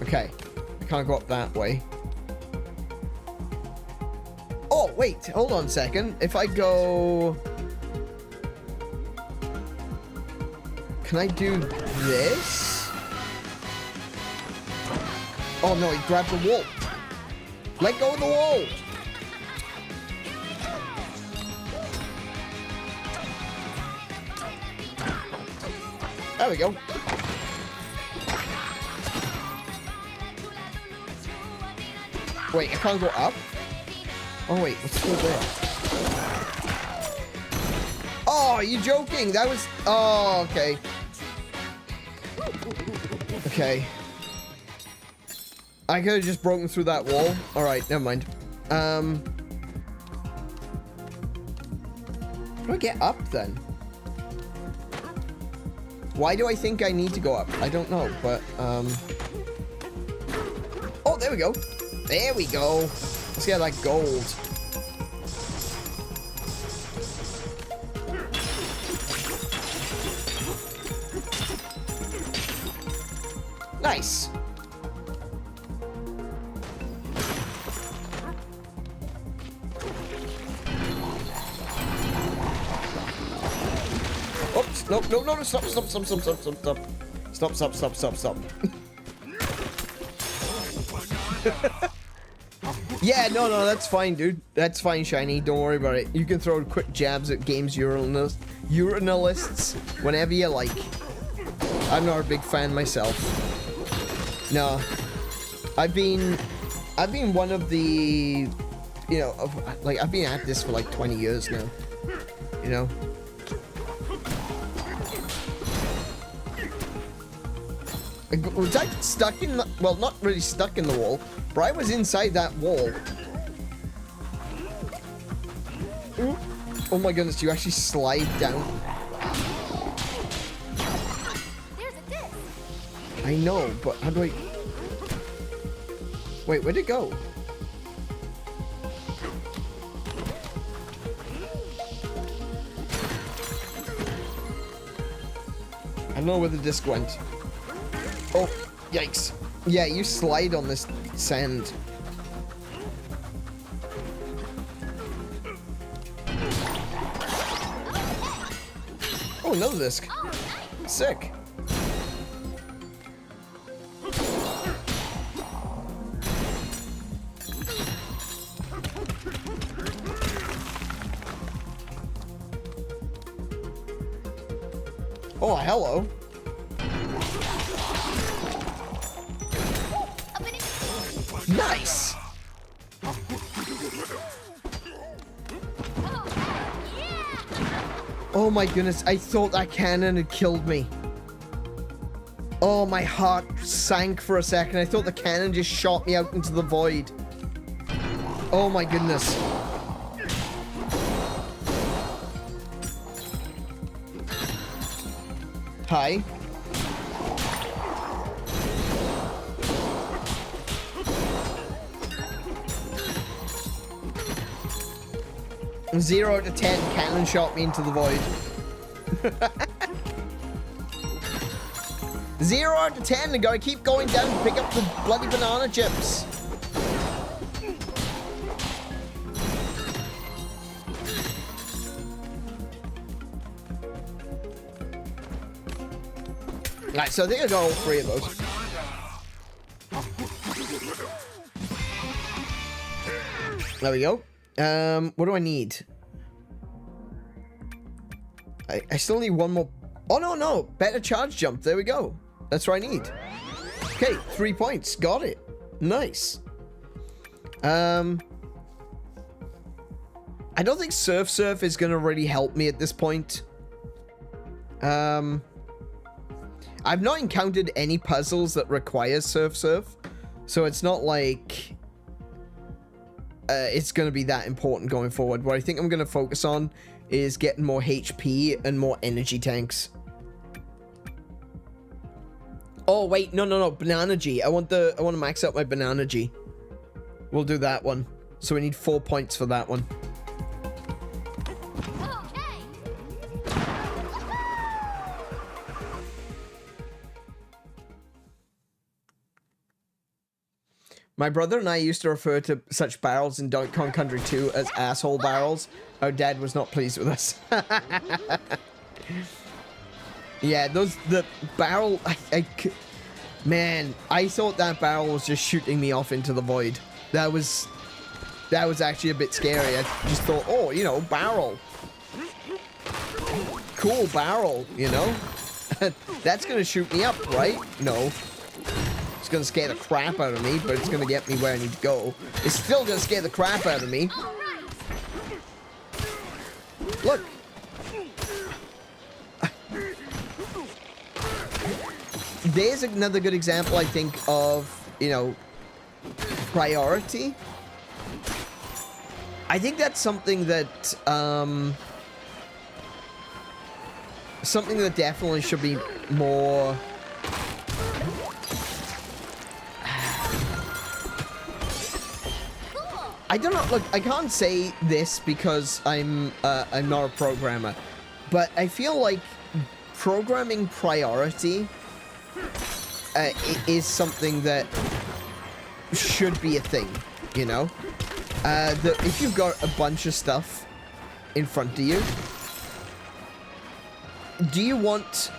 A: Okay. I can't go up that way. Oh, wait. Hold on a second. If I go... Can I do this? Oh no, he grabbed the wall. Let go of the wall. There we go. Wait, I can't go up? Oh wait, what's still there? Oh, are you joking? That was... Oh, okay. Okay. I could have just broken through that wall. Alright, never mind. How do I get up then? Why do I think I need to go up? I don't know, but oh, there we go. There we go. Let's get that gold. Nice. Oops, no, no, no, stop. Stop. Yeah, no, that's fine, dude. That's fine, Shiny. Don't worry about it. You can throw quick jabs at games urinalists whenever you like. I'm not a big fan myself. No. I've been one of the, you know, like, I've been at this for like 20 years now. You know? Was I stuck in the... Well, not really stuck in the wall, but I was inside that wall. Ooh. Oh my goodness, you actually slide down.
B: There's a disc.
A: I know, but how do I... Wait, where'd it go? I don't know where the disc went. Oh, yikes. Yeah, you slide on this sand. Oh, another disc.
B: Oh, nice.
A: Sick. Oh, hello. Nice. Oh my goodness, I thought that cannon had killed me. Oh, my heart sank for a second. I thought the cannon just shot me out into the void. Oh my goodness. Hi. Zero to 10, cannon shot me into the void. 0 out of 10, I gotta keep going down to pick up the bloody banana chips. Right, so I think I got all 3 of those. There we go. What do I need? I still need 1 more. Oh, no. Better charge jump. There we go. That's what I need. Okay, 3 points. Got it. Nice. I don't think Surf is going to really help me at this point. I've not encountered any puzzles that require Surf. So it's not like it's going to be that important going forward. What I think I'm going to focus on is getting more HP and more energy tanks. Oh, wait. No. Banana G. I want to max out my Banana G. We'll do that one. So we need 4 points for that one. My brother and I used to refer to such barrels in Donkey Kong Country 2 as asshole barrels. Our dad was not pleased with us. Yeah, the barrel, man, I thought that barrel was just shooting me off into the void. That was actually a bit scary. I just thought, oh, you know, barrel. Cool barrel, you know? That's gonna shoot me up, right? No. It's gonna scare the crap out of me, but it's gonna get me where I need to go. It's still gonna scare the crap out of me. Look. There's another good example, I think, of, you know, priority. I think that's something that, something that definitely should be more... I don't know, look, I can't say this because I'm not a programmer, but I feel like programming priority is something that should be a thing, you know? If you've got a bunch of stuff in front of you, do you want,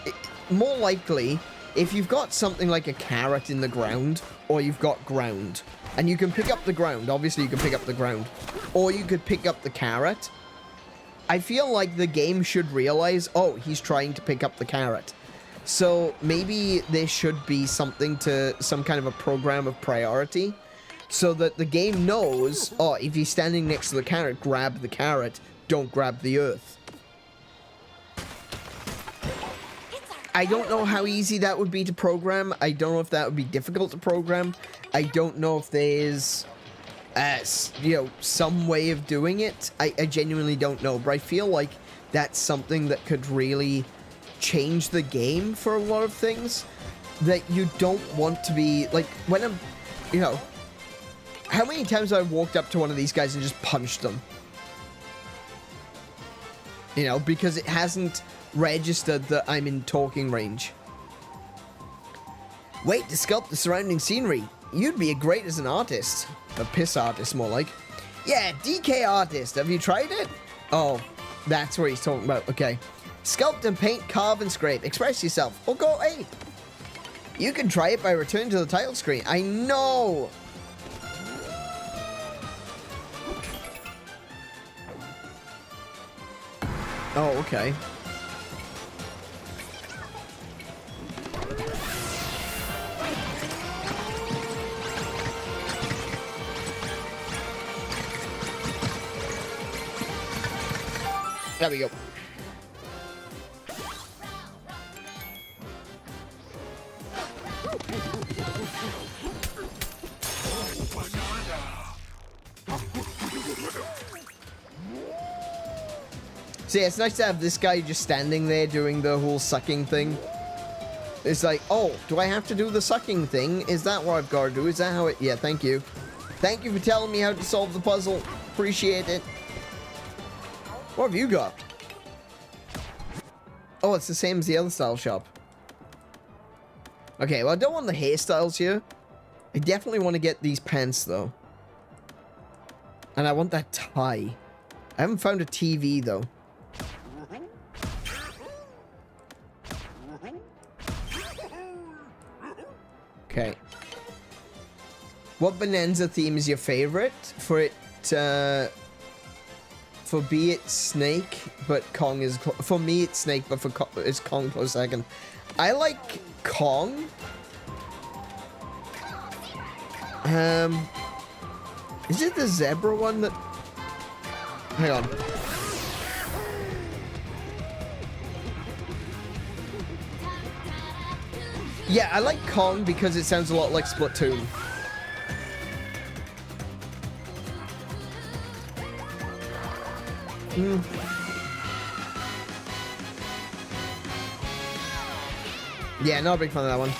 A: more likely, if you've got something like a carrot in the ground, or you've got ground, and you can pick up the ground, obviously you can pick up the ground, or you could pick up the carrot, I feel like the game should realize, oh, he's trying to pick up the carrot. So maybe there should be something to, some kind of a program of priority, so that the game knows, oh, if he's standing next to the carrot, grab the carrot, don't grab the earth. I don't know how easy that would be to program. I don't know if that would be difficult to program. I don't know if there's, you know, some way of doing it. I genuinely don't know, but I feel like that's something that could really change the game for a lot of things that you don't want to be, like, when I'm, you know, how many times have I walked up to one of these guys and just punched them? You know, because it hasn't registered that I'm in talking range. Wait to sculpt the surrounding scenery. You'd be great as an artist. A piss artist, more like. Yeah, DK artist. Have you tried it? Oh, that's what he's talking about. Okay. Sculpt and paint, carve and scrape. Express yourself or go ape. You can try it by returning to the title screen. I know. Oh, okay. There we go. So yeah, it's nice to have this guy just standing there doing the whole sucking thing. It's like, oh, do I have to do the sucking thing? Is that what I've got to do? Is that how it... Yeah, thank you. Thank you for telling me how to solve the puzzle. Appreciate it. What have you got? Oh, it's the same as the other style shop. Okay, well, I don't want the hairstyles here. I definitely want to get these pants, though. And I want that tie. I haven't found a TV, though. Okay. What Bonanza theme is your favorite? For it, for B, it's Snake, but Kong is... For me, it's Snake, but for it's Kong close second. I like Kong. Is it the zebra one that... Hang on. Yeah, I like Kong because it sounds a lot like Splatoon. Yeah, not a big fan of that one.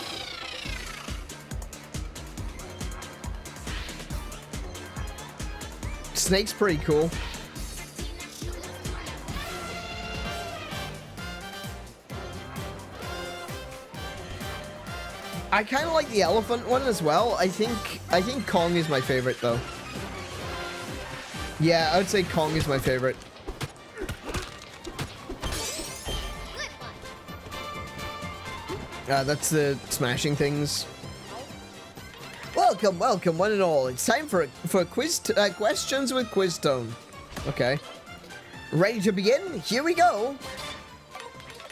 A: Snake's pretty cool. I kind of like the elephant one as well. I think Kong is my favorite though. Yeah, I would say Kong is my favorite. That's the smashing things. Welcome, welcome, one and all. It's time for quiz questions with Quiz Tone. Okay. Ready to begin? Here we go.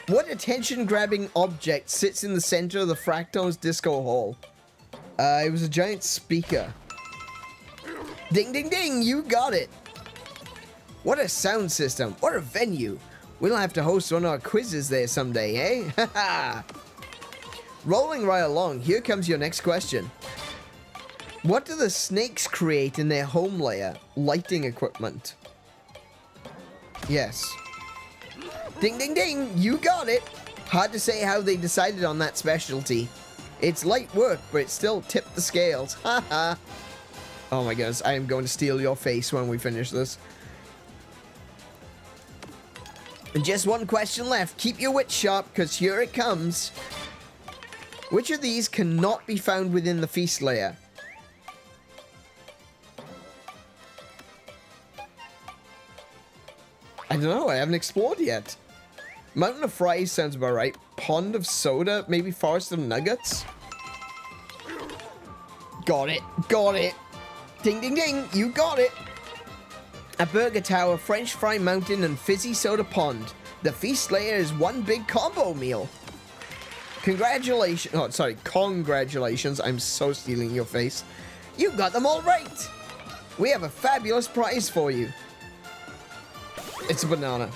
A: What attention-grabbing object sits in the center of the Fractal's disco hall? It was a giant speaker. Ding, ding, ding! You got it. What a sound system. What a venue. We'll have to host one of our quizzes there someday, eh? Haha. Rolling right along, here comes your next question. What do the snakes create in their home layer? Lighting equipment. Yes. Ding, ding, ding! You got it! Hard to say how they decided on that specialty. It's light work, but it still tipped the scales. Haha. Oh my goodness, I am going to steal your face when we finish this. And just one question left. Keep your wits sharp, because here it comes. Which of these cannot be found within the feast layer? I don't know, I haven't explored yet. Mountain of Fries sounds about right. Pond of Soda, maybe Forest of Nuggets? Got it, got it. Ding, ding, ding, you got it. A burger tower, French fry mountain, and fizzy soda pond. The feast layer is one big combo meal. Congratulations. Oh, sorry, congratulations. I'm so stealing your face. You got them all right. We have a fabulous prize for you. It's a banana.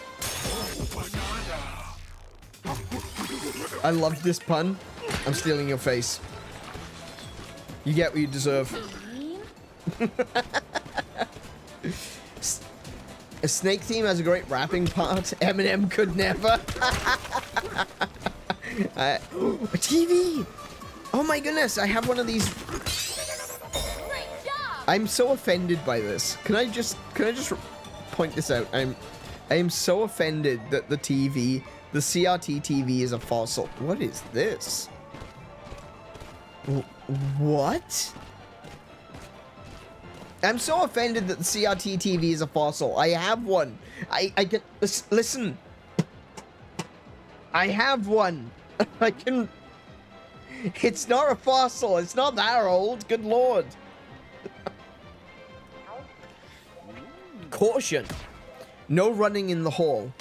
A: I loved this pun. I'm stealing your face. You get what you deserve. A snake theme has a great rapping part. Eminem could never. A TV! Oh my goodness, I have one of these. I'm so offended by this. Can I just point this out? I am so offended that the TV, the CRT TV is a fossil. What is this? What? I'm so offended that the CRT TV is a fossil. I have one. I can listen. I have one. I can. It's not a fossil. It's not that old. Good lord. Caution. No running in the hall.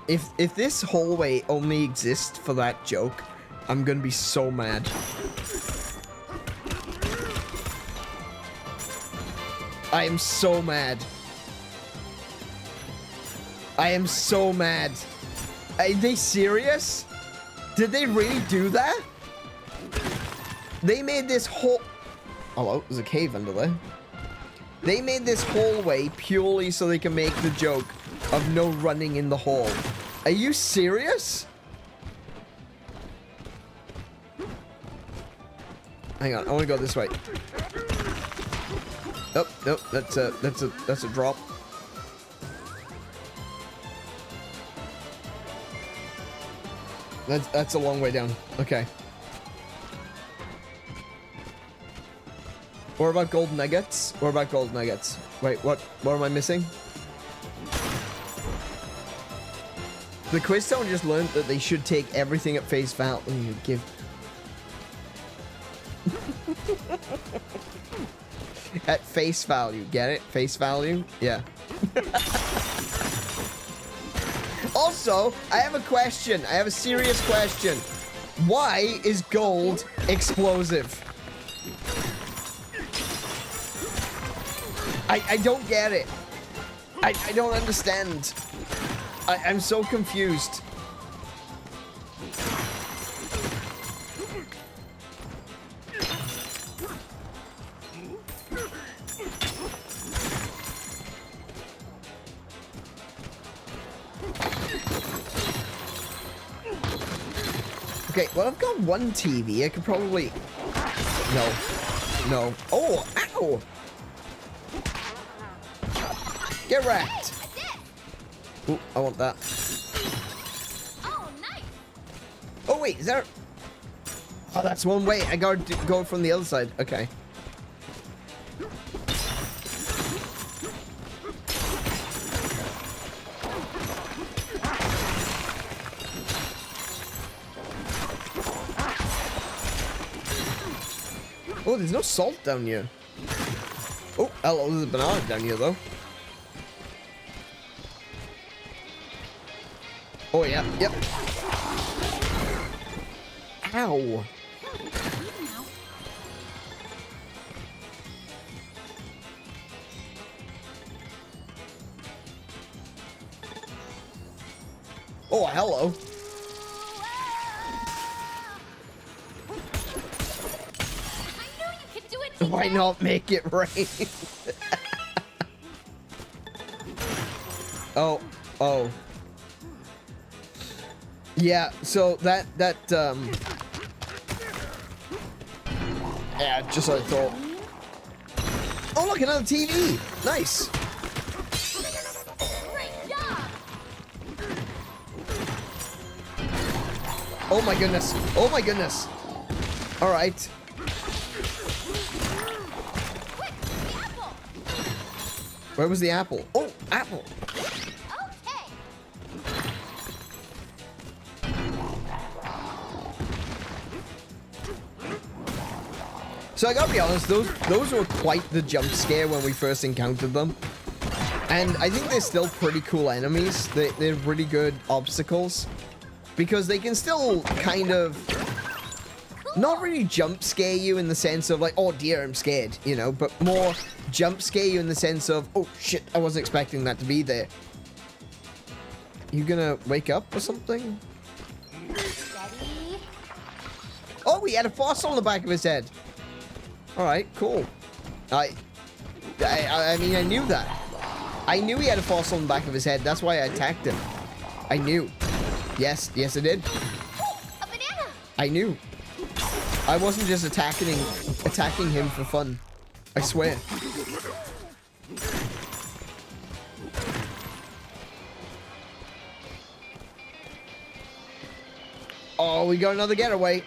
A: If this hallway only exists for that joke, I'm gonna be so mad. I am so mad. I am so mad. Are they serious? Did they really do that? They made this whole... Oh, there's a cave under there. They made this hallway purely so they can make the joke of no running in the hall. Are you serious? Hang on, I want to go this way. Oh, nope, that's a drop. That's a long way down. Okay. What about gold nuggets? What about gold nuggets? Wait, what am I missing? The quiz town just learned that they should take everything at face value when you give. At face value, get it? Face value? Yeah. Also, I have a question. I have a serious question. Why is gold explosive? I don't get it. I don't understand. I'm so confused. Okay, well, I've got one TV. I could probably... No. No. Oh, ow! Get wrecked! Ooh, I want that.
B: Oh, nice.
A: Oh, wait, is there... Oh, that's one way. I gotta go from the other side. Okay. Oh, there's no salt down here. Oh, hello, there's a banana down here, though. Oh, yeah, yep. Ow. Oh, hello. Why not make it rain? Oh, oh. Yeah, so that yeah, just what I thought. Oh, look, another TV. Nice.
B: Great job.
A: Oh my goodness. Oh my goodness. All right. Where was the apple? Oh, apple.
B: Okay.
A: So I gotta be honest, those were quite the jump scare when we first encountered them. And I think they're still pretty cool enemies. They're really good obstacles. Because they can still kind of not really jump scare you in the sense of like, oh dear, I'm scared, you know, but more jump scare you in the sense of, oh shit, I wasn't expecting that to be there. You gonna wake up or something?
B: Steady.
A: Oh, he had a fossil on the back of his head. All right, cool. I mean, I knew that. I knew he had a fossil on the back of his head. That's why I attacked him. I knew. Yes, yes, I did.
B: A banana.
A: I knew. I wasn't just attacking him for fun. I swear. Oh, we got another getaway.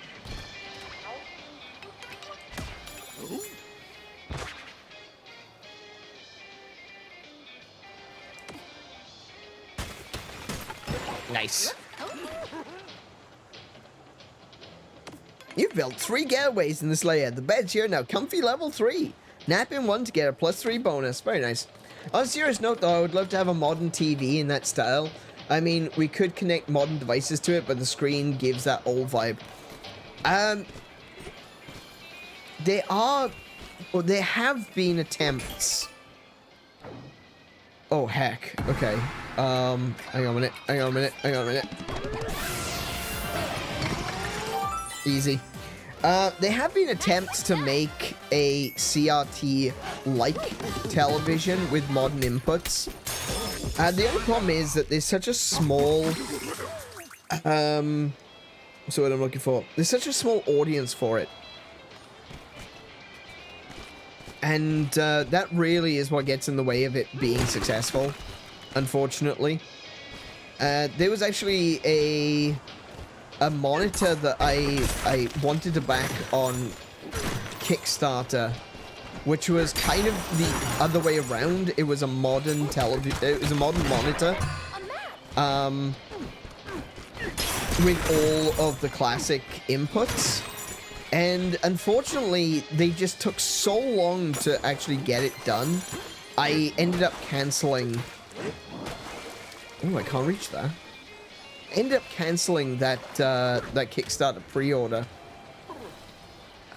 A: Nice. You've built 3 getaways in this layer. The bed's here now. Comfy level 3. Nap in 1 to get a +3 bonus. Very nice. On a serious note, though, I would love to have a modern TV in that style. I mean, we could connect modern devices to it, but the screen gives that old vibe. There have been attempts. Oh, heck. Okay. Hang on a minute. Hang on a minute. Hang on a minute. Easy. There have been attempts to make a CRT-like television with modern inputs. The only problem is that there's such a small... what's the word I'm looking for? There's such a small audience for it. And that really is what gets in the way of it being successful, unfortunately. There was actually a monitor that I wanted to back on Kickstarter, which was kind of the other way around. It was a modern television. It was a modern monitor, with all of the classic inputs. And unfortunately, they just took so long to actually get it done. I ended up canceling. Oh, I can't reach that. Ended up canceling that that Kickstarter pre-order.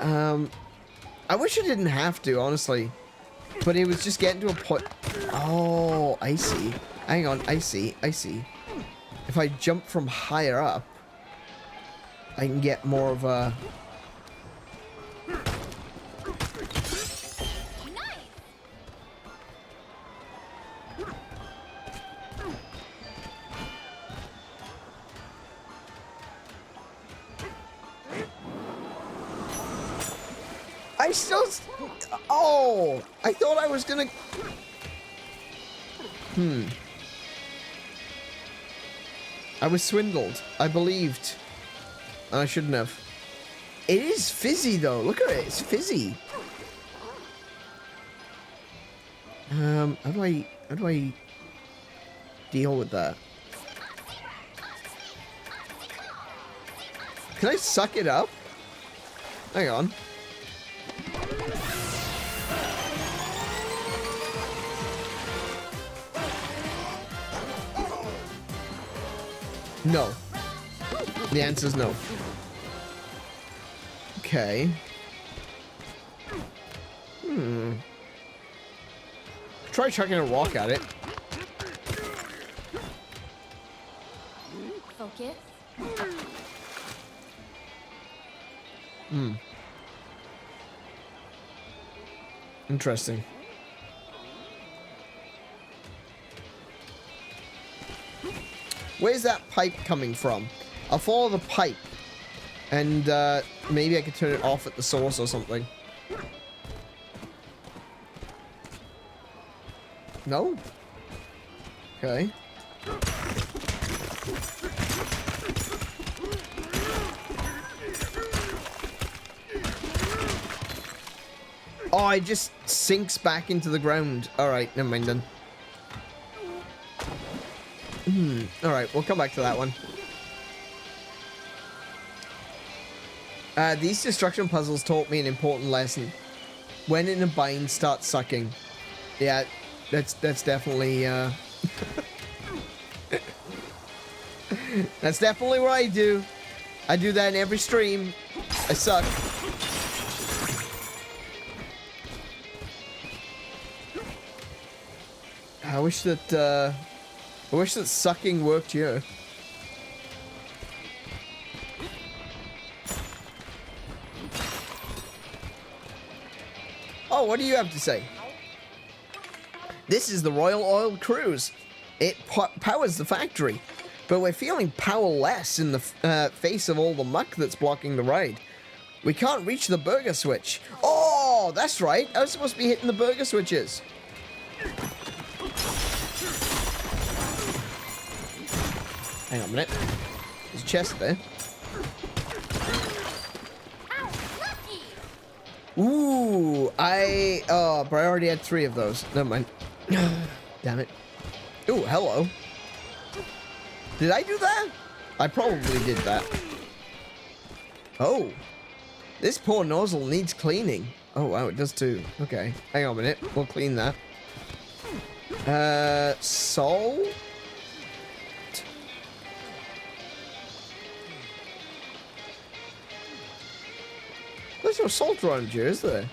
A: I wish I didn't have to, honestly, but it was just getting to a point. Oh, I see. Hang on, I see. If I jump from higher up, I can get more of a. I still... Oh! I thought I was gonna... I was swindled. I believed. And I shouldn't have. It is fizzy, though. Look at it. It's fizzy. How do I deal with that? Can I suck it up? Hang on. No. The answer is no. Okay. Try chucking a rock at it.
B: Focus.
A: Interesting. Where's that pipe coming from? I'll follow the pipe. And maybe I could turn it off at the source or something. No? Okay. Oh, it just sinks back into the ground. Alright, never mind then. Alright, we'll come back to that one. These destruction puzzles taught me an important lesson. When in a bind, start sucking. Yeah, that's definitely, that's definitely what I do. I do that in every stream. I suck. I wish that sucking worked here. Oh, what do you have to say? This is the Royal Oil Cruise. It powers the factory, but we're feeling powerless in the face of all the muck that's blocking the ride. We can't reach the burger switch. Oh, that's right. I was supposed to be hitting the burger switches. Hang on a minute. There's a chest there. Ooh, oh, but I already had 3 of those. Never mind. Damn it. Ooh, hello. Did I do that? I probably did that. Oh. This poor nozzle needs cleaning. Oh, wow, it does too. Okay. Hang on a minute. We'll clean that. Salt? There's no salt around here, is there?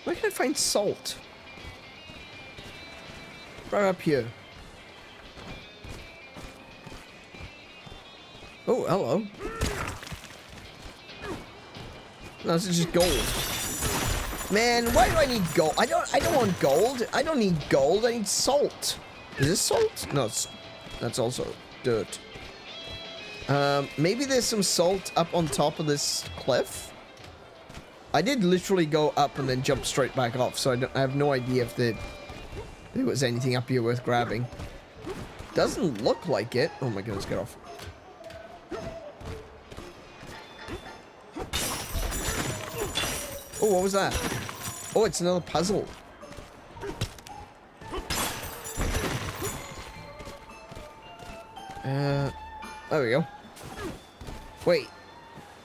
A: Where can I find salt? Right up here. Oh, hello. No, this is just gold. Man, why do I need gold? I don't want gold. I don't need gold. I need salt. Is this salt? No, that's also dirt. Maybe there's some salt up on top of this cliff. I did literally go up and then jump straight back off, so I have no idea if there was anything up here worth grabbing. Doesn't look like it. Oh my goodness, get off. Oh, what was that? Oh, it's another puzzle. There we go. Wait,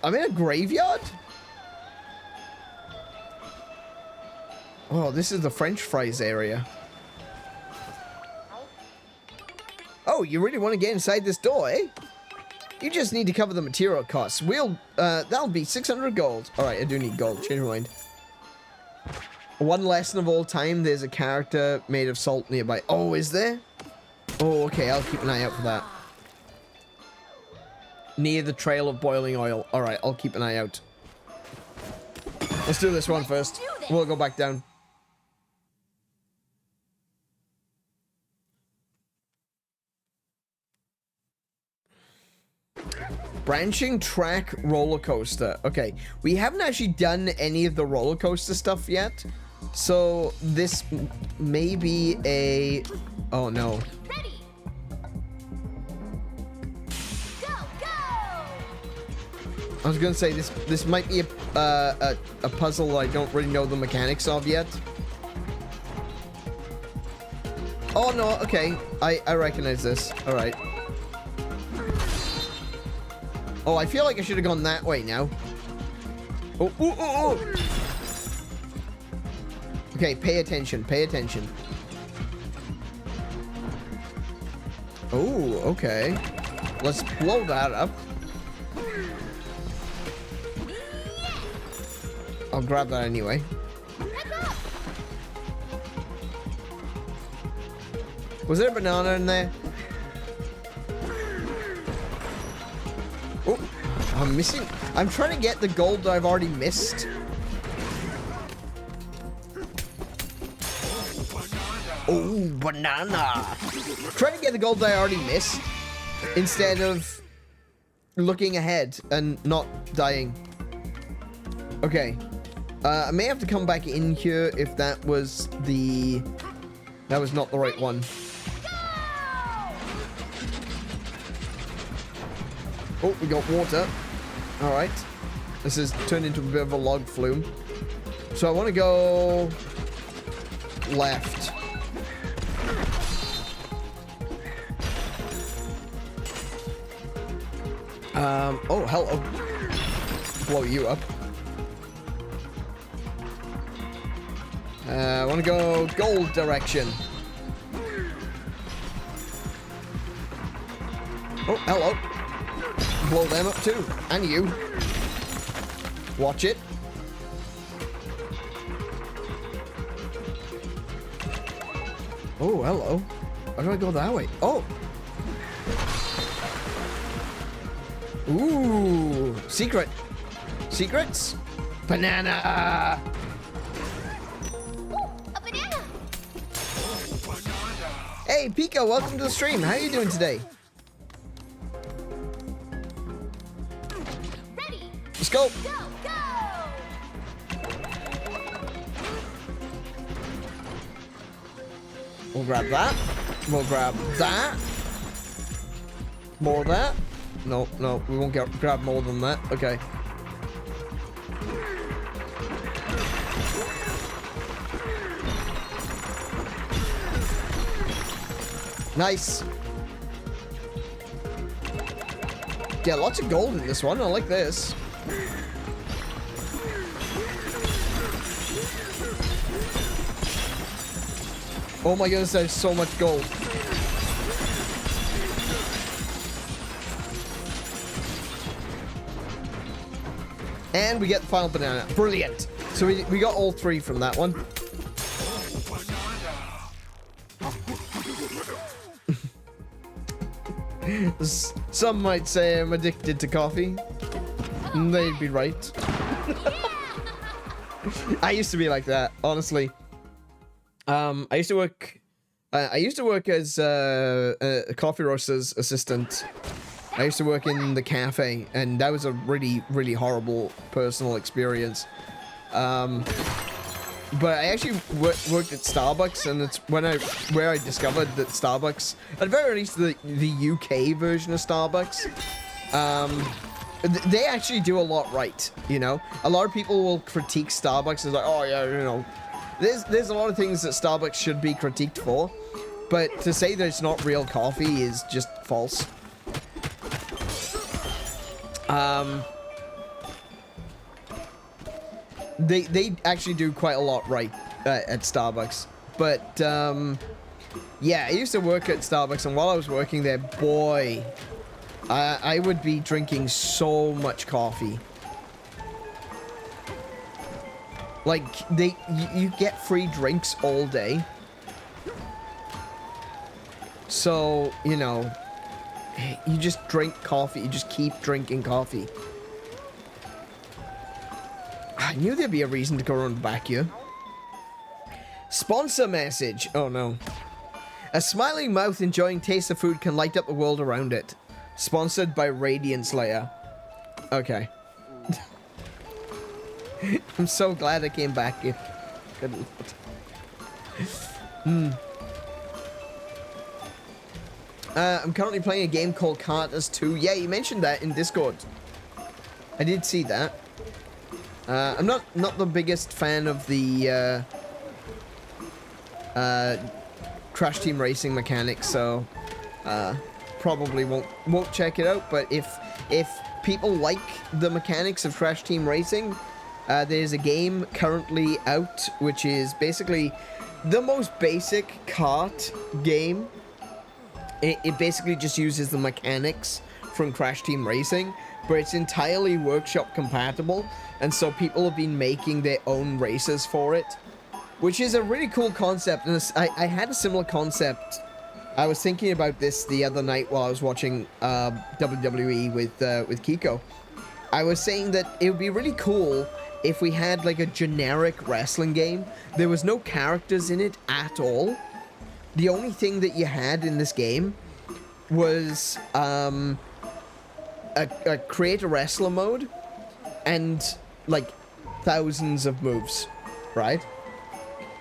A: I'm in a graveyard? Oh, this is the French fries area. Oh, you really want to get inside this door, eh? You just need to cover the material costs. That'll be 600 gold. Alright, I do need gold. Change my mind. One lesson of all time, there's a character made of salt nearby. Oh, is there? Oh, okay, I'll keep an eye out for that. Near the trail of boiling oil. Alright, I'll keep an eye out. Let's do this one first. We'll go back down. Branching track roller coaster. Okay, we haven't actually done any of the roller coaster stuff yet, so this may be a... Oh no.
B: Ready. Go, go.
A: I was gonna say this might be a puzzle I don't really know the mechanics of yet. Oh no, okay, I recognize this. All right. Oh, I feel like I should have gone that way now. Oh, ooh, ooh, ooh. Okay, pay attention, pay attention. Oh, okay. Let's blow that up. I'll grab that anyway. Was there a banana in there? Oh, I'm missing. I'm trying to get the gold that I've already missed. Oh, banana. Trying to get the gold that I already missed instead of looking ahead and not dying. Okay. I may have to come back in here if that was not the right one. Oh, we got water. All right. This has turned into a bit of a log flume. So I want to go left. Oh, hello. Blow you up. I want to go gold direction. Oh, hello. Blow them up too. And you. Watch it. Oh, hello. How do I go that way? Oh. Ooh. Secret. Secrets? Banana.
B: Ooh, a banana.
A: Hey, Pico, welcome to the stream. How are you doing today?
B: Ready.
A: Let's go.
B: Go, go.
A: We'll grab that. We'll grab that. More of that. No, no, we won't grab more than that. Okay. Nice. Yeah, lots of gold in this one. I like this. Oh my goodness, there's so much gold. And we get the final banana. Brilliant. So we got all three from that one. Some might say I'm addicted to coffee. They'd be right. I used to be like that, honestly. I used to work as a coffee roaster's assistant. I used to work in the cafe, and that was a really, really horrible personal experience. But I actually worked at Starbucks, and it's where I discovered that Starbucks, at the very least the UK version of Starbucks, they actually do a lot right, you know? A lot of people will critique Starbucks as like, oh yeah, you know, there's a lot of things that Starbucks should be critiqued for, but to say that it's not real coffee is just false. They actually do quite a lot right at Starbucks, but yeah, I used to work at Starbucks, and while I was working there, boy, I would be drinking so much coffee. Like, you get free drinks all day, so you know, you just drink coffee, you just keep drinking coffee. I knew there'd be a reason to go around back here. Sponsor message. Oh no. A smiling mouth enjoying taste of food can light up the world around it. Sponsored by Radiant Slayer. Okay. I'm so glad I came back here. Good lord. I'm currently playing a game called _Carters 2. Yeah, you mentioned that in Discord. I did see that. I'm not the biggest fan of the Crash Team Racing mechanics, so probably won't check it out. But if people like the mechanics of Crash Team Racing, there's a game currently out which is basically the most basic kart game. It basically just uses the mechanics from Crash Team Racing, but it's entirely workshop compatible, and so people have been making their own races for it, which is a really cool concept. And I had a similar concept. I was thinking about this the other night while I was watching WWE with Kiko. I was saying that it would be really cool if we had like a generic wrestling game. There was no characters in it at all. The only thing that you had in this game was a create a wrestler mode and like thousands of moves, right?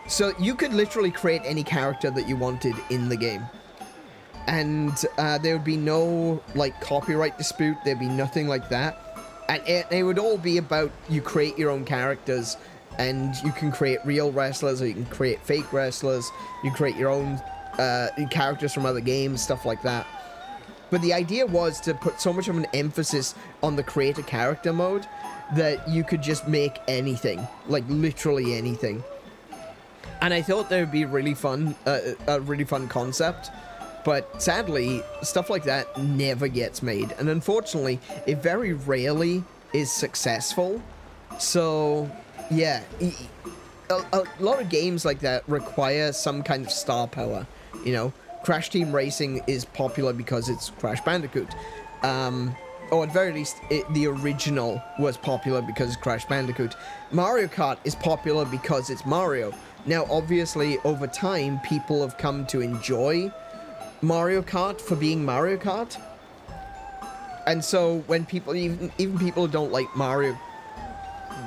A: So you could literally create any character that you wanted in the game, and there would be no like copyright dispute. There'd be nothing like that, and it would all be about you create your own characters, and you can create real wrestlers or you can create fake wrestlers. You create your own characters from other games, stuff like that. But the idea was to put so much of an emphasis on the create a character mode that you could just make anything, like literally anything. And I thought that would be really fun, a really fun concept. But sadly, stuff like that never gets made. And unfortunately, it very rarely is successful. So, yeah, a lot of games like that require some kind of star power, you know? Crash Team Racing is popular because it's Crash Bandicoot. Or at very least, the original was popular because it's Crash Bandicoot. Mario Kart is popular because it's Mario. Now, obviously, over time, people have come to enjoy Mario Kart for being Mario Kart. And so, when people, even people who don't like Mario,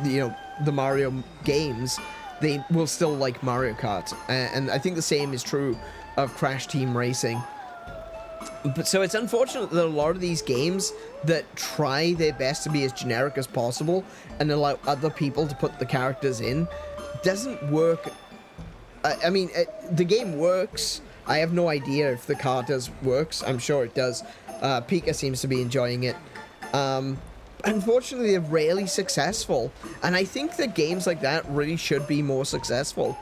A: you know, the Mario games, they will still like Mario Kart. And I think the same is true of Crash Team Racing. But so it's unfortunate that a lot of these games that try their best to be as generic as possible and allow other people to put the characters in doesn't work. I mean, the game works. I have no idea if the Carters works. I'm sure it does. Pika seems to be enjoying it. Unfortunately, they're rarely successful. And I think that games like that really should be more successful.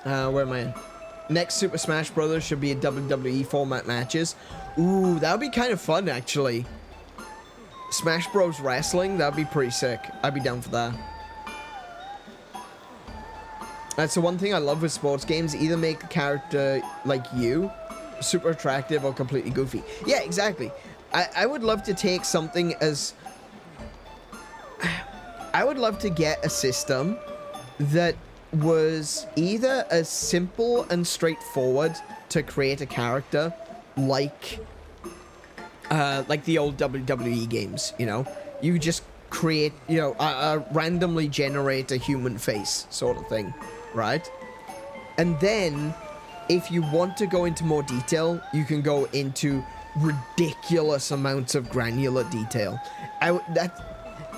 A: Where am I? Next Super Smash Bros. Should be a WWE format matches. Ooh, that would be kind of fun, actually. Smash Bros. Wrestling, that would be pretty sick. I'd be down for that. That's the one thing I love with sports games. Either make a character like you, super attractive, or completely goofy. Yeah, exactly. I would love to take something as... I would love to get a system that was either as simple and straightforward to create a character like the old WWE games, you know? You just create, you know, randomly generate a human face sort of thing, right? And then, if you want to go into more detail, you can go into ridiculous amounts of granular detail.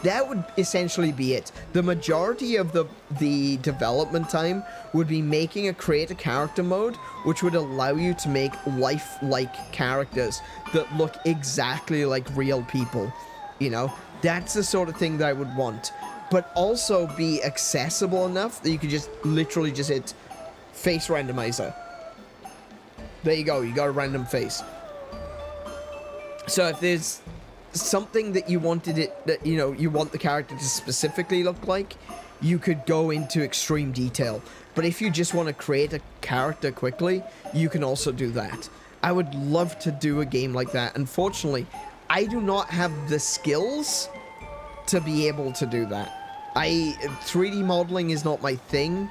A: That would essentially be it. The majority of the development time would be making a create a character mode, which would allow you to make lifelike characters that look exactly like real people, you know? That's the sort of thing that I would want. But also be accessible enough that you could just literally just hit face randomizer. There you go, you got a random face. So if there's something that you wanted that you know you want the character to specifically look like, you could go into extreme detail. But if you just want to create a character quickly, you can also do that. I would love to do a game like that. Unfortunately, I do not have the skills to be able to do that. 3D modeling is not my thing.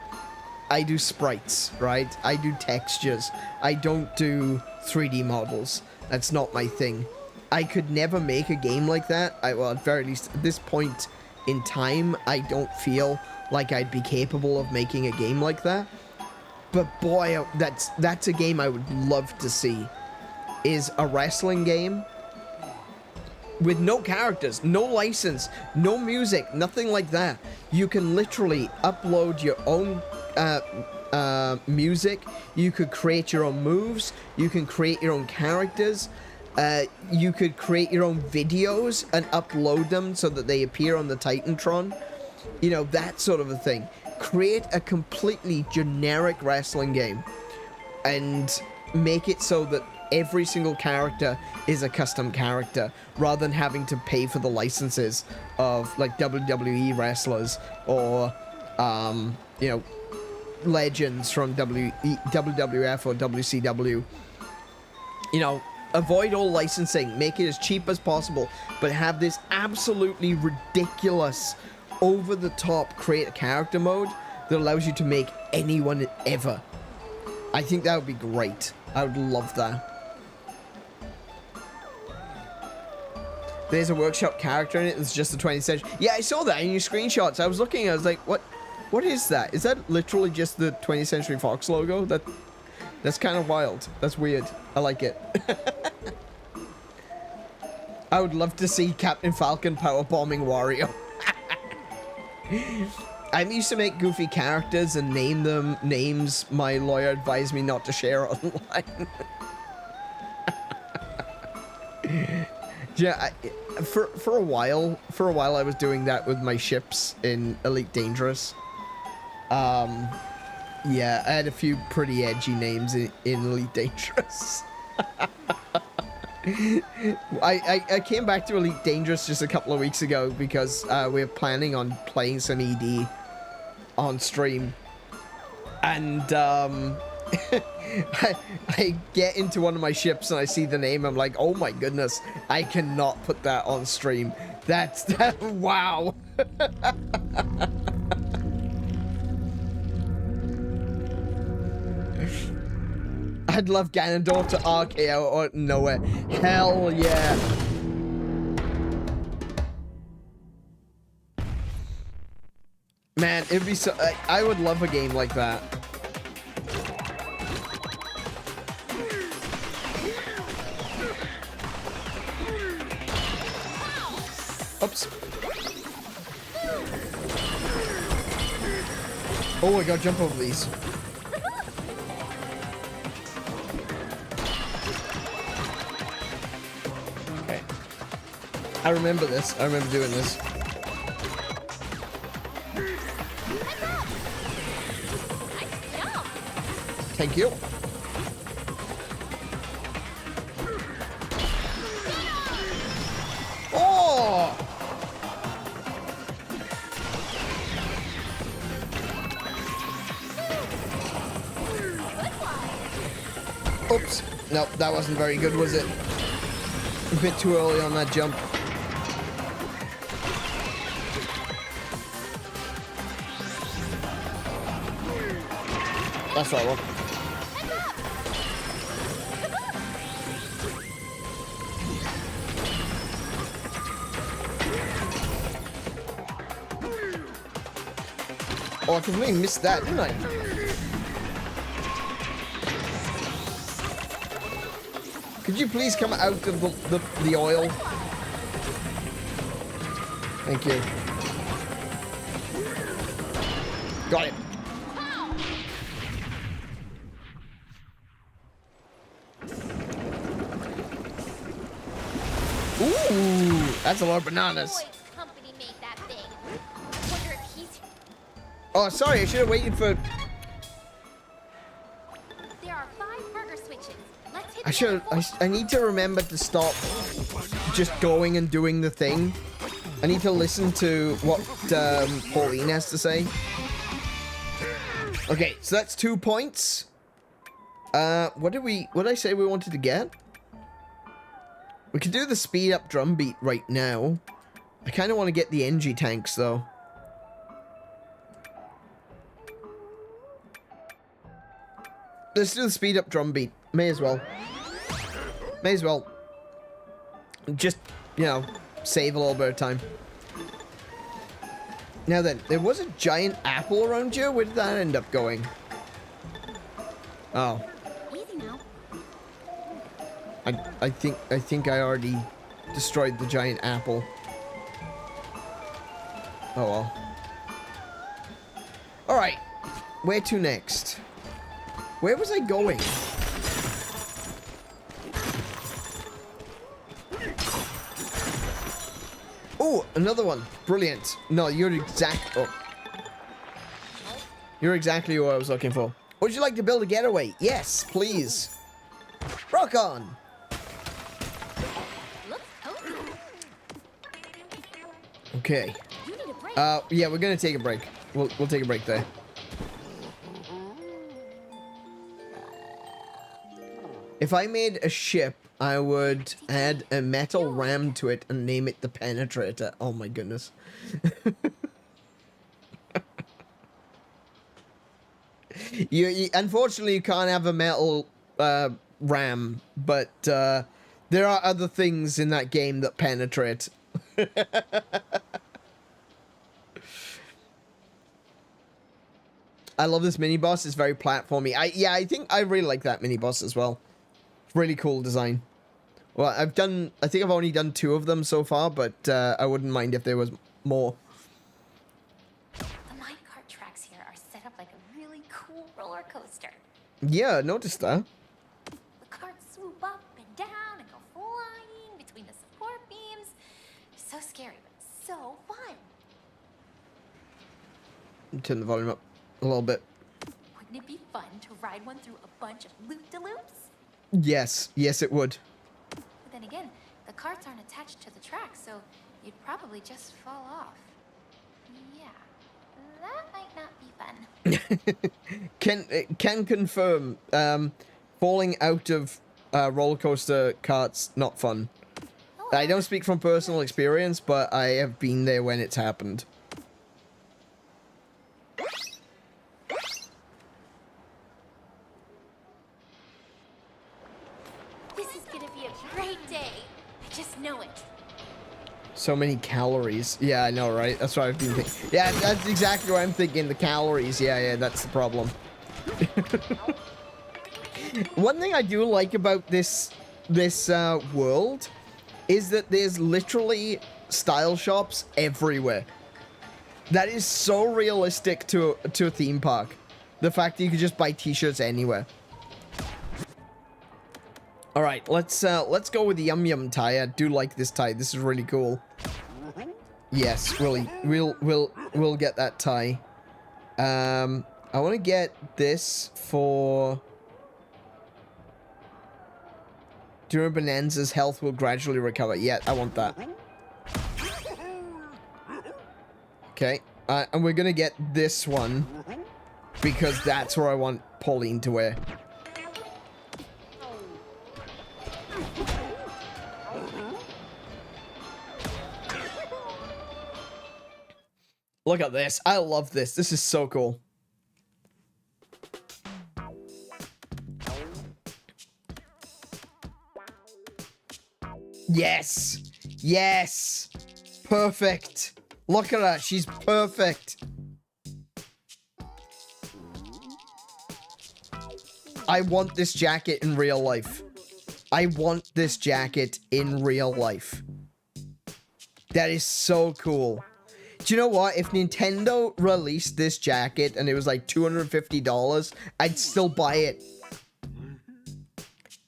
A: I do sprites, right? I do textures. I don't do 3D models. That's not my thing. I could never make a game like that. Well, at very least, at this point in time, I don't feel like I'd be capable of making a game like that. But boy, that's a game I would love to see. Is a wrestling game with no characters, no license, no music, nothing like that. You can literally upload your own music. You could create your own moves. You can create your own characters. You could create your own videos and upload them so that they appear on the Titantron. You know, that sort of a thing. Create a completely generic wrestling game and make it so that every single character is a custom character, rather than having to pay for the licenses of like WWE wrestlers or you know, legends from WWF or WCW. You know, avoid all licensing, make it as cheap as possible, but have this absolutely ridiculous, over-the-top create a character mode that allows you to make anyone ever. I think that would be great. I would love that. There's a workshop character in it that's just the 20th century. Yeah, I saw that in your screenshots. I was looking, I was like, what is that? Is that literally just the 20th Century Fox logo? That's kind of wild. That's weird. I like it. I would love to see Captain Falcon powerbombing Wario. I used to make goofy characters and name them names my lawyer advised me not to share online. Yeah, for a while I was doing that with my ships in Elite Dangerous. Yeah, I had a few pretty edgy names in Elite Dangerous. I came back to Elite Dangerous just a couple of weeks ago because we were planning on playing some ED on stream, and I get into one of my ships and I see the name. I'm like, oh my goodness, I cannot put that on stream. That's that. Wow. I'd love Ganondorf to RKO or nowhere. Hell yeah. Man, it'd be so... I would love a game like that. Oops. Oh, I gotta jump over these. Okay. I remember this. I remember doing this. Thank you. Oh! Oops. Nope, that wasn't very good, was it? A bit too early on that jump. That's right, well. Oh, I completely missed that, didn't I? Could you please come out of the oil? Thank you. Got it. Ooh, that's a lot of bananas.
B: Company made that thing. Wonder if he's...
A: Oh, sorry, I should have waited for...
B: There are 5 burger switches. Let's hit
A: I need to remember to stop just going and doing the thing. I need to listen to what Pauline has to say. Okay, so that's 2 points. What did I say we wanted to get? We could do the speed up drum beat right now. I kind of want to get the NG tanks though. Let's do the speed up drum beat. May as well. May as well. Just, you know, save a little bit of time. Now then, there was a giant apple around here. Where did that end up going? Oh.
B: Easy now.
A: I think I already destroyed the giant apple. Oh well. Alright. Where to next? Where was I going? Oh, another one. Brilliant. No, you're exactly what I was looking for. Would you like to build a getaway? Yes, please. Rock on. Okay. Yeah, we're gonna take a break. We'll take a break there. If I made a ship, I would add a metal ram to it and name it the Penetrator. Oh my goodness. you unfortunately you can't have a metal ram, but there are other things in that game that penetrate. I love this mini boss. It's very platformy. I think I really like that mini boss as well. Really cool design. Well, I think I've only done 2 of them so far, but I wouldn't mind if there was more.
B: The minecart tracks here are set up like a really cool roller coaster.
A: Yeah, I noticed that.
B: The carts swoop up and down and go flying between the support beams. So scary, but so fun.
A: Turn the volume up a little bit.
B: Wouldn't it be fun to ride one through a bunch of loop-de-loops?
A: Yes, yes it would.
B: But then again, the carts aren't attached to the track, so you'd probably just fall off. Yeah, that might not be fun.
A: Can confirm, falling out of roller coaster carts, not fun.
B: Oh,
A: I don't speak from personal experience, but I have been there when it's happened. So many calories. Yeah, I know, right? That's what I've been thinking. Yeah, that's exactly what I'm thinking. The calories. Yeah, that's the problem. One thing I do like about this world is that there's literally style shops everywhere. That is so realistic to a theme park. The fact that you could just buy t-shirts anywhere. All right, let's go with the Yum tie. I do like this tie. This is really cool. Yes, really, we'll get that tie. I want to get this for AneurynPlays' health will gradually recover. Yeah, I want that. Okay, and we're gonna get this one because that's where I want Pauline to wear. Look at this. I love this. This is so cool. Yes. Yes. Perfect. Look at her. She's perfect. I want this jacket in real life. I want this jacket in real life. That is so cool. Do you know what? If Nintendo released this jacket and it was like $250, I'd still buy it.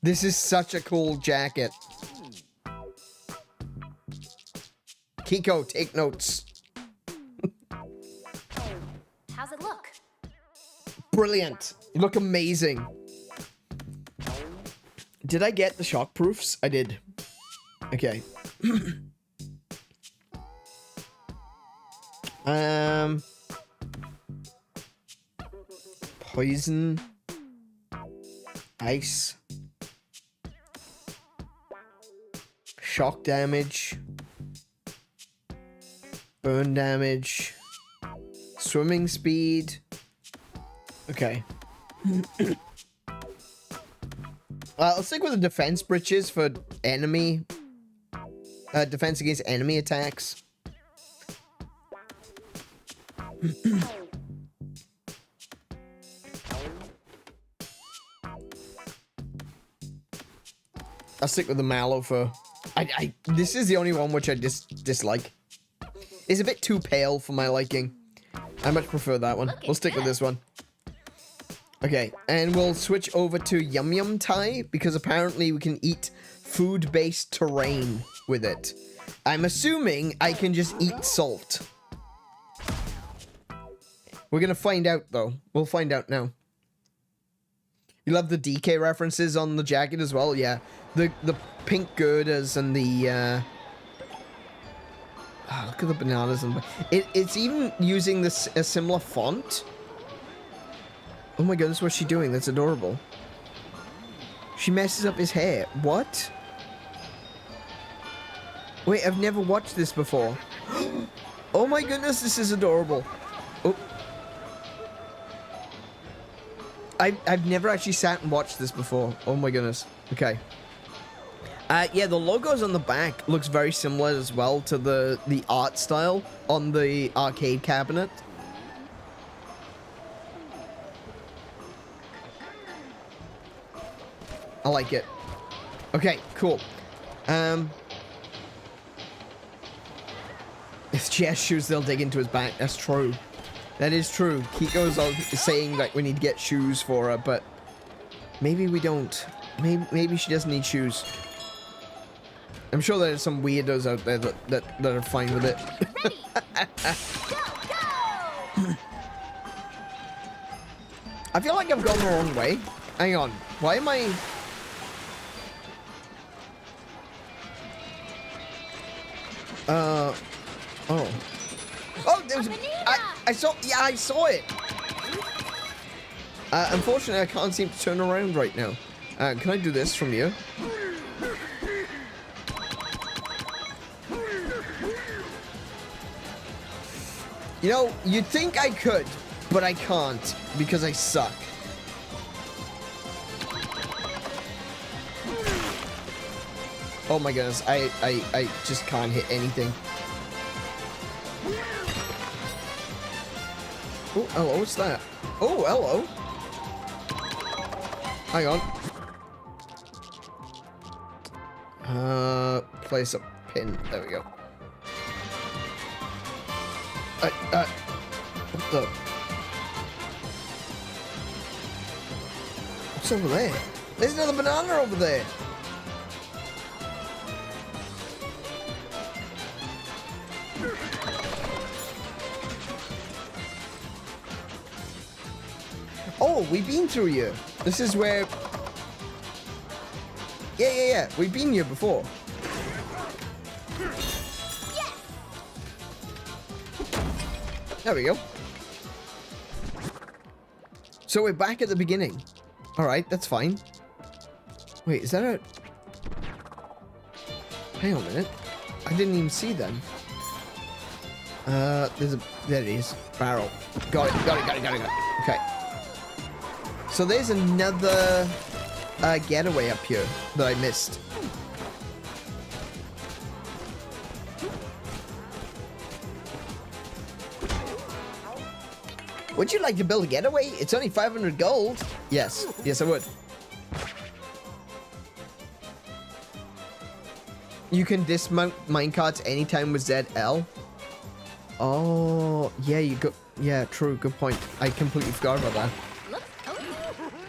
A: This is such a cool jacket. Kiko, take notes.
B: How's it look?
A: Brilliant. You look amazing. Did I get the shockproofs? I did. Okay. Poison. Ice. Shock damage. Burn damage. Swimming speed. Okay. Let's stick with the defense breaches for enemy. Defense against enemy attacks. I'll stick with the mallow for... this is the only one which I dislike. It's a bit too pale for my liking. I much prefer that one. We'll stick with this one. Okay, and we'll switch over to 𝗵𝗵𝗃 because apparently we can eat food-based terrain with it. I'm assuming I can just eat salt. We're gonna find out, though. We'll find out now. You love the DK references on the jacket as well? Yeah. The pink girders and the, oh, look at the bananas. And it's even using this a similar font. Oh my goodness, what's she doing? That's adorable. She messes up his hair. What? Wait, I've never watched this before. Oh my goodness, this is adorable. Oh. I've never actually sat and watched this before. Oh my goodness. Okay. Yeah, the logos on the back looks very similar as well to the art style on the arcade cabinet. I like it. Okay, cool. If she has shoes, they'll dig into his back. That's true. That is true. Kiko's saying that we need to get shoes for her, but maybe we don't. Maybe she doesn't need shoes. I'm sure there's some weirdos out there that are fine with it.
B: Ready. Go, go!
A: I feel like I've gone the wrong way. Hang on. Why am I... Oh. Oh, there was... I saw... Yeah, I saw it! Unfortunately, I can't seem to turn around right now. Can I do this from you? You know, you'd think I could, but I can't, because I suck. Oh my goodness, I just can't hit anything. Oh, hello, what's that? Oh, hello. Hang on. Place a pin. There we go. What the? What's over there? There's another banana over there. Oh, we've been through here. This is where... Yeah. We've been here before. There we go. So we're back at the beginning. Alright, that's fine. Wait, is that a... Hang on a minute. I didn't even see them. There it is. Barrel. Got it. Okay. So there's another getaway up here that I missed. Would you like to build a getaway? It's only 500 gold. Yes. Yes, I would. You can dismount minecarts anytime with ZL. Oh, yeah, you go. Yeah, true. Good point. I completely forgot about that.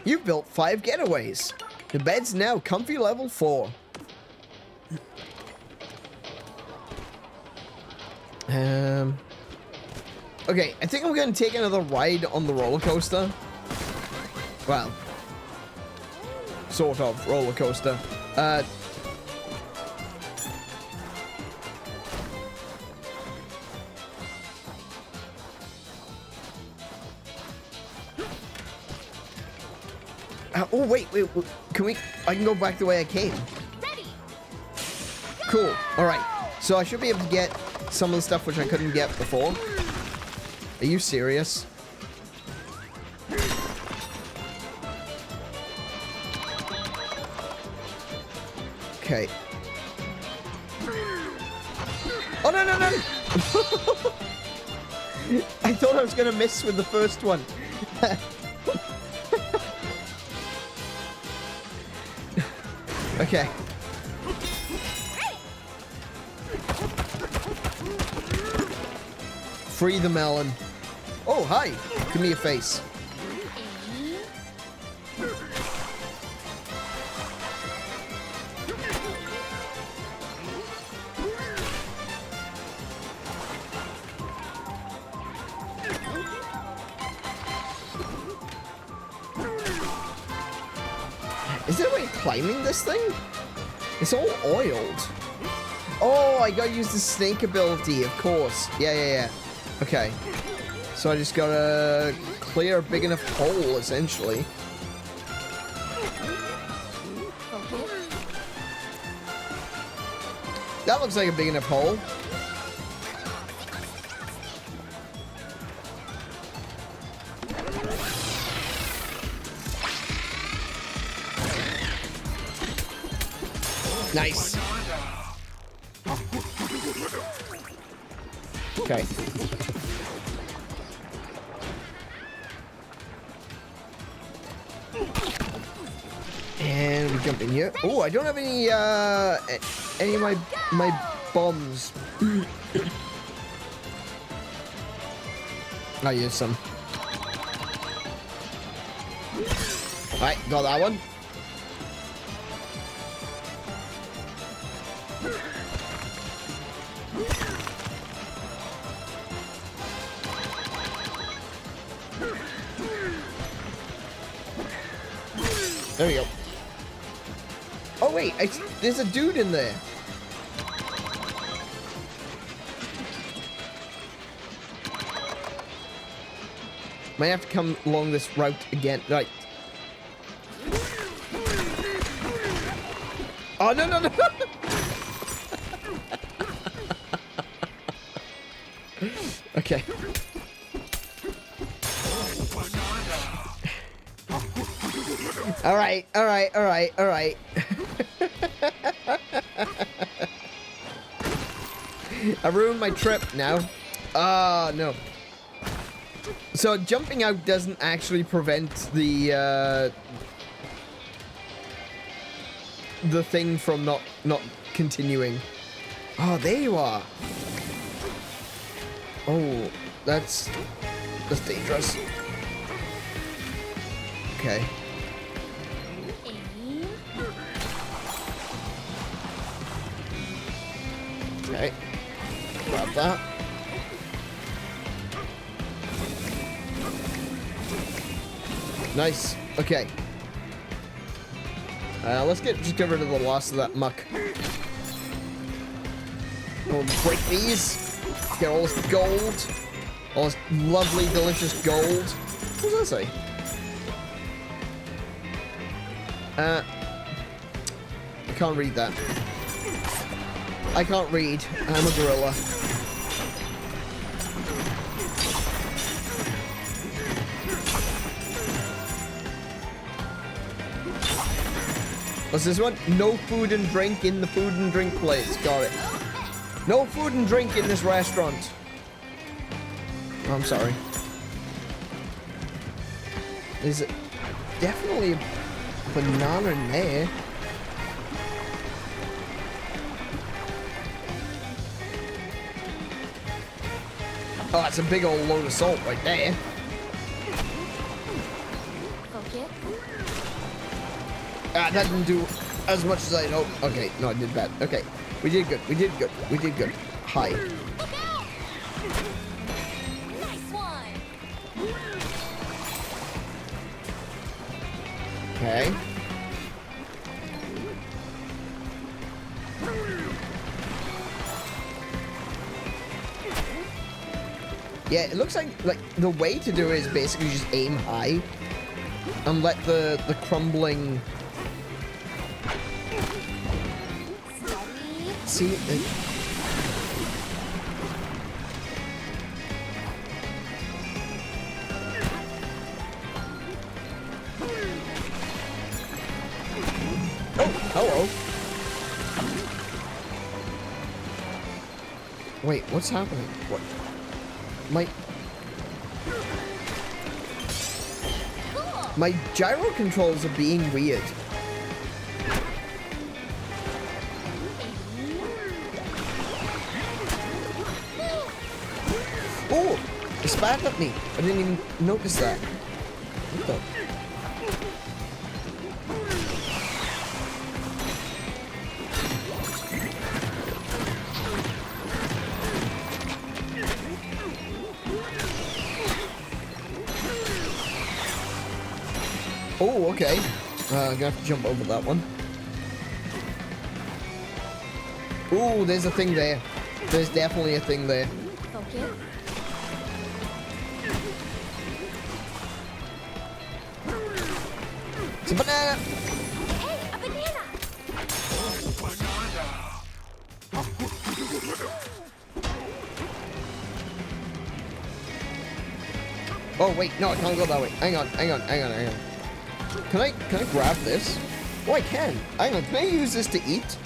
A: You've built 5 getaways. The bed's now comfy level 4. Okay, I think I'm going to take another ride on the roller coaster. Well, sort of roller coaster. Oh, wait. Can we... I can go back the way I came.
B: Ready.
A: Cool. All right. So I should be able to get some of the stuff which I couldn't get before. Are you serious? Okay. Oh, no. I thought I was going to miss with the first one. Okay. Free the melon. Oh, hi. Give me a face. Is there a way of climbing this thing? It's all oiled. Oh, I gotta use the snake ability, of course. Yeah. Okay. So I just gotta clear a big enough hole, essentially. That looks like a big enough hole. Nice. Okay. And we jump in here. Oh, I don't have any of my bombs. I'll use some. Right, got that one. There we go. Oh wait, there's a dude in there. Might have to come along this route again. Right. Oh, no. Okay. All right. I ruined my trip now. No. So jumping out doesn't actually prevent the thing from not continuing. Oh, there you are. Oh, that's dangerous. Okay. Okay. Grab that. Nice. Okay. Let's just get rid of the last of that muck. We'll break these. Get all this gold. All this lovely, delicious gold. What does that say? I can't read that. I can't read. I'm a gorilla. What's this one? No food and drink in the food and drink place. Got it. No food and drink in this restaurant. Oh, I'm sorry. There's definitely a banana in there. Oh, that's a big old load of salt right there. Ah, that didn't do as much as I'd hoped. Okay, no, I did bad. Okay, we did good. We did good. We did good. Hi.
B: Nice one.
A: Okay. Yeah, it looks like the way to do it is basically just aim high and let the crumbling. See. Oh, hello. Wait, what's happening? What? My gyro controls are being weird. Oh, it spat at me. I didn't even notice that. What the? Oh, okay. I'm gonna have to jump over that one. Ooh, there's a thing there. There's definitely a thing there.
B: Okay.
A: It's a banana!
B: Hey, a banana!
A: Oh wait, no, I can't go that way. Hang on. Can I grab this? Oh, I can. Hang on, can I use this to eat?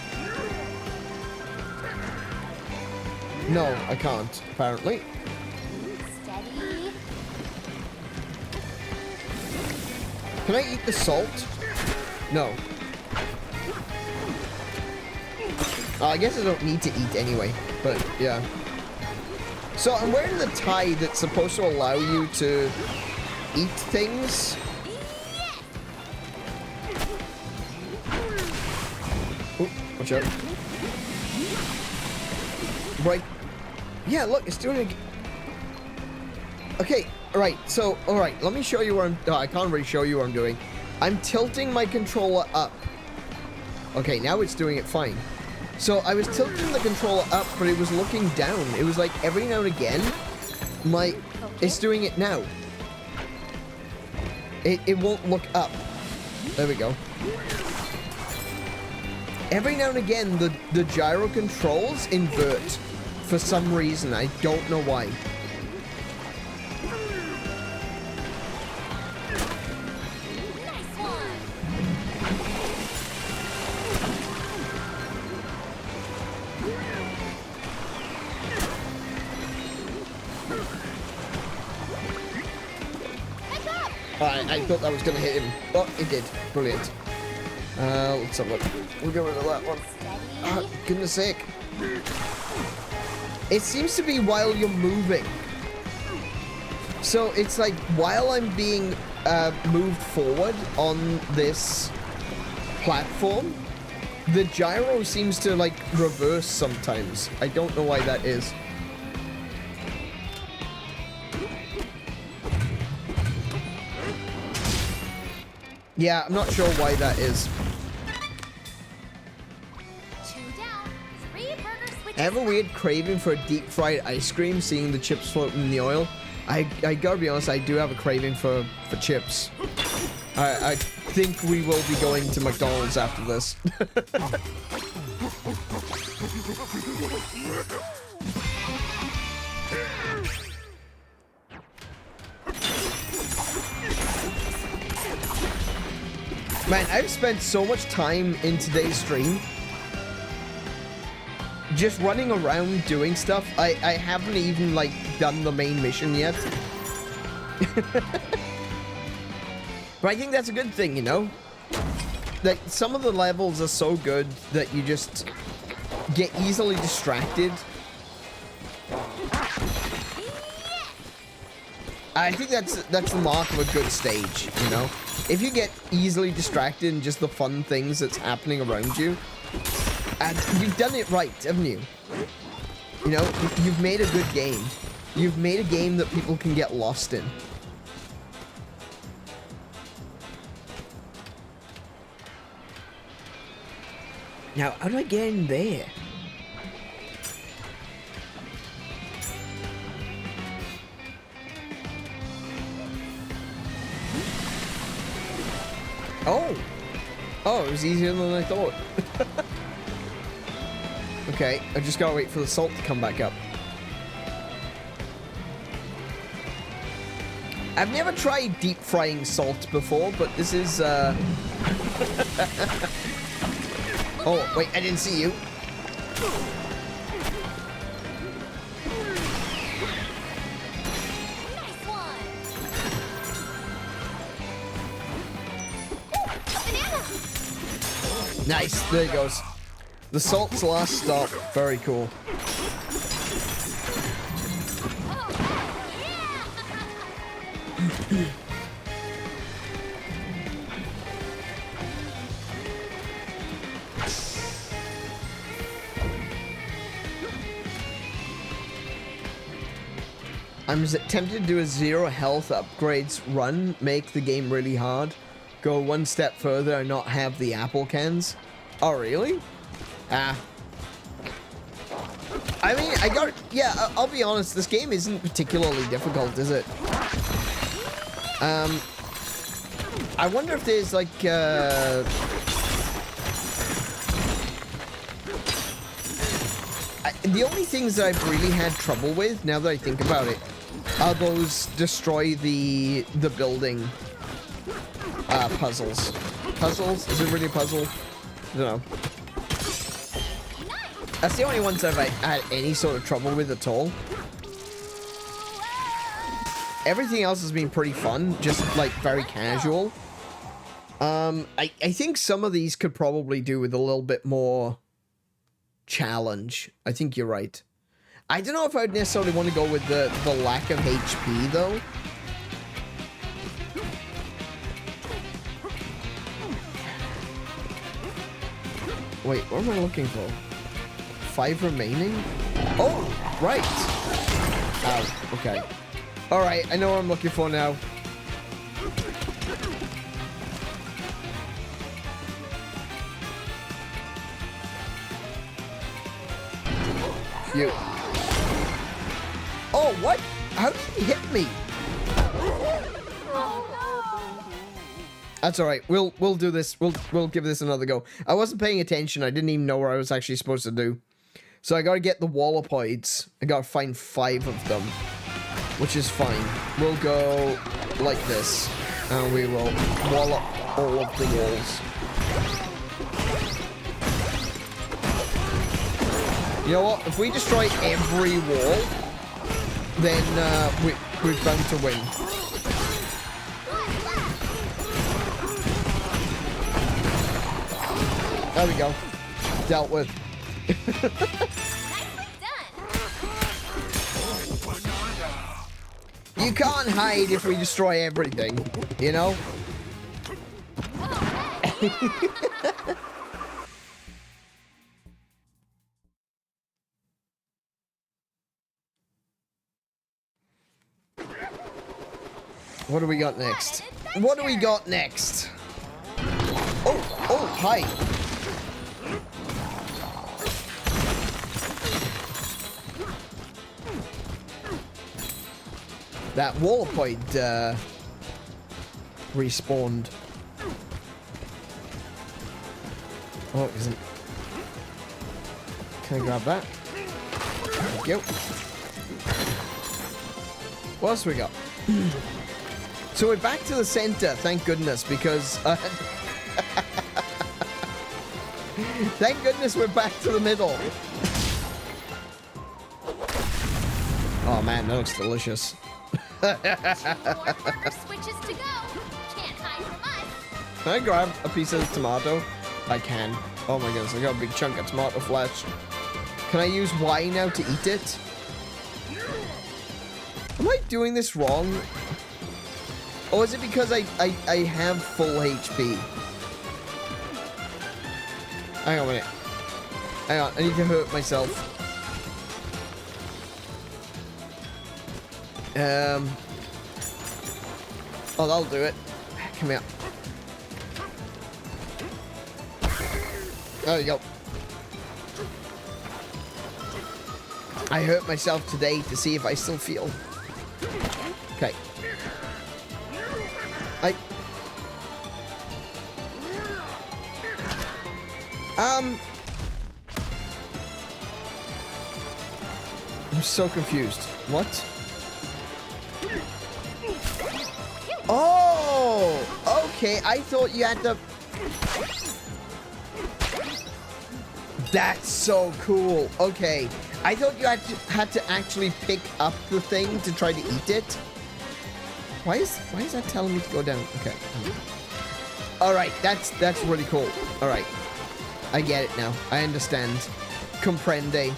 A: No, I can't, apparently.
B: Steady.
A: Can I eat the salt? No. I guess I don't need to eat anyway, but yeah. So I'm wearing the tie that's supposed to allow you to eat things. Oh, watch out. Right. Yeah, look, it's doing it. Okay, alright, so, alright, let me show you what I'm... Oh, I can't really show you what I'm doing. I'm tilting my controller up. Okay, now it's doing it fine. So I was tilting the controller up, but it was looking down. It was like every now and again, it's doing it now. It won't look up. There we go. Every now and again, the gyro controls invert for some reason. I don't know why.
B: Nice one.
A: I thought that was going to hit him. Oh, it did. Brilliant. Let's have a look. We'll get rid of that one. Ah, goodness sake. It seems to be while you're moving. So it's like while I'm being moved forward on this platform, the gyro seems to like reverse sometimes. I don't know why that is. Yeah, I'm not sure why that is.
B: 2 down. 3 burger switches.
A: I have a weird craving for a deep fried ice cream, seeing the chips floating in the oil. I gotta be honest, I do have a craving for chips. I think we will be going to McDonald's after this. Man, I've spent so much time in today's stream just running around doing stuff. I haven't even, like, done the main mission yet. But I think that's a good thing, you know? Like, some of the levels are so good that you just get easily distracted. I think that's the mark of a good stage, you know? If you get easily distracted in just the fun things that's happening around you, and you've done it right, haven't you? You know, you've made a good game. You've made a game that people can get lost in. Now, how do I get in there? Oh! Oh, it was easier than I thought. Okay, I just gotta wait for the salt to come back up. I've never tried deep frying salt before, but this is, Oh, wait, I didn't see you.
B: Nice one.
A: Nice, there it goes. The salt's last stop. Very cool. I'm tempted to do a 0 health upgrades run, make the game really hard, go one step further and not have the apple cans. Oh, really? Ah. I mean, yeah, I'll be honest, this game isn't particularly difficult, is it? I wonder if there's, like, the only things that I've really had trouble with, now that I think about it, are those destroy the building puzzles. Puzzles? Is it really a puzzle? I don't know. That's the only ones I've had any sort of trouble with at all. Everything else has been pretty fun, just like very casual. I think some of these could probably do with a little bit more challenge. I think you're right. I don't know if I'd necessarily want to go with the lack of HP though. Wait, what am I looking for? 5 remaining? Oh, right. Oh, okay. Alright, I know what I'm looking for now. You. Oh, what? How did he hit me? That's all right. We'll do this. We'll give this another go. I wasn't paying attention. I didn't even know what I was actually supposed to do. So I gotta get the wallopoids. I gotta find 5 of them, which is fine. We'll go like this, and we will wallop all of the walls. You know what? If we destroy every wall, then we're bound to win. There we go. Dealt with. You can't hide if we destroy everything, you know? What do we got next? What do we got next? Oh, hi. That wallopoid respawned. Oh, it isn't. Can I grab that? Thank you. What else we got? So we're back to the center, thank goodness, because Thank goodness we're back to the middle. Oh man, that looks delicious.
B: More burger switches to go. Can't hide from us.
A: Can I grab a piece of tomato? I can. Oh my goodness, I got a big chunk of tomato flesh. Can I use Y now to eat it? Am I doing this wrong? Or is it because I have full HP? Hang on a minute. Hang on, I need to hurt myself. Oh, that'll do it. Come here. There you go. I hurt myself today to see if I still feel. Okay. I'm so confused. What? Oh, okay. I thought you had to. That's so cool. Okay. I thought you had to actually pick up the thing to try to eat it. Why is that telling me to go down? Okay. All right. That's really cool. All right. I get it now. I understand. Comprende.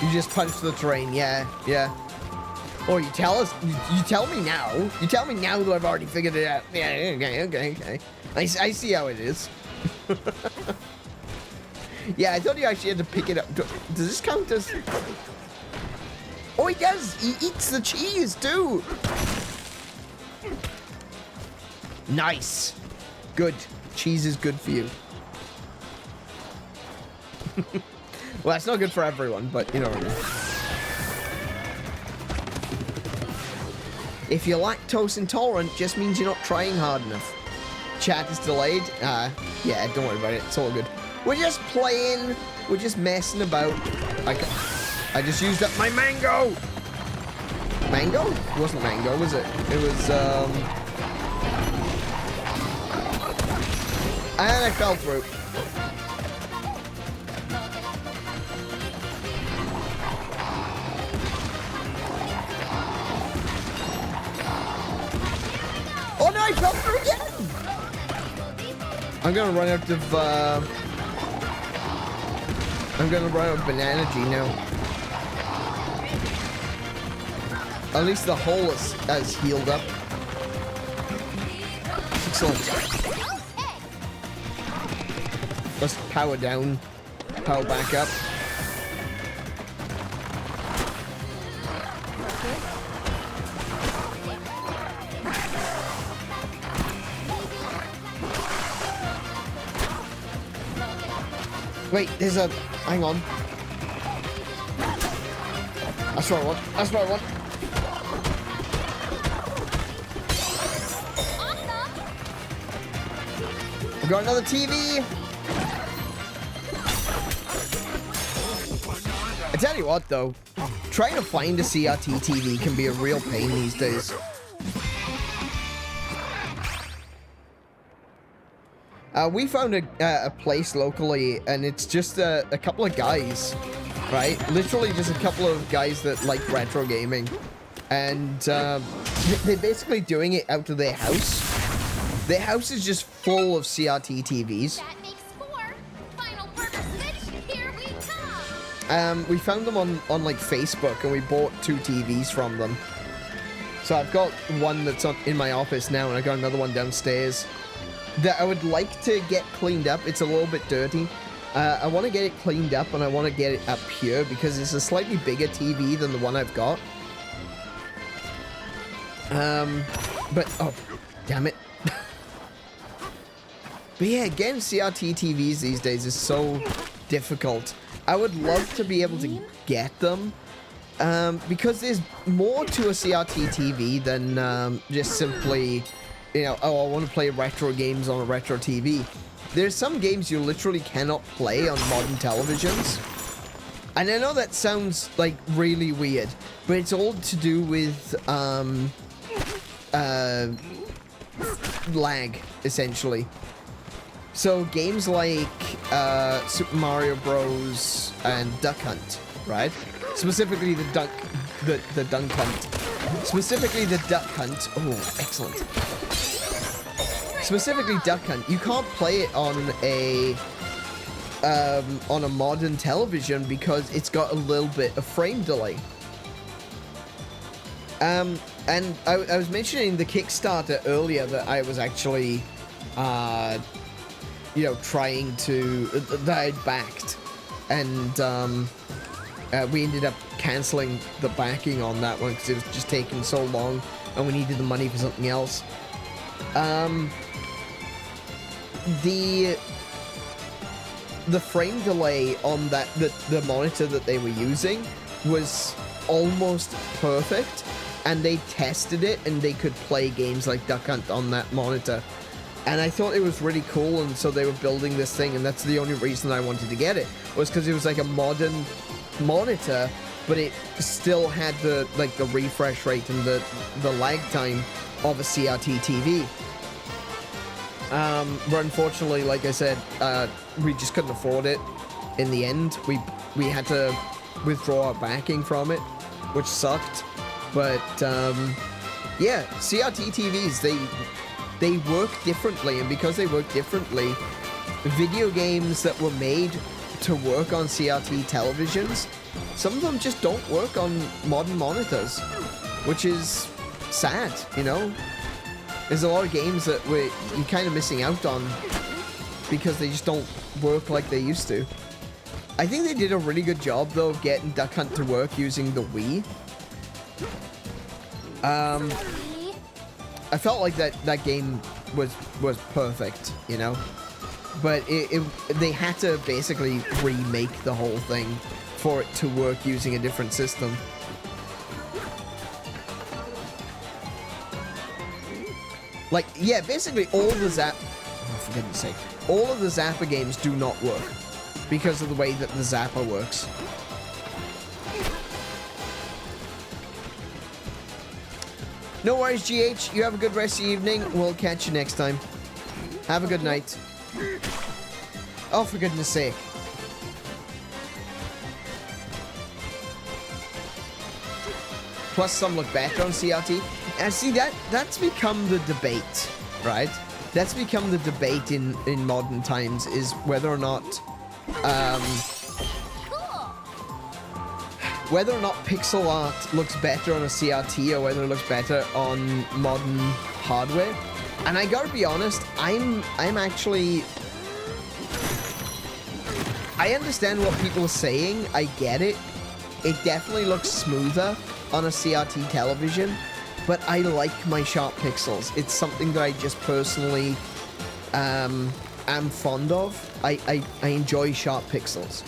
A: You just punch the terrain. Yeah. Yeah. Oh, you tell us. You tell me now. You tell me now that I've already figured it out. Yeah. Okay. I see how it is. Yeah, I thought you actually had to pick it up. Does this count as... Oh, he does! He eats the cheese, too! Nice. Good. Cheese is good for you. Well, that's not good for everyone, but you know what I mean. If you're lactose intolerant, just means you're not trying hard enough. Chat is delayed. Yeah, don't worry about it. It's all good. We're just playing. We're just messing about. I just used up my mango. Mango? It wasn't mango, was it? It was, and I fell through. Oh no, I fell through again! I'm gonna run out of, Banana-G now. At least the hole has healed up. Excellent. Let's power down. Power back up. Wait, there's a... Hang on. That's what I want. That's what I want. We got another TV. I tell you what, though. Trying to find a CRT TV can be a real pain these days. We found a place locally, and it's just a couple of guys, right? Literally just a couple of guys that like retro gaming. And they're basically doing it out of their house. Their house is just full of CRT TVs.
B: That makes 4. Final burger switch, here we come.
A: We found them on like Facebook, and we bought 2 TVs from them. So I've got one that's in my office now, and I got another one downstairs that I would like to get cleaned up. It's a little bit dirty. I want to get it cleaned up, and I want to get it up here because it's a slightly bigger TV than the one I've got. But oh, damn it. But yeah, getting CRT TVs these days is so difficult. I would love to be able to get them, because there's more to a CRT TV than just simply, you know, oh, I want to play retro games on a retro TV. There's some games you literally cannot play on modern televisions. And I know that sounds like really weird, but it's all to do with lag, essentially. So games like Super Mario Bros. And Duck Hunt, right? Specifically the Duck Hunt. Specifically the Duck Hunt. Oh, excellent. Specifically Duck Hunt. You can't play it on a modern television because it's got a little bit of frame delay. And I was mentioning the Kickstarter earlier that I was actually, you know, trying to, that I'd backed. And we ended up canceling the backing on that one because it was just taking so long and we needed the money for something else. The frame delay on that, the monitor that they were using was almost perfect, and they tested it and they could play games like Duck Hunt on that monitor. And I thought it was really cool, and so they were building this thing, and that's the only reason I wanted to get it, was because it was like a modern monitor, but it still had the refresh rate and the lag time of a CRT TV. But unfortunately, like I said, we just couldn't afford it in the end. We had to withdraw our backing from it, which sucked. But yeah, CRT TVs, they work differently, and because they work differently, video games that were made to work on CRT televisions, some of them just don't work on modern monitors, which is sad, you know? There's a lot of games that you're kind of missing out on because they just don't work like they used to. I think they did a really good job, though, of getting Duck Hunt to work using the Wii. I felt like that game was perfect, you know? But they had to basically remake the whole thing for it to work using a different system. Like, yeah, basically all the for goodness sake, all of the Zappa games do not work because of the way that the Zappa works. No worries, GH. You have a good rest of the evening. We'll catch you next time. Have a good night. Oh, for goodness sake. Plus, some look better on CRT. And see, that's become the debate, right? That's become the debate in modern times, is whether or not pixel art looks better on a CRT or whether it looks better on modern hardware. And I gotta be honest, I'm actually, I understand what people are saying. I get it. It definitely looks smoother on a CRT television, but I like my sharp pixels. It's something that I just personally am fond of. I enjoy sharp pixels.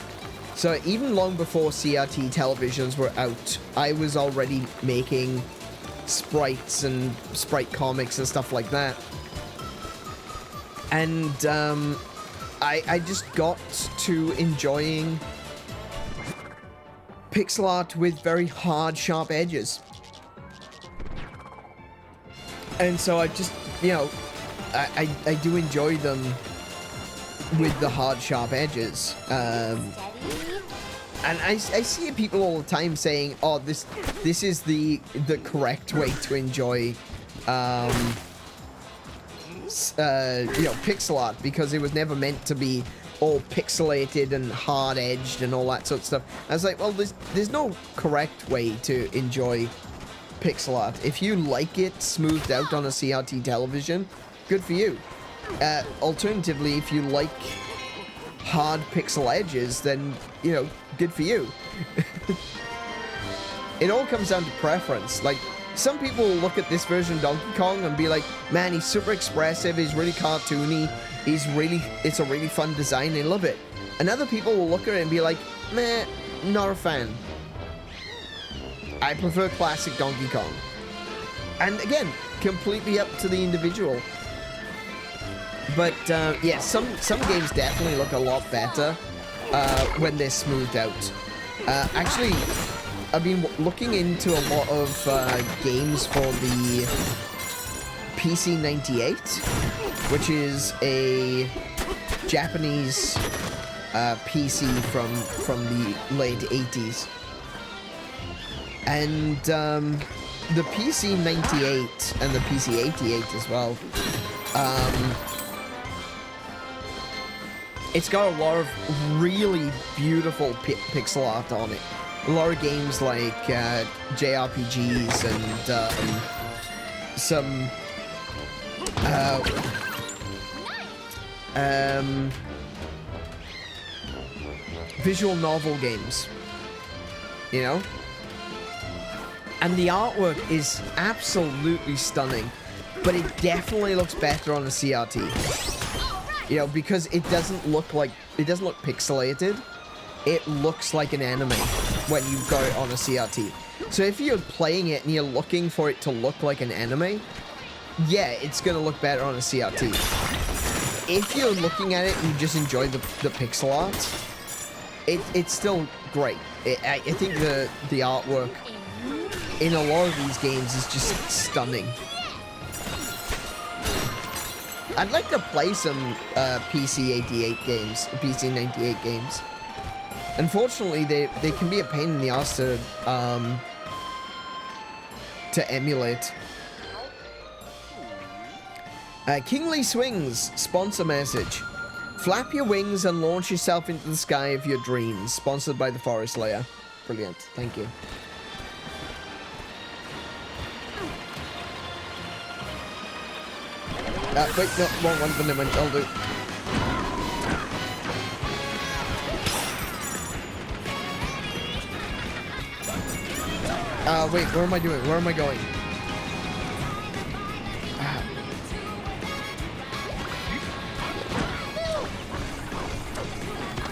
A: So even long before CRT televisions were out, I was already making sprites and sprite comics and stuff like that. And I just got to enjoying pixel art with very hard, sharp edges. And so I just, you know, I do enjoy them with the hard, sharp edges. And I see people all the time saying, "Oh, this is the correct way to enjoy, you know, pixel art, because it was never meant to be all pixelated and hard edged and all that sort of stuff." I was like, well, there's no correct way to enjoy pixel art. If you like it smoothed out on a CRT television, good for you. Alternatively, if you like hard pixel edges, then, you know, good for you. It all comes down to preference. Like, some people will look at this version of Donkey Kong and be like, man, he's super expressive, he's really cartoony, it's a really fun design, they love it. And other people will look at it and be like, meh, not a fan. I prefer classic Donkey Kong. And again, completely up to the individual. But yeah, some games definitely look a lot better when they're smoothed out. Actually, I've been looking into a lot of games for the PC98, which is a Japanese PC from the late 80s. And the PC98 and the PC88 as well, it's got a lot of really beautiful pixel art on it. A lot of games like JRPGs and some visual novel games, you know? And the artwork is absolutely stunning, but it definitely looks better on a CRT. You know, because it doesn't look pixelated. It looks like an anime when you've got it on a CRT. So if you're playing it and you're looking for it to look like an anime, yeah, it's gonna look better on a CRT. If you're looking at it and you just enjoy the pixel art, it's still great. I think the artwork in a lot of these games is just stunning. I'd like to play some PC88 games, PC98 games. Unfortunately, they can be a pain in the ass to emulate. Kingly Swings sponsor message. Flap your wings and launch yourself into the sky of your dreams. Sponsored by the Forest Layer. Brilliant. Thank you. Wait, no, wrong one, but never mind, I'll do. Wait, where am I doing? Where am I going?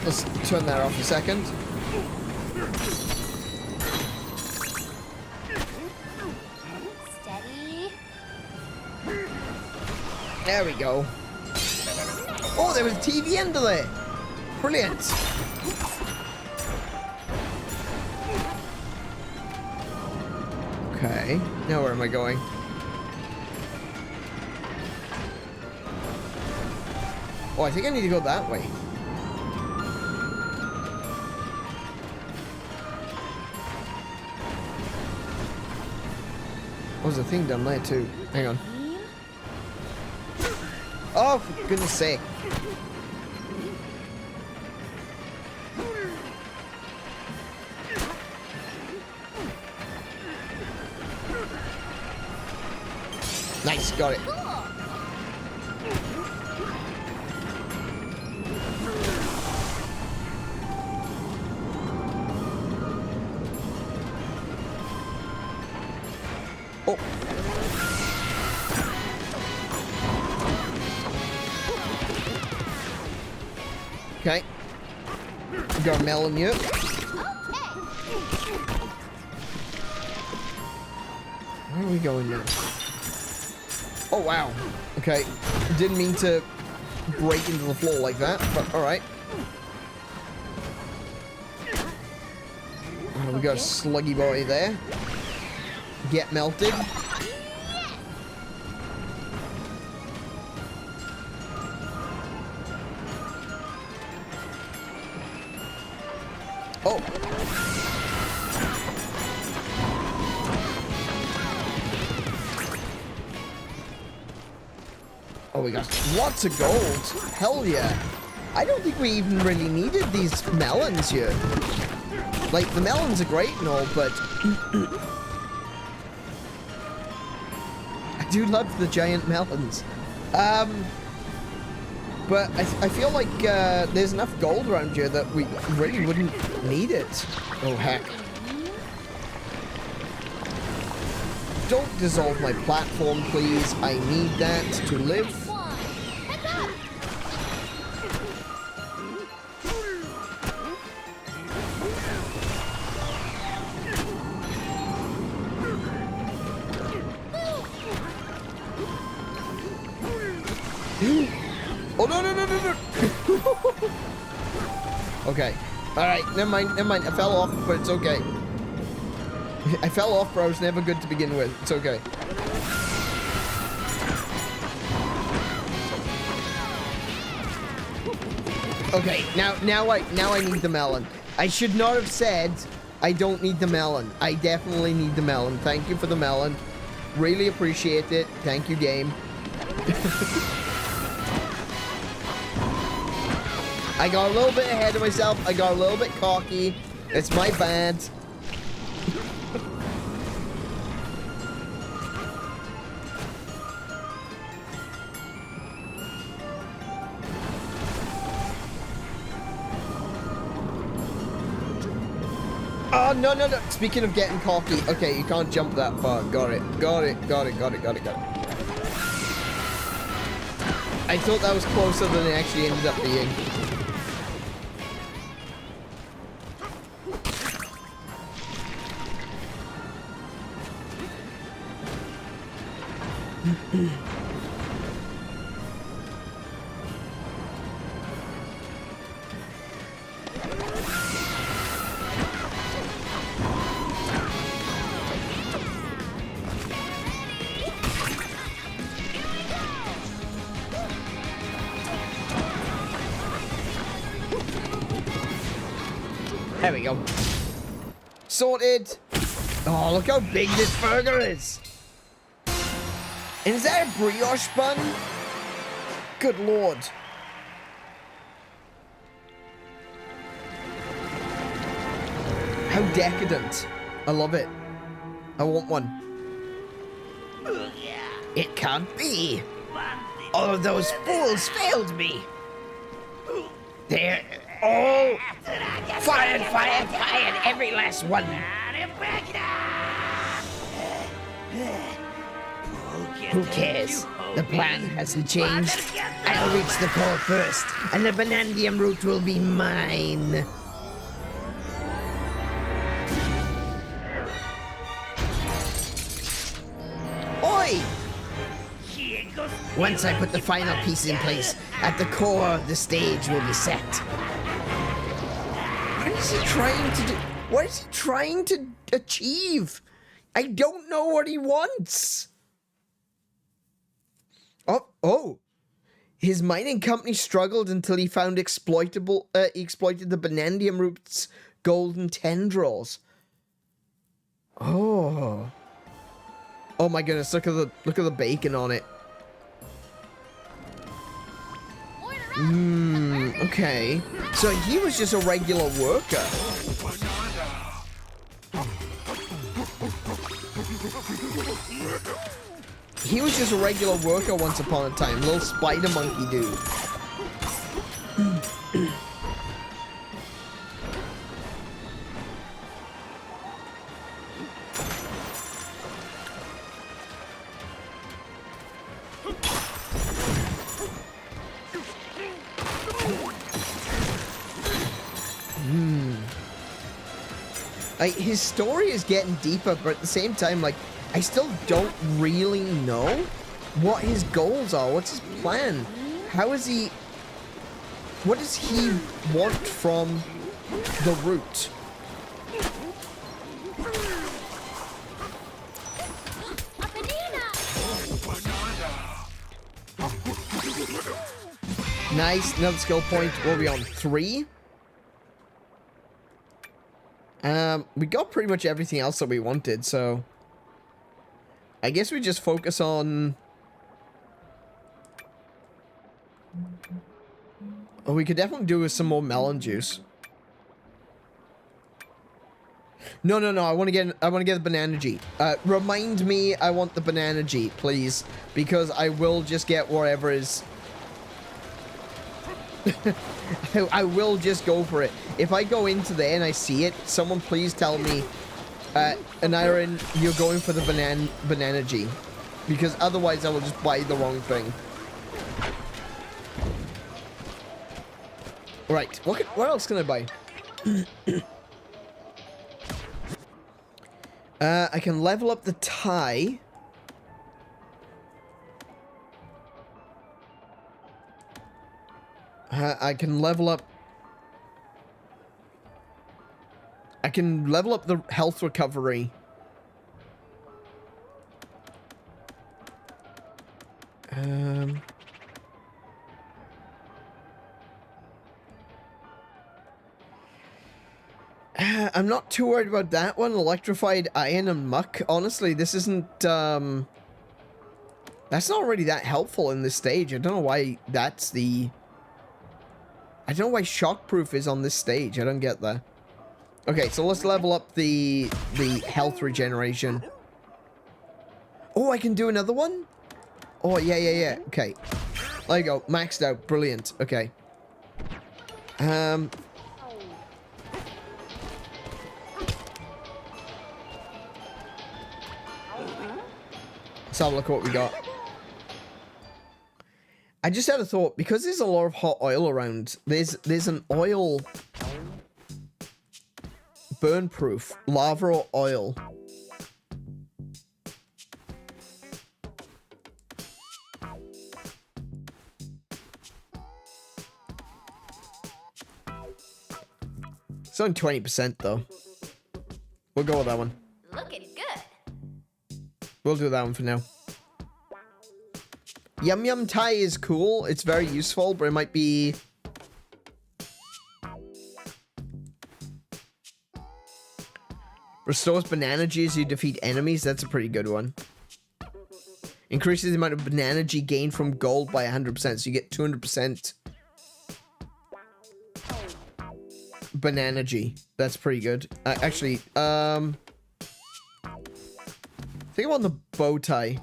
A: Let's turn that off a second.
B: Steady.
A: There we go. Oh, there was a TV under there. Brilliant. Okay, now where am I going? Oh, I think I need to go that way. Oh, there's a thing down there too. Hang on. Oh, for goodness sake. Nice, got it. Oh. Okay. We got a melon here. Where are we going now? Oh, wow. Okay. Didn't mean to break into the floor like that, but alright. We got a sluggy boy there. Get melted. Oh. Oh, we got lots of gold. Hell yeah. I don't think we even really needed these melons here. Like, the melons are great and all, but I do love the giant melons. But I feel like there's enough gold around here that we really wouldn't need it. Oh, heck. Don't dissolve my platform, please. I need that to live. Oh, no, no, no, no, no. Okay. Alright, never mind, never mind. I fell off, but it's okay. I fell off, but I was never good to begin with. It's okay. Okay, now I need the melon. I should not have said I don't need the melon. I definitely need the melon. Thank you for the melon. Really appreciate it. Thank you, game. I got a little bit ahead of myself. I got a little bit cocky. It's my bad. Oh, no, no, no. Speaking of getting cocky. Okay, you can't jump that far. Got it. Got it. Got it. Got it. Got it. Got it. I thought that was closer than it actually ended up being. There we go. Sorted. Oh, look how big this burger is. And is that a brioche bun? Good lord. How decadent. I love it. I want one. It can't be. All of those fools failed me. They're all fired, fired, fired. Every last one. Who cares? The plan hasn't changed. I'll reach the core first, and the Banandium root will be mine. Oi! Once I put the final piece in place, at the core, the stage will be set. What is he trying to do? What is he trying to achieve? I don't know what he wants. Oh. His mining company struggled until he found exploited the Banandium root's golden tendrils. Oh. Oh my goodness, look at the bacon on it. Okay. So he was just a regular worker. He was just a regular worker once upon a time. Little spider monkey dude. His story is getting deeper, but at the same time, like, I still don't really know what his goals are. What's his plan? How is he... What does he want from the root? Nice, another skill point. What are we on? 3? We got pretty much everything else that we wanted, so... I guess we just focus on... Oh, we could definitely do with some more melon juice. No, I want to get the banana G. Remind me I want the banana G, please. Because I will just get whatever is... I will just go for it. If I go into there and I see it, someone please tell me, Aneurin, you're going for the banana G. Because otherwise I will just buy the wrong thing. Right, what else can I buy? I can level up the tie. I can level up the health recovery. I'm not too worried about that one. Electrified iron and muck. Honestly, this isn't, that's not really that helpful in this stage. I don't know why that's the... I don't know why shockproof is on this stage. I don't get that. Okay, so let's level up the health regeneration. Oh, I can do another one? Oh, yeah. Okay. There you go. Maxed out. Brilliant. Okay. Let's have a look at what we got. I just had a thought, because there's a lot of hot oil around, there's an oil burn proof, lava or oil. It's only 20% though. We'll go with that one.
B: Looking good.
A: We'll do that one for now. 𝗵𝗵𝗃 is cool. It's very useful, but it might be... Restores banana G as you defeat enemies. That's a pretty good one. Increases the amount of banana G gained from gold by 100%. So you get 200% banana G. That's pretty good. Actually, I think I'm on the bow tie.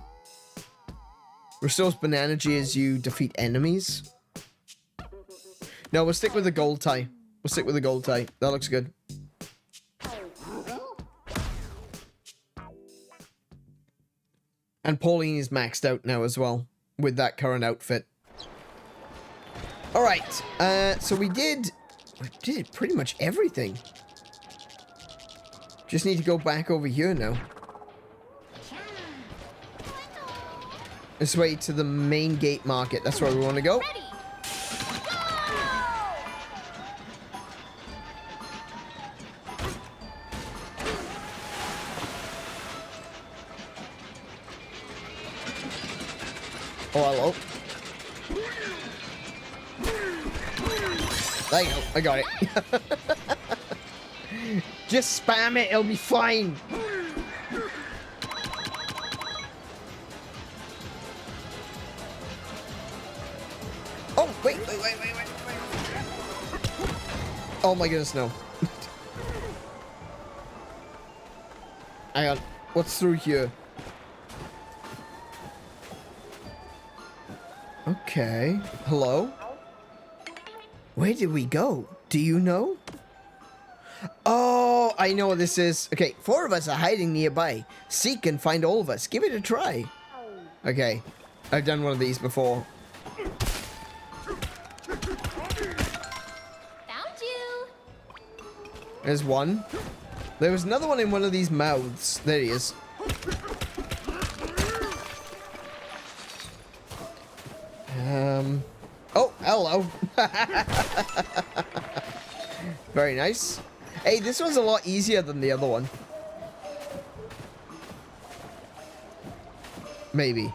A: Restores banana G as you defeat enemies. No, we'll stick with the gold tie. We'll stick with the gold tie. That looks good. And Pauline is maxed out now as well with that current outfit. Alright, so we did pretty much everything. Just need to go back over here now. This way to the main gate market. That's where we want to go.
B: Ready.
A: Oh, hello. There you go. I got it. Just spam it. It'll be fine. Oh, wait. Oh my goodness, no. Hang on. What's through here? Okay. Hello? Where did we go? Do you know? Oh, I know what this is. Okay, 4 of us are hiding nearby. Seek and find all of us. Give it a try. Okay. I've done one of these before.
B: Found you.
A: There's one. There was another one in one of these mouths. There he is. Oh, hello. Very nice. Hey, this one's a lot easier than the other one. Maybe.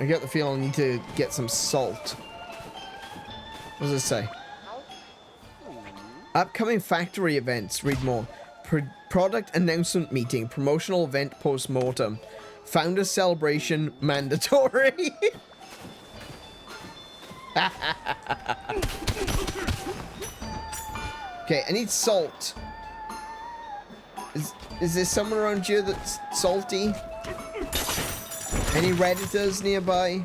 A: I get the feeling I need to get some salt. What does it say? Upcoming factory events. Read more. Product announcement meeting. Promotional event post-mortem. Founders celebration mandatory. Okay, I need salt. Is there someone around here that's salty? Any Redditors nearby?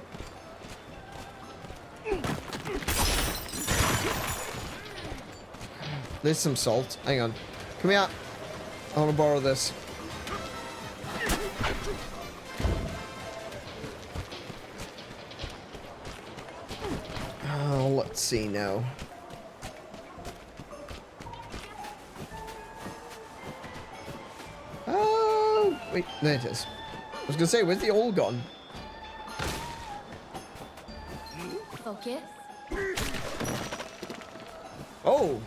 A: There's some salt. Hang on. Come here. I want to borrow this. Oh, let's see now. Oh, wait, there it is. I was gonna say, where's the old gone?
B: Focus.
A: Oh.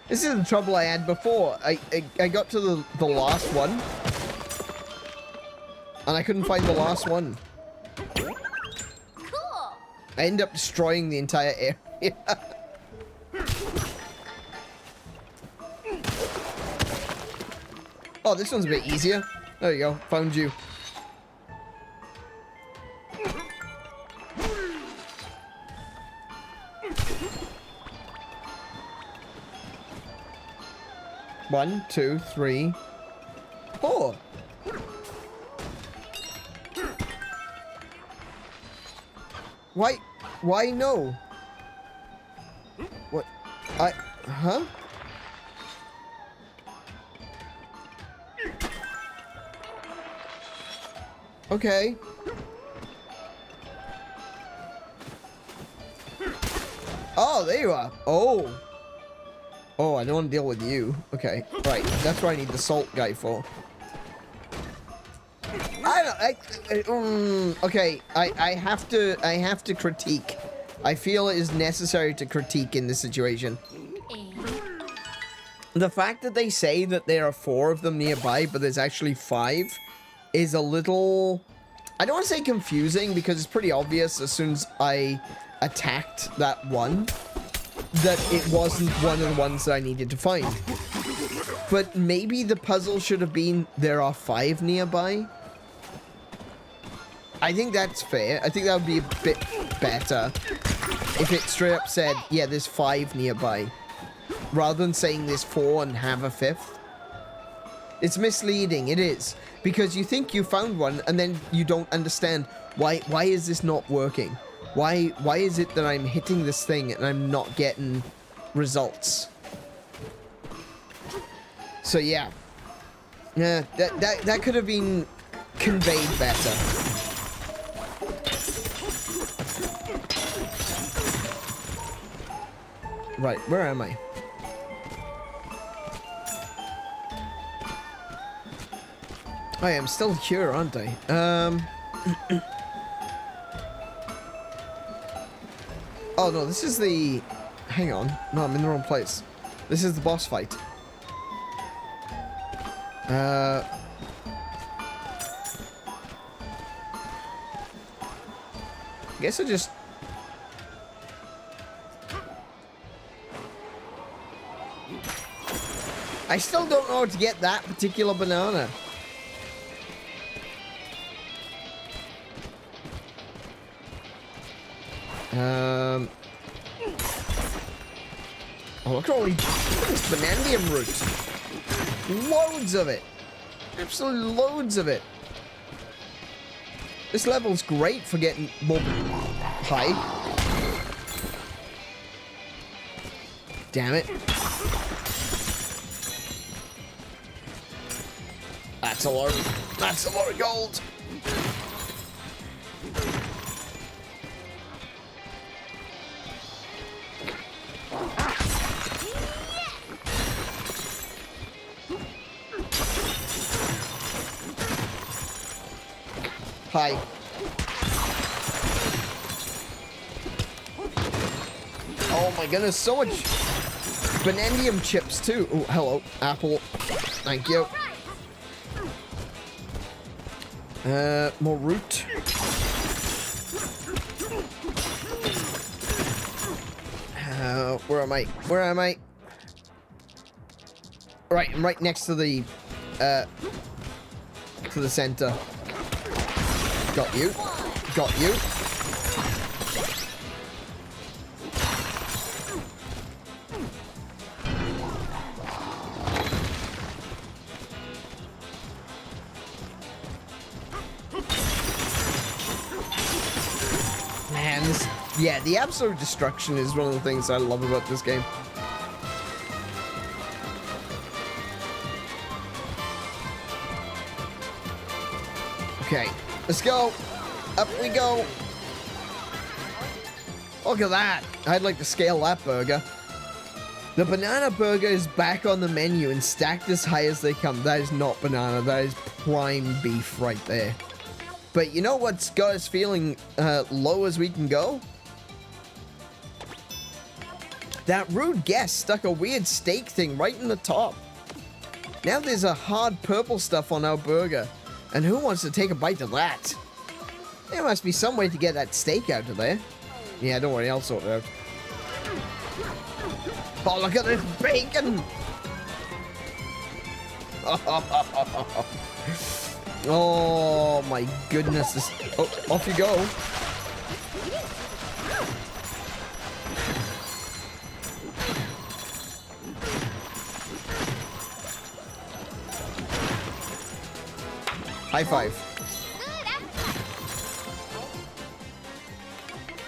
A: This is the trouble I had before. I got to the last one, and I couldn't find the last one.
B: Cool.
A: I ended up destroying the entire area. Oh, this one's a bit easier. There you go. Found you. One, two, three, four. Why no? What? Huh? Okay. Oh, there you are. Oh. Oh, I don't want to deal with you. Okay, right. That's what I need the salt guy for. Okay, I have to critique. I feel it is necessary to critique in this situation. The fact that they say that there are 4 of them nearby, but there's actually 5, is a little... I don't want to say confusing, because it's pretty obvious as soon as I attacked that one that it wasn't one of the ones that I needed to find. But maybe the puzzle should have been there are 5 nearby. I think that's fair. I think that would be a bit better if it straight up said, yeah, there's 5 nearby, rather than saying there's 4 and have a 5th. It's misleading, it is, because you think you found one and then you don't understand why is this not working? Why is it that I'm hitting this thing and I'm not getting results? So yeah. Yeah, that could have been conveyed better. Right, where am I? I am still here, aren't I? Oh no, this is the... Hang on. No, I'm in the wrong place. This is the boss fight. I guess I just... I still don't know how to get that particular banana. Oh, look at all this bananium root. Loads of it. Absolutely loads of it. This level's great for getting more high. Damn it. That's a lot of gold. Hi. Oh my goodness, so much bananium chips too. Oh, hello, apple. Thank you. More root. Where am I? Where am I? Right, I'm right next to the center. Got you. Got you. Man, this... Yeah, the absolute destruction is one of the things I love about this game. Okay. Let's go. Up we go. Look at that. I'd like to scale that burger. The banana burger is back on the menu and stacked as high as they come. That is not banana. That is prime beef right there. But you know what's got us feeling low as we can go? That rude guest stuck a weird steak thing right in the top. Now there's a hard purple stuff on our burger. And who wants to take a bite of that? There must be some way to get that steak out of there. Yeah, don't worry, I'll sort it out. Oh, look at this bacon! Oh my goodness, this... Oh, off you go. High five.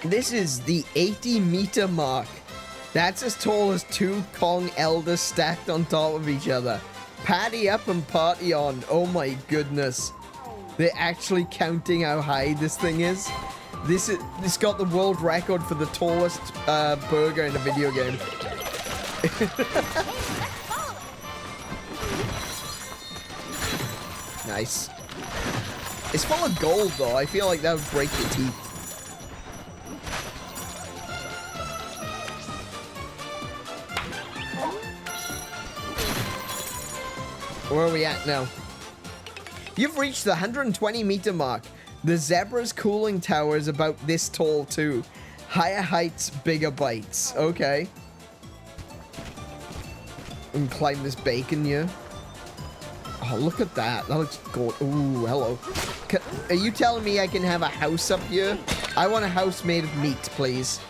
A: This is the 80-meter mark. That's as tall as 2 Kong elders stacked on top of each other. Patty up and party on. Oh my goodness. They're actually counting how high this thing is. This got the world record for the tallest burger in a video game. Nice. It's full of gold though. I feel like that would break your teeth. Where are we at now? You've reached the 120-meter mark. The zebra's cooling tower is about this tall too. Higher heights, bigger bites. Okay. And climb this bacon here. Oh, look at that. That looks good. Ooh, hello. Are you telling me I can have a house up here? I want a house made of meat, please.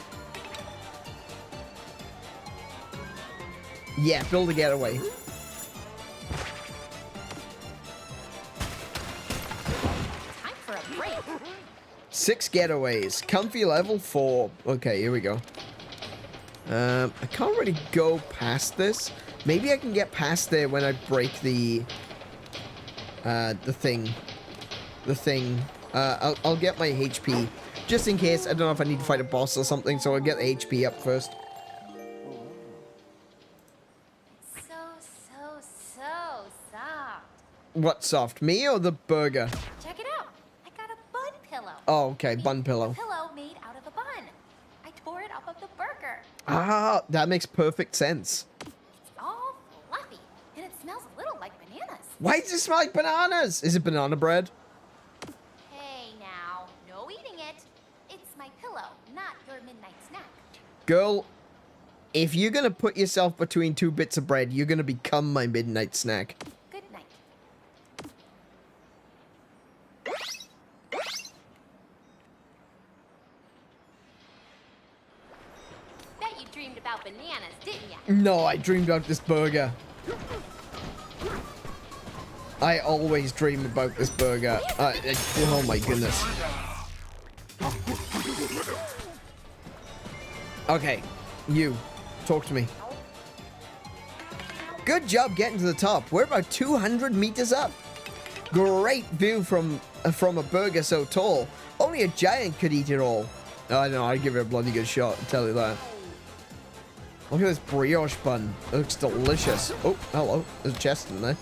A: Yeah, build a getaway.
B: Time for a break.
A: 6 getaways. Comfy level 4. Okay, here we go. I can't really go past this. Maybe I can get past there when I break the thing. I'll get my HP. Just in case. I don't know if I need to fight a boss or something, so I'll get the HP up first.
B: So soft.
A: What soft? Me or the burger?
B: Check it out. I got a bun pillow.
A: Oh, okay. Bun pillow.
B: A pillow made out of a bun. I tore it off of the burger.
A: Ah, that makes perfect sense.
B: It's all fluffy, and it smells a little like bananas.
A: Why does it smell like bananas? Is it banana bread?
B: Hey now, no eating it. It's my pillow, not your midnight snack.
A: Girl, if you're gonna put yourself between 2 bits of bread, you're gonna become my midnight snack.
B: Good night. Bet you dreamed about bananas, didn't ya?
A: No, I dreamed about this burger. I always dream about this burger. Oh my goodness. Okay, you, talk to me. Good job getting to the top. We're about 200 meters up. Great view from a burger so tall. Only a giant could eat it all. I know, I'd give it a bloody good shot, I'll tell you that. Look at this brioche bun. It looks delicious. Oh, hello. There's a chest in there.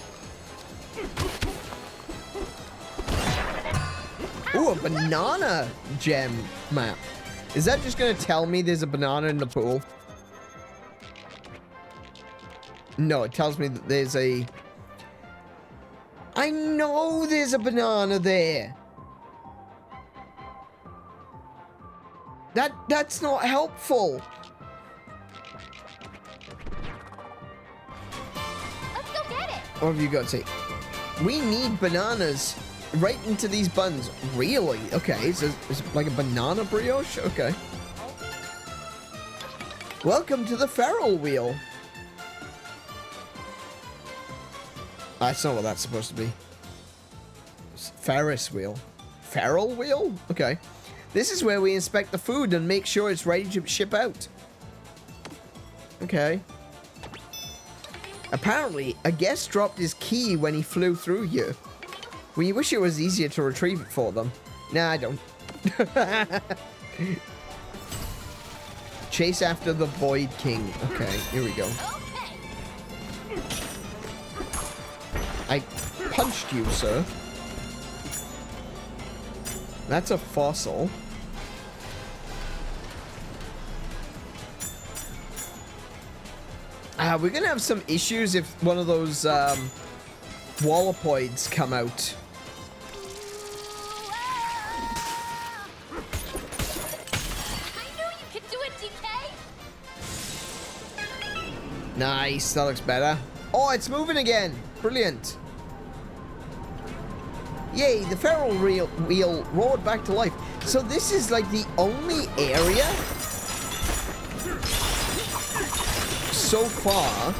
A: Ooh, a banana gem map. Is that just going to tell me there's a banana in the pool? No, it tells me that there's a... I know there's a banana there. That's not helpful.
B: Let's go get it.
A: What have you got to say? We need bananas right into these buns. Really? Okay, so it's like a banana brioche? Okay. Welcome to the Ferrell wheel. That's not what that's supposed to be. It's Ferris wheel. Ferrell wheel? Okay. This is where we inspect the food and make sure it's ready to ship out. Okay. Apparently, a guest dropped his key when he flew through here. We wish it was easier to retrieve it for them. Nah, I don't. Chase after the Void King. Okay, here we go.
B: Okay.
A: I punched you, sir. That's a fossil. We're gonna have some issues if one of those Wallopoids come out.
B: I knew you could do it, DK.
A: Nice, that looks better. Oh, it's moving again. Brilliant. Yay, the feral wheel roared back to life. So this is like the only area so far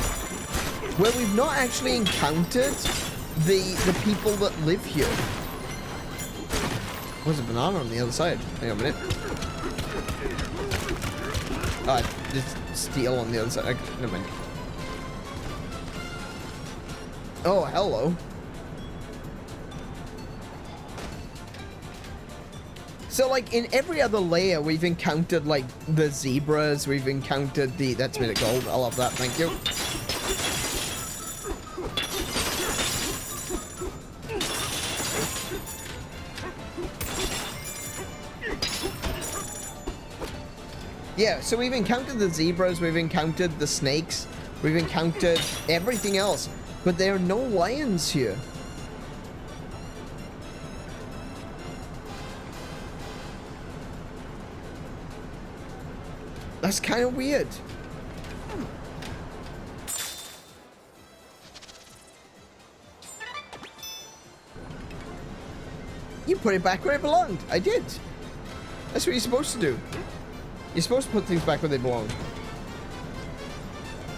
A: where we've not actually encountered the people that live here. There's a banana on the other side. Hang on a minute. There's steel on the other side. Never mind. Oh, hello. So, like, in every other layer, we've encountered, like, the zebras. We've encountered the... That's made it gold. I love that. Thank you. Yeah, so we've encountered the zebras. We've encountered the snakes. We've encountered everything else. But there are no lions here. That's kind of weird. You put it back where it belonged. I did. That's what you're supposed to do. You're supposed to put things back where they belong.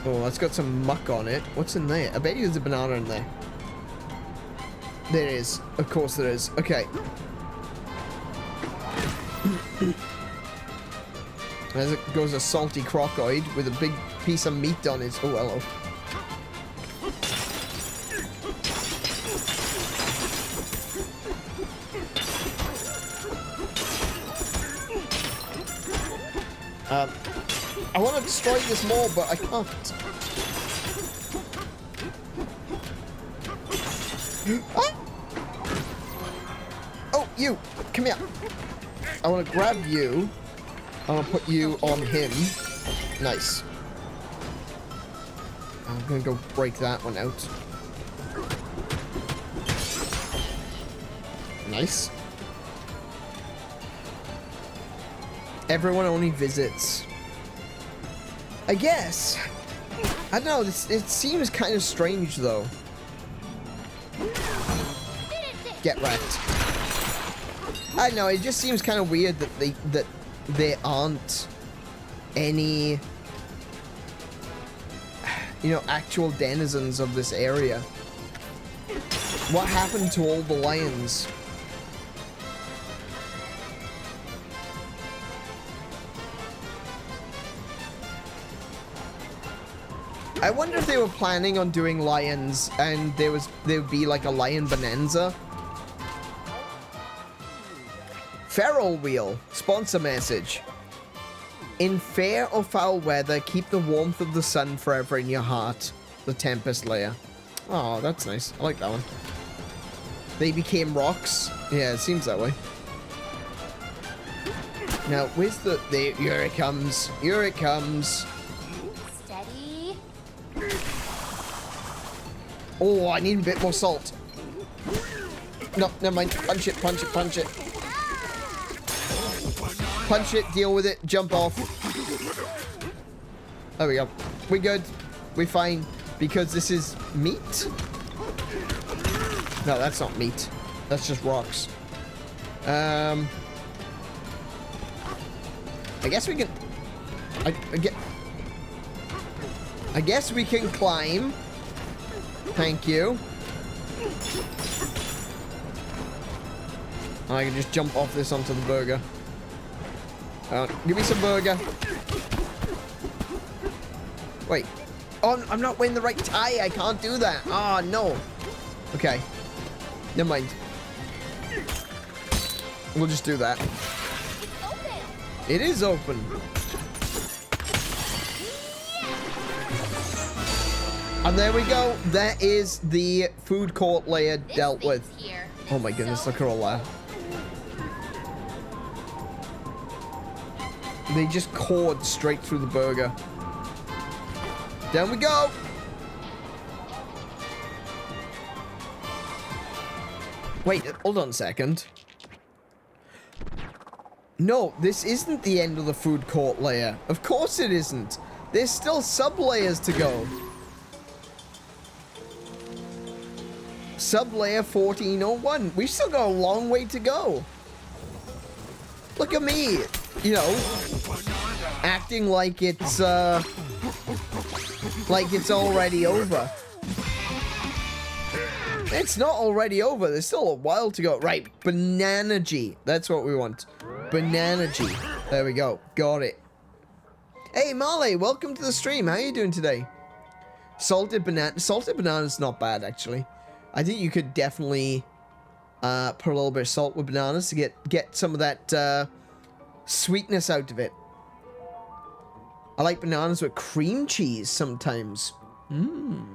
A: Oh, that's got some muck on it. What's in there? I bet you there's a banana in there. There is. Of course there is. Okay. As it goes a salty crocoid with a big piece of meat on his... Oh, hello. I want to destroy this more, but I can't. Ah! Oh, you! Come here. I want to grab you. I want to put you on him. Nice. I'm going to go break that one out. Nice. Everyone only visits. I guess. I don't know. It seems kind of strange, though. Get wrecked. I don't know. It just seems kind of weird that there aren't any, you know, actual denizens of this area. What happened to all the lions? I wonder if they were planning on doing lions and there would be like a lion bonanza. Feral Wheel, sponsor message. In fair or foul weather, keep the warmth of the sun forever in your heart. The Tempest layer. Oh, that's nice. I like that one. They became rocks. Yeah, it seems that way. Now, where's the... There, here it comes. Here it comes.
B: Steady.
A: Oh, I need a bit more salt. No, never mind. Punch it, punch it, punch it. Punch it, deal with it, jump off. There we go. We're good. We're fine. Because this is meat? No, that's not meat. That's just rocks. I guess we can... I guess we can climb. Thank you. I can just jump off this onto the burger. Give me some burger. Wait. Oh, I'm not wearing the right tie. I can't do that. Oh, no. Okay. Never mind. We'll just do that. It is open. And there we go. That is the food court layer dealt with. Oh my goodness, look at all that. They just cored straight through the burger. Down we go. Wait, hold on a second. No, this isn't the end of the food court layer. Of course it isn't. There's still sub-layers to go. Sub-layer 1401. We've still got a long way to go. Look at me. You know, acting like it's already over. It's not already over. There's still a while to go. Right, Banana G. That's what we want. Banana G. There we go. Got it. Hey, Marley, welcome to the stream. How are you doing today? Salted banana. Salted banana's not bad, actually. I think you could definitely put a little bit of salt with bananas to get some of that sweetness out of it. I like bananas with cream cheese sometimes. Mmm.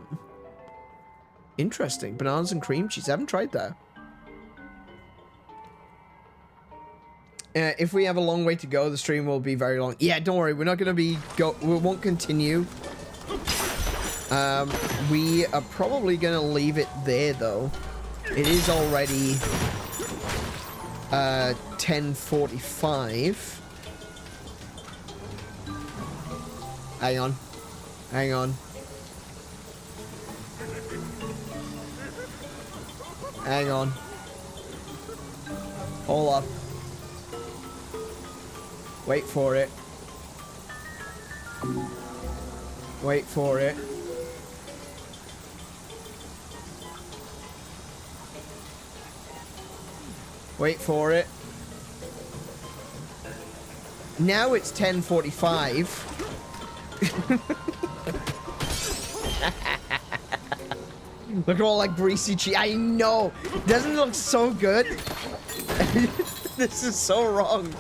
A: Interesting. Bananas and cream cheese. I haven't tried that. If we have a long way to go, the stream will be very long. Yeah, don't worry. We're not going to be... We won't continue. We are probably going to leave it there, though. It is already 10:45. Hang on. Hang on. Hang on. Hold up. Wait for it. Wait for it. Wait for it. Now it's 10:45. Look at all that greasy cheese. I know. Doesn't it look so good? This is so wrong.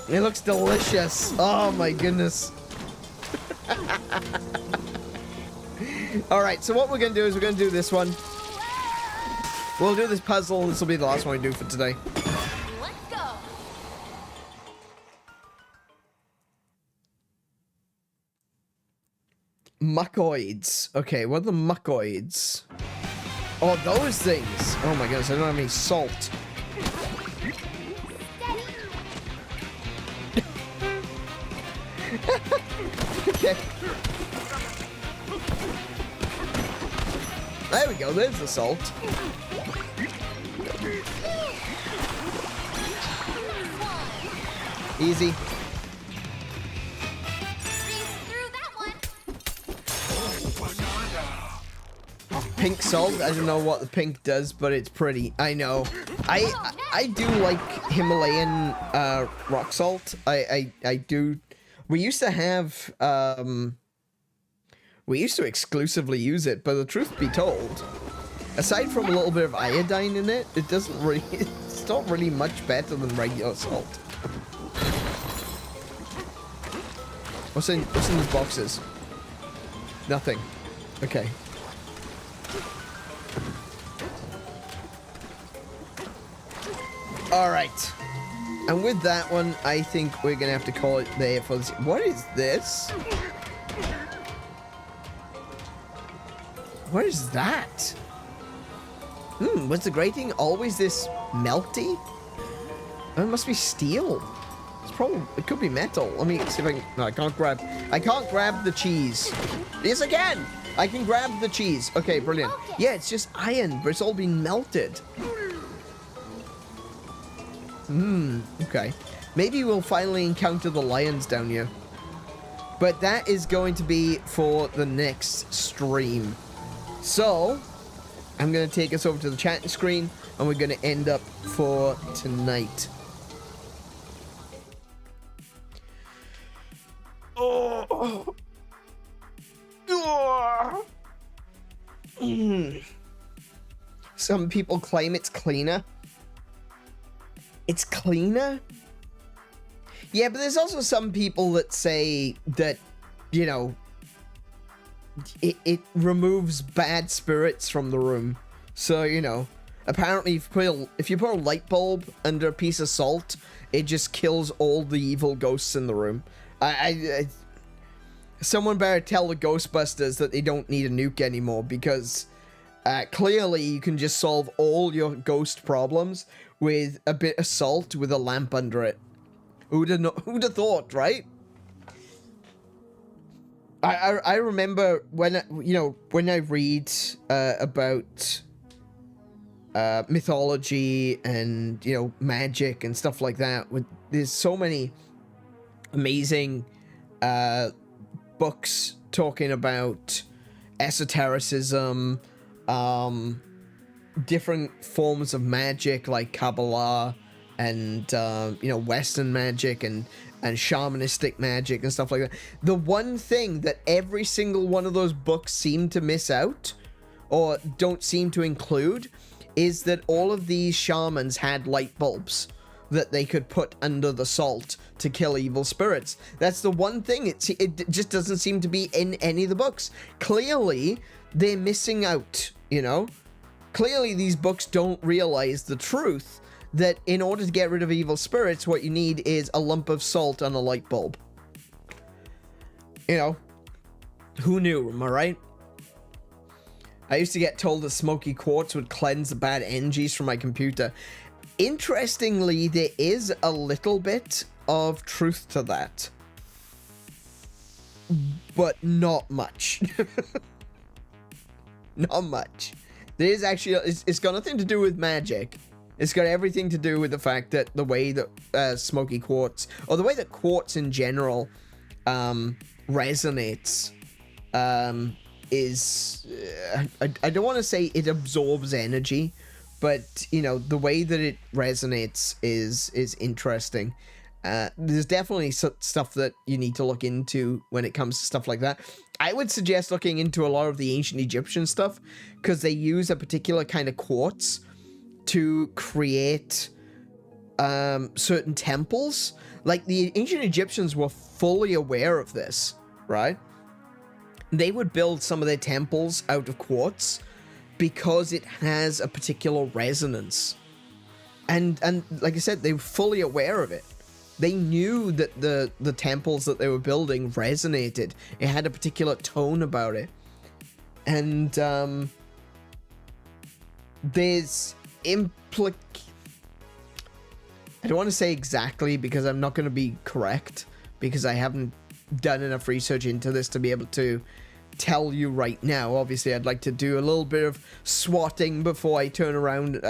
A: It looks delicious. Oh my goodness. Alright, so what we're going to do is we're going to do this one. We'll do this puzzle. This will be the last one we do for today.
B: Let's go.
A: Muckoids. Okay, what are the muckoids? Oh, those things. Oh my goodness, I don't have any salt. Okay. There we go, there's the salt. Easy. Pink salt, I don't know what the pink does, but it's pretty. I know. I do like Himalayan rock salt. I do. We used to have we used to exclusively use it, but the truth be told, aside from a little bit of iodine in it, it doesn't really, it's not really much better than regular salt. What's in these boxes? Nothing. Okay. Alright. And with that one, I think we're gonna have to call it there for this. What is this? What is that? Was the grating always this melty? Oh, it must be steel. It's probably, it could be metal. Let me see if I can, no, I can't grab the cheese. Yes, I can! I can grab the cheese. Okay, brilliant. Yeah, it's just iron, but it's all been melted. Okay. Maybe we'll finally encounter the lions down here. But that is going to be for the next stream. So, I'm going to take us over to the chatting screen, and we're going to end up for tonight. Oh. Oh. Some people claim it's cleaner. It's cleaner? Yeah, but there's also some people that say that, you know, it removes bad spirits from the room. So, you know, apparently if you put a light bulb under a piece of salt, it just kills all the evil ghosts in the room. Someone better tell the Ghostbusters that they don't need a nuke anymore, because clearly you can just solve all your ghost problems with a bit of salt with a lamp under it. Who'd have thought, right? I remember when I read about mythology and magic and stuff like that. There's so many amazing books talking about esotericism, different forms of magic like Kabbalah and Western magic and shamanistic magic and stuff like that. The one thing that every single one of those books seem to miss out or don't seem to include is that all of these shamans had light bulbs that they could put under the salt to kill evil spirits. That's the one thing. It just doesn't seem to be in any of the books. Clearly, they're missing out, Clearly, these books don't realize the truth that in order to get rid of evil spirits, what you need is a lump of salt on a light bulb. Who knew, am I right? I used to get told that smoky quartz would cleanse the bad energies from my computer. Interestingly, there is a little bit of truth to that. But not much. Not much. There is actually, it's got nothing to do with magic. It's got everything to do with the fact that the way that smoky quartz, or the way that quartz in general resonates, is, I don't want to say it absorbs energy, but, the way that it resonates is interesting. There's definitely stuff that you need to look into when it comes to stuff like that. I would suggest looking into a lot of the ancient Egyptian stuff, because they use a particular kind of quartz to create certain temples. Like, the ancient Egyptians were fully aware of this, right? They would build some of their temples out of quartz because it has a particular resonance. And like I said, they were fully aware of it. They knew that the temples that they were building resonated. It had a particular tone about it. And there's I don't want to say exactly, because I'm not going to be correct, because I haven't done enough research into this to be able to tell you right now. Obviously, I'd like to do a little bit of swatting before I turn around.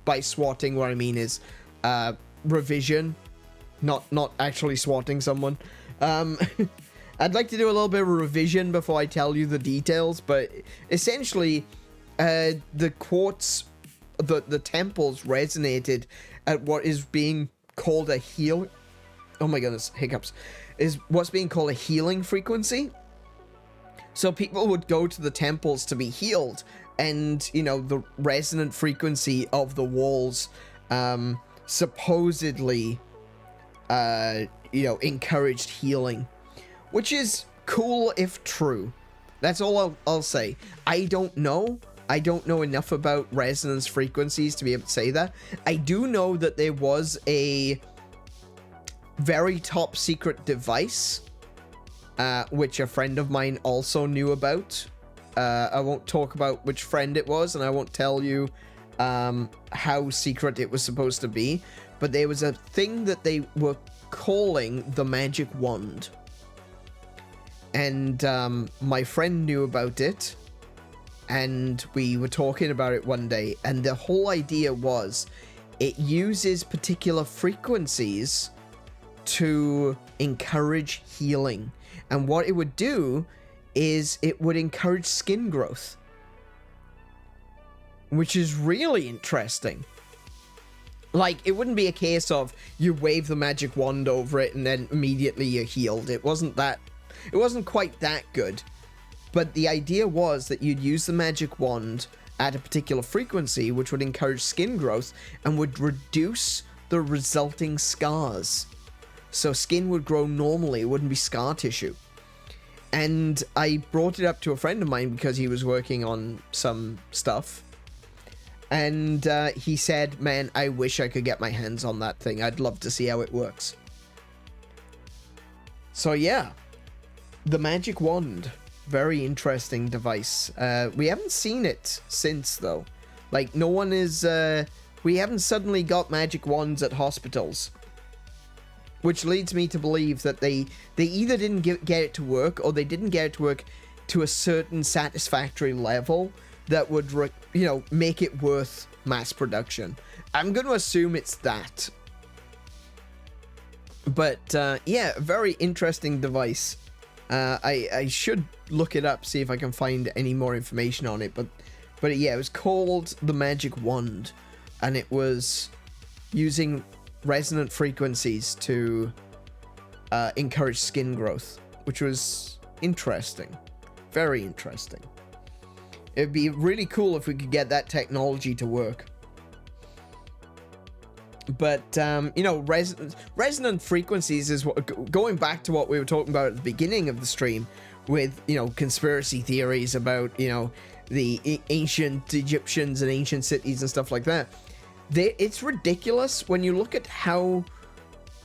A: By swatting, what I mean is revision, not actually swatting someone. I'd like to do a little bit of revision before I tell you the details, but essentially, the quartz, the temples resonated at what is being called a heal. Oh my goodness, hiccups. Is what's being called a healing frequency. So people would go to the temples to be healed, and the resonant frequency of the walls supposedly encouraged healing, which is cool if true. That's all I'll say. I don't know enough about resonance frequencies to be able to say that. I do know that there was a very top secret device, which a friend of mine also knew about. I won't talk about which friend it was, and I won't tell you how secret it was supposed to be, but there was a thing that they were calling the magic wand. And my friend knew about it, and we were talking about it one day, and the whole idea was it uses particular frequencies to encourage healing. And what it would do is it would encourage skin growth, which is really interesting. Like, it wouldn't be a case of you wave the magic wand over it and then immediately you're healed. It wasn't quite that good. But the idea was that you'd use the magic wand at a particular frequency, which would encourage skin growth and would reduce the resulting scars. So skin would grow normally, it wouldn't be scar tissue. And I brought it up to a friend of mine because he was working on some stuff. And he said, man, I wish I could get my hands on that thing. I'd love to see how it works. So yeah, the magic wand. Very interesting device. We haven't seen it since, though. Like, no one is, we haven't suddenly got magic wands at hospitals. Which leads me to believe that they either didn't get it to work, or they didn't get it to work to a certain satisfactory level that would, make it worth mass production. I'm going to assume it's that. But, yeah, very interesting device. I should look it up, see if I can find any more information on it, but yeah, it was called the Magic Wand, and it was using resonant frequencies to encourage skin growth, which was interesting. Very interesting. It'd be really cool if we could get that technology to work. But, resonant frequencies is what, going back to what we were talking about at the beginning of the stream with, conspiracy theories about, the ancient Egyptians and ancient cities and stuff like that. It's ridiculous when you look at how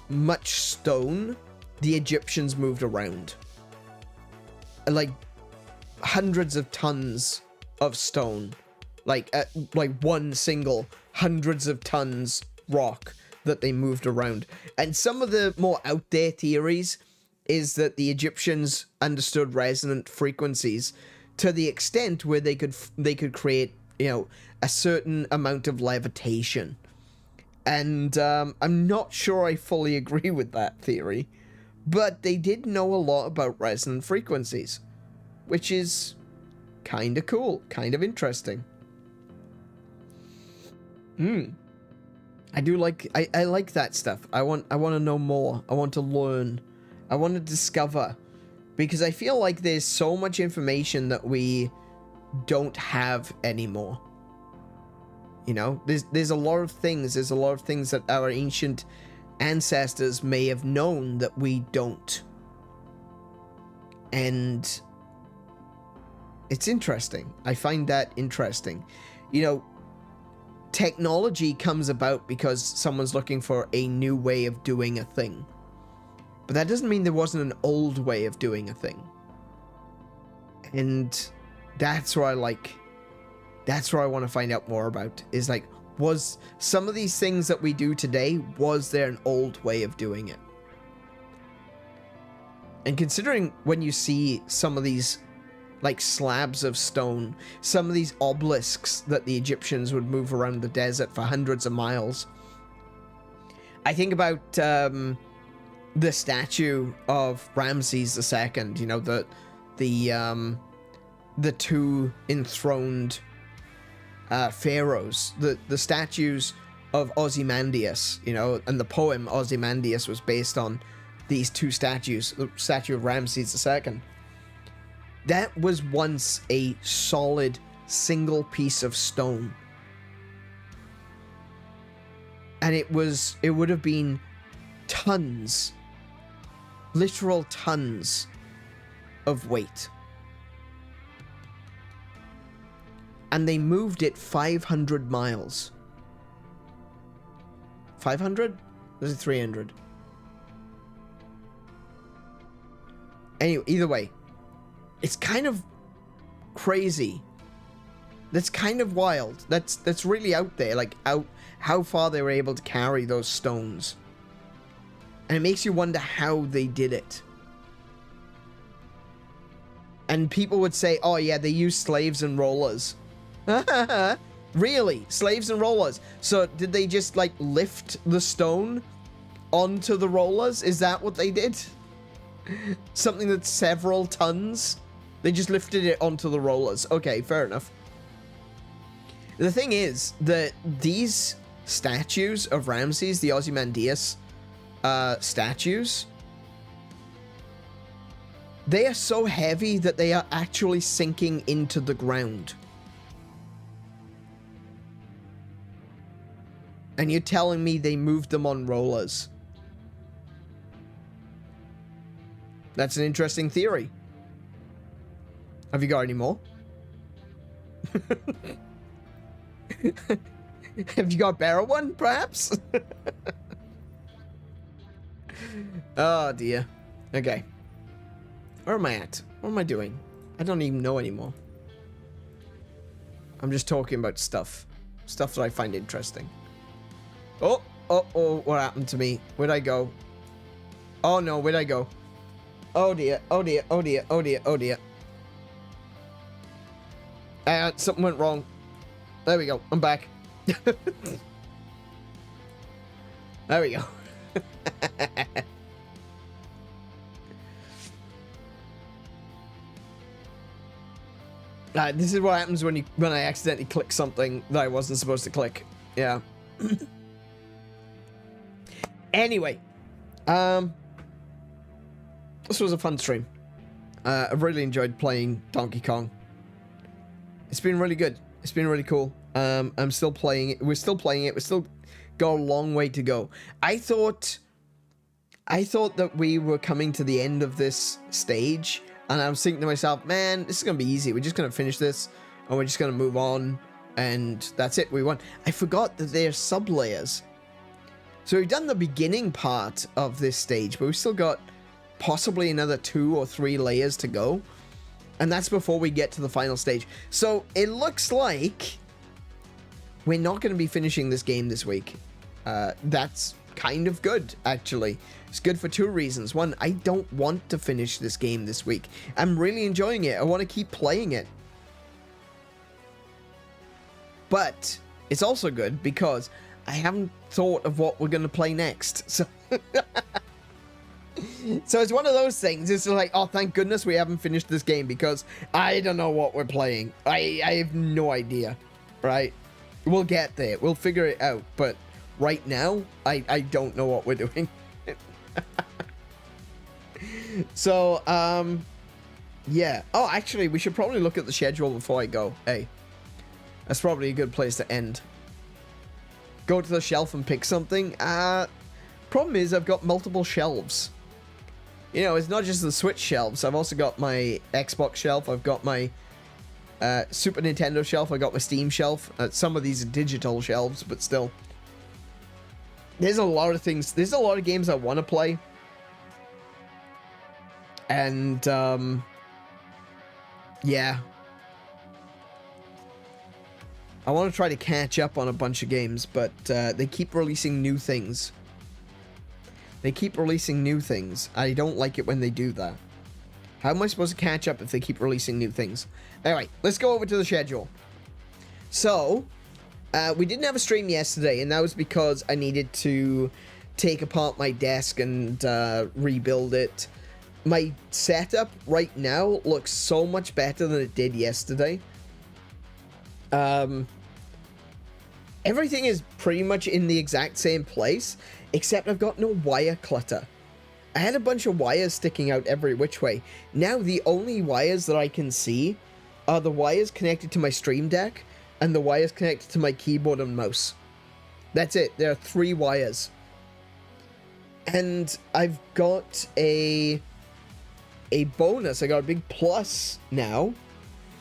A: much stone the Egyptians moved around. Like, hundreds of tons of stone. Like one single hundreds of tons rock that they moved around. And some of the more out there theories is that the Egyptians understood resonant frequencies to the extent where they could create, a certain amount of levitation. And I'm not sure I fully agree with that theory, but they did know a lot about resonant frequencies, which is kind of cool, kind of interesting. I do like, I like that stuff. I want to know more. I want to learn. I want to discover. Because I feel like there's so much information that we don't have anymore. There's a lot of things. There's a lot of things that our ancient ancestors may have known that we don't. And it's interesting. I find that interesting. Technology comes about because someone's looking for a new way of doing a thing. But that doesn't mean there wasn't an old way of doing a thing. And that's what I like. That's what I want to find out more about. Is like, was some of these things that we do today, was there an old way of doing it? And considering when you see some of these like slabs of stone, some of these obelisks that the Egyptians would move around the desert for hundreds of miles. I think about the statue of Ramses II, the two enthroned pharaohs, the statues of Ozymandias, and the poem Ozymandias was based on these two statues, the statue of Ramses II. That was once a solid single piece of stone. And it would have been tons, literal tons of weight. And they moved it 500 miles. 500? Was it 300? Anyway, either way. It's kind of crazy. That's kind of wild. That's really out there. Like, how far they were able to carry those stones. And it makes you wonder how they did it. And people would say, oh yeah, they used slaves and rollers. Really? Slaves and rollers? So did they just like lift the stone onto the rollers? Is that what they did? Something that's several tons? They just lifted it onto the rollers. Okay, fair enough. The thing is that these statues of Ramses, the Ozymandias statues, they are so heavy that they are actually sinking into the ground. And you're telling me they moved them on rollers? That's an interesting theory. Have you got any more? Have you got a better one, perhaps? Oh, dear. Okay. Where am I at? What am I doing? I don't even know anymore. I'm just talking about stuff. Stuff that I find interesting. Oh, what happened to me? Where'd I go? Oh no, where'd I go? Oh dear, oh dear, oh dear, oh dear, oh dear. Something went wrong. There we go, I'm back. There we go. This is what happens when I accidentally click something that I wasn't supposed to click. Yeah. Anyway, this was a fun stream. I've really enjoyed playing Donkey Kong. It's been really good. It's been really cool. I'm still playing it. We're still playing it. We still got a long way to go. I thought that we were coming to the end of this stage. And I was thinking to myself, man, this is going to be easy. We're just going to finish this, and we're just going to move on, and that's it. We won. I forgot that there's sub-layers. So we've done the beginning part of this stage, but we've still got possibly another 2 or 3 layers to go. And that's before we get to the final stage. So it looks like we're not going to be finishing this game this week. That's kind of good, actually. It's good for 2 reasons. One, I don't want to finish this game this week. I'm really enjoying it. I want to keep playing it. But it's also good because I haven't thought of what we're going to play next. So, so it's one of those things. It's like, oh, thank goodness we haven't finished this game because I don't know what we're playing. I have no idea, right? We'll get there. We'll figure it out. But right now, I don't know what we're doing. So, yeah. Oh, actually, we should probably look at the schedule before I go. Hey, that's probably a good place to end. Go to the shelf and pick something. Problem is, I've got multiple shelves. You know, it's not just the Switch shelves. I've also got my Xbox shelf. I've got my Super Nintendo shelf. I got my Steam shelf. Some of these are digital shelves, but still. There's a lot of things. There's a lot of games I want to play. And, yeah. I want to try to catch up on a bunch of games, but they keep releasing new things. They keep releasing new things. I don't like it when they do that. How am I supposed to catch up if they keep releasing new things? Anyway, let's go over to the schedule. So, we didn't have a stream yesterday, and that was because I needed to take apart my desk and rebuild it. My setup right now looks so much better than it did yesterday. Everything is pretty much in the exact same place, except I've got no wire clutter. I had a bunch of wires sticking out every which way. Now the only wires that I can see are the wires connected to my Stream Deck and the wires connected to my keyboard and mouse. That's it. There are 3 wires. And I've got a bonus. I got a big plus now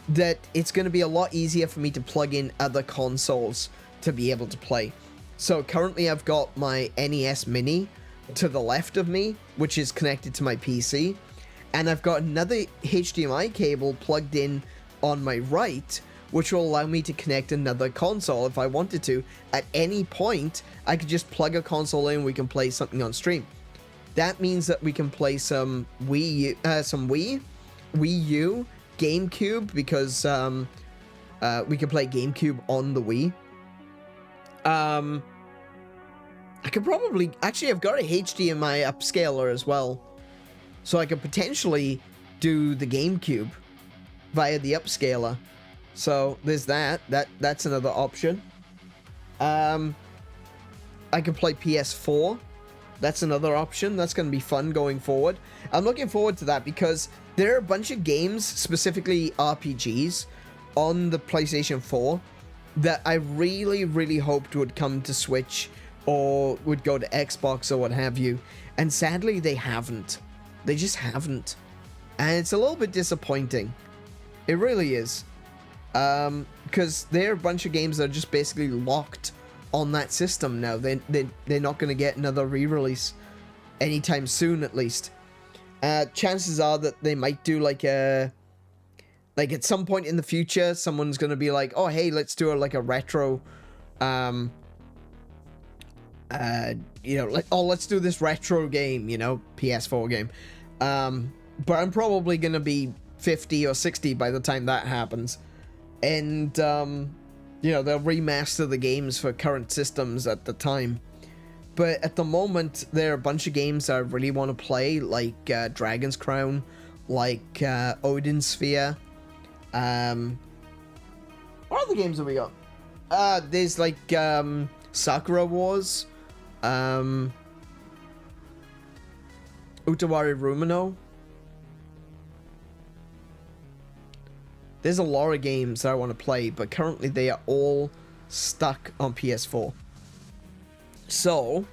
A: that it's going to be a lot easier for me to plug in other consoles to be able to play. So currently I've got my NES Mini to the left of me, which is connected to my PC. And I've got another HDMI cable plugged in on my right, which will allow me to connect another console if I wanted to. At any point, I could just plug a console in and we can play something on stream. That means that we can play some Wii U, GameCube, because we can play GameCube on the Wii. I could probably... Actually, I've got a HDMI upscaler as well. So I could potentially do the GameCube via the upscaler. So there's that. That's another option. I can play PS4. That's another option. That's going to be fun going forward. I'm looking forward to that because there are a bunch of games, specifically RPGs, on the PlayStation 4 that I really, really hoped would come to Switch or would go to Xbox or what have you. And sadly, they haven't. They just haven't. And it's a little bit disappointing. It really is. Because there are a bunch of games that are just basically locked on that system now. They're not going to get another re-release anytime soon, at least. chances are that they might do like a, like at some point in the future, someone's gonna be like, oh hey, let's do like a retro, you know, like, oh, let's do this retro game, you know, PS4 game. But I'm probably gonna be 50 or 60 by the time that happens. And, you know, they'll remaster the games for current systems at the time. But at the moment, there are a bunch of games that I really want to play, like Dragon's Crown, like Odin Sphere. What other games have we got? There's like Sakura Wars, 𝗬𝗓𝗰𝗵. There's a lot of games that I want to play, but currently they are all stuck on PS4. So,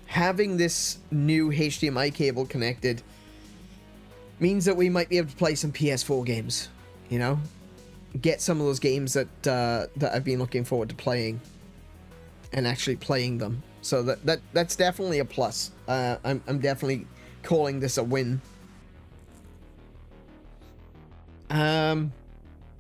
A: having this new HDMI cable connected means that we might be able to play some PS4 games, you know? Get some of those games that that I've been looking forward to playing and actually playing them. So that's definitely a plus. I'm definitely calling this a win. And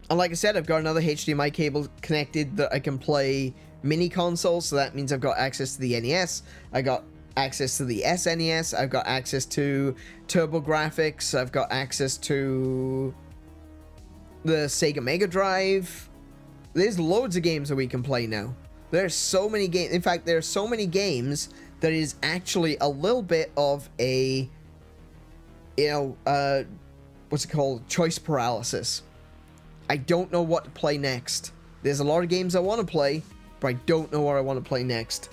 A: like I said, I've got another HDMI cable connected that I can play mini consoles, so that means I've got access to the NES, I got access to the SNES, I've got access to TurboGrafx, I've got access to the Sega Mega Drive. There's loads of games that we can play now. There's so many games. In fact, there are so many games that it is actually a little bit of a, you know, what's it called? Choice paralysis. I don't know what to play next. There's a lot of games I want to play, but I don't know what I want to play next.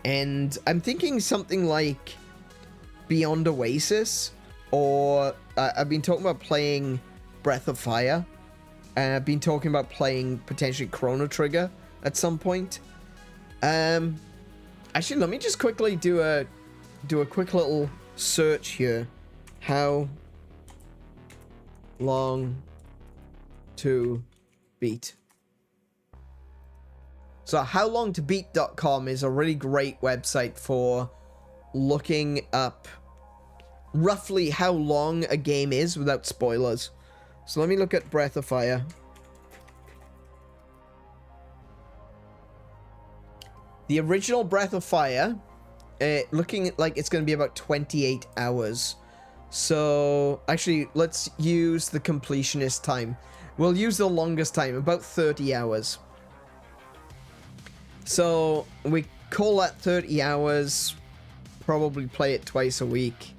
A: And I'm thinking something like Beyond Oasis, or I've been talking about playing Breath of Fire. I've been talking about playing potentially Chrono Trigger at some point. Actually, let me just quickly do a quick little search here. How long to beat? So howlongtobeat.com is a really great website for looking up roughly how long a game is without spoilers. So let me look at Breath of Fire. The original Breath of Fire, looking like it's going to be about 28 hours. So actually, let's use the completionist time. We'll use the longest time, about 30 hours. So we call that 30 hours, probably play it twice a week.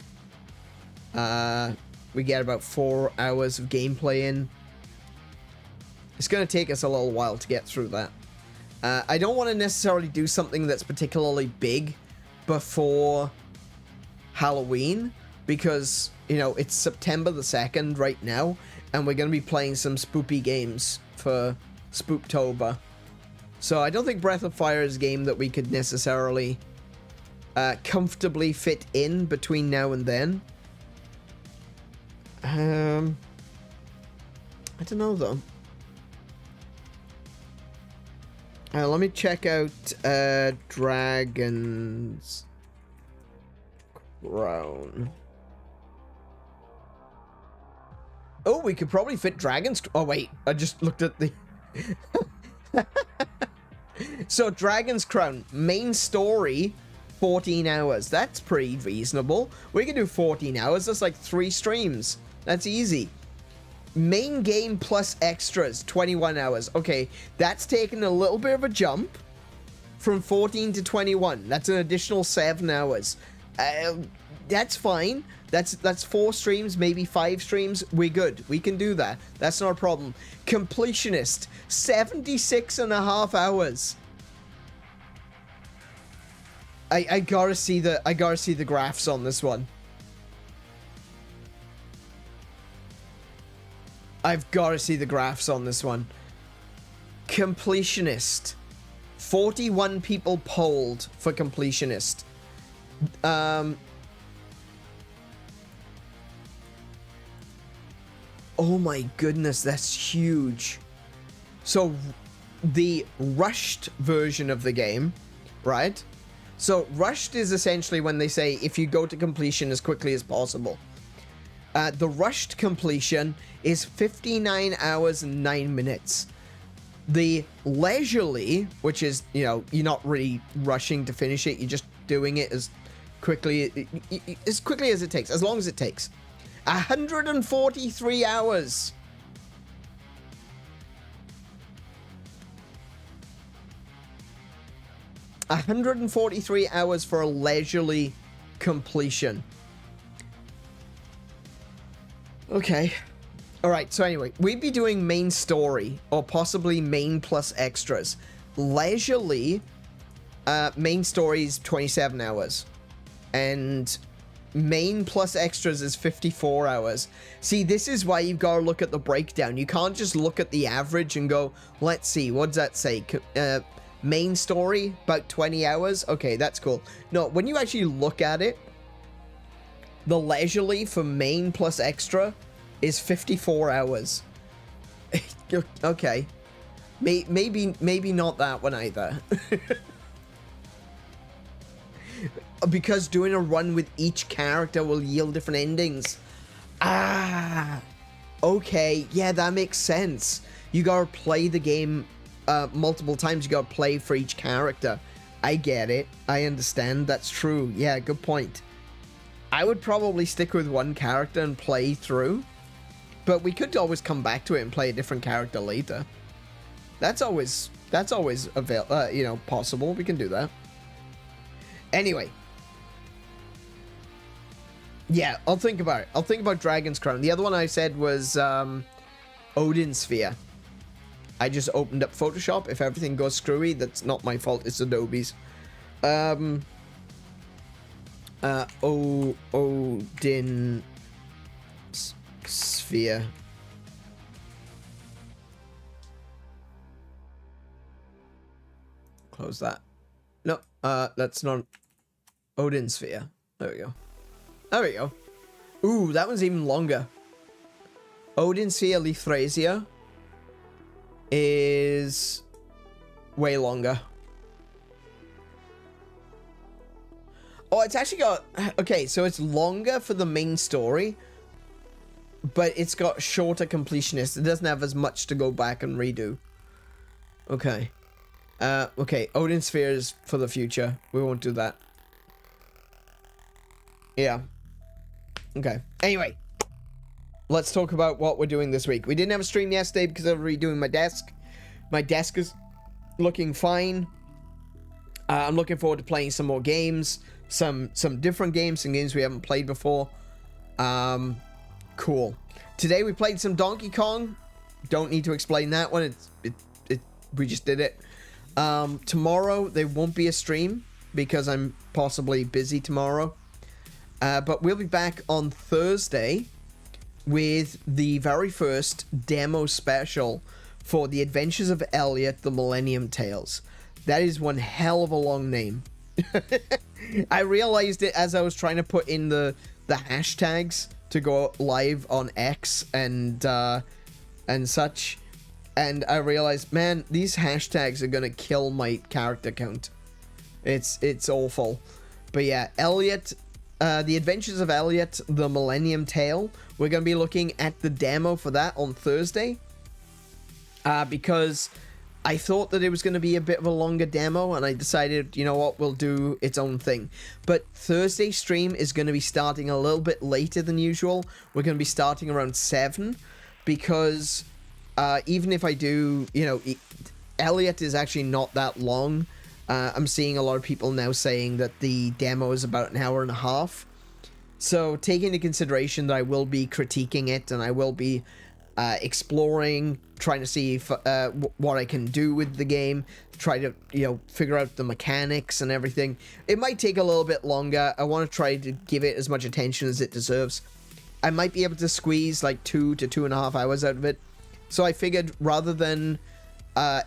A: We get about 4 hours of gameplay in. It's going to take us a little while to get through that. I don't want to necessarily do something that's particularly big before Halloween, because, you know, it's September the 2nd right now, and we're going to be playing some spoopy games for Spooktober. So I don't think Breath of Fire is a game that we could necessarily comfortably fit in between now and then. I don't know, though. Let me check out Dragon's Crown. Oh, we could probably fit Dragon's... Oh, wait. I just looked at the... So, Dragon's Crown. Main story, 14 hours. That's pretty reasonable. We can do 14 hours. That's like 3 streams. That's easy. Main game plus extras, 21 hours. Okay, that's taken a little bit of a jump from 14 to 21. That's an additional 7 hours. That's fine. That's 4 streams, maybe 5 streams. We're good. We can do that. That's not a problem. Completionist, 76.5 hours. I gotta see the graphs on this one. I've got to see the graphs on this one. Completionist. 41 people polled for completionist. Oh my goodness, that's huge. So, the rushed version of the game, right? So, rushed is essentially when they say if you go to completion as quickly as possible. The rushed completion is 59 hours and 9 minutes. The leisurely, which is, you know, you're not really rushing to finish it, you're just doing it as quickly as it takes, as long as it takes. 143 hours. $143 hours for a leisurely completion. Okay. Alright, so anyway, we'd be doing main story, or possibly main plus extras. Leisurely, main story is 27 hours. And main plus extras is 54 hours. See, this is why you've got to look at the breakdown. You can't just look at the average and go, let's see, what does that say? Main story, about 20 hours? Okay, that's cool. No, when you actually look at it, the leisurely for main plus extra is 54 hours. Okay. Maybe not that one either. Because doing a run with each character will yield different endings. Ah, okay, yeah, that makes sense. You gotta play the game multiple times. You gotta play for each character. I get it. I understand. That's true. Yeah, good point. I would probably stick with one character and play through, but we could always come back to it and play a different character later. That's always you know, possible. We can do that. Anyway. Yeah, I'll think about it. I'll think about Dragon's Crown. The other one I said was Odin Sphere. I just opened up Photoshop. If everything goes screwy, that's not my fault. It's Adobe's. Odin Sphere. Close that. No, that's not Odin Sphere. There we go. There we go. Ooh, that one's even longer. Odin Sphere Lythrasia is way longer. Oh, it's actually got... Okay, so it's longer for the main story, but it's got shorter completionists. It doesn't have as much to go back and redo. Okay. Okay, Odin Sphere is for the future. We won't do that. Yeah. Okay. Anyway, let's talk about what we're doing this week. We didn't have a stream yesterday because I was redoing my desk. My desk is looking fine. I'm looking forward to playing some more games. Some different games, some games we haven't played before. Cool. Today we played some Donkey Kong. Don't need to explain that one. We just did it. Tomorrow there won't be a stream because I'm possibly busy tomorrow. But we'll be back on Thursday with the very first demo special for The Adventures of Elliot, the Millennium Tales. That is one hell of a long name. I realized it as I was trying to put in the hashtags to go live on X and such. And I realized, man, these hashtags are gonna kill my character count. It's awful. But yeah, Elliot... The Adventures of Elliot, the Millennium Tale. We're going to be looking at the demo for that on Thursday. Because I thought that it was going to be a bit of a longer demo, and I decided, you know what, we'll do its own thing. But Thursday's stream is going to be starting a little bit later than usual. We're going to be starting around 7, because even if I do, you know, Elliot is actually not that long. I'm seeing a lot of people now saying that the demo is about an hour and a half. So taking into consideration that I will be critiquing it and I will be exploring, trying to see if, what I can do with the game, try to, you know, figure out the mechanics and everything. It might take a little bit longer. I want to try to give it as much attention as it deserves. I might be able to squeeze like 2 to 2.5 hours out of it. So I figured rather than...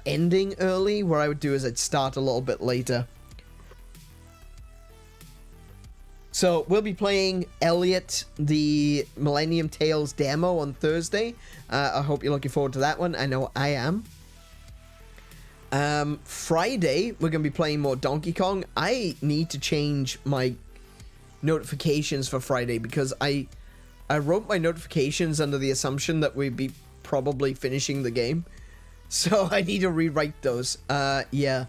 A: ending early, what I would do is I'd start a little bit later. So we'll be playing Elliot, the Millennium Tales demo on Thursday. I hope you're looking forward to that one. I know I am. Friday, we're going to be playing more Donkey Kong. I need to change my notifications for Friday because I I wrote my notifications under the assumption that we'd be probably finishing the game. So I need to rewrite those. Yeah.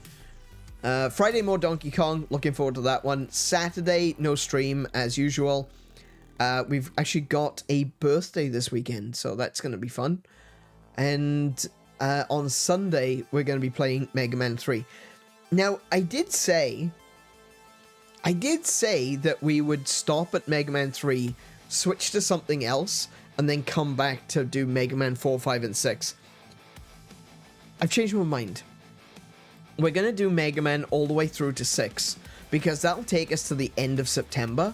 A: Friday, more Donkey Kong. Looking forward to that one. Saturday, no stream as usual. We've actually got a birthday this weekend, so that's going to be fun. And on Sunday, we're going to be playing Mega Man 3. Now, I did say that we would stop at Mega Man 3, switch to something else, and then come back to do Mega Man 4, 5, and 6. I've changed my mind. We're going to do Mega Man all the way through to 6, because that'll take us to the end of September.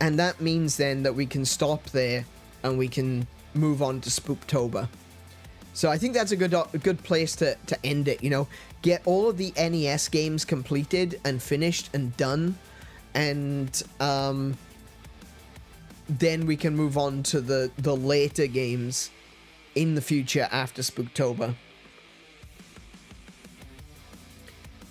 A: And that means then that we can stop there, and we can move on to Spooktober. So I think that's a good place to end it, you know. Get all of the NES games completed and finished and done. And then we can move on to the later games in the future after Spooktober.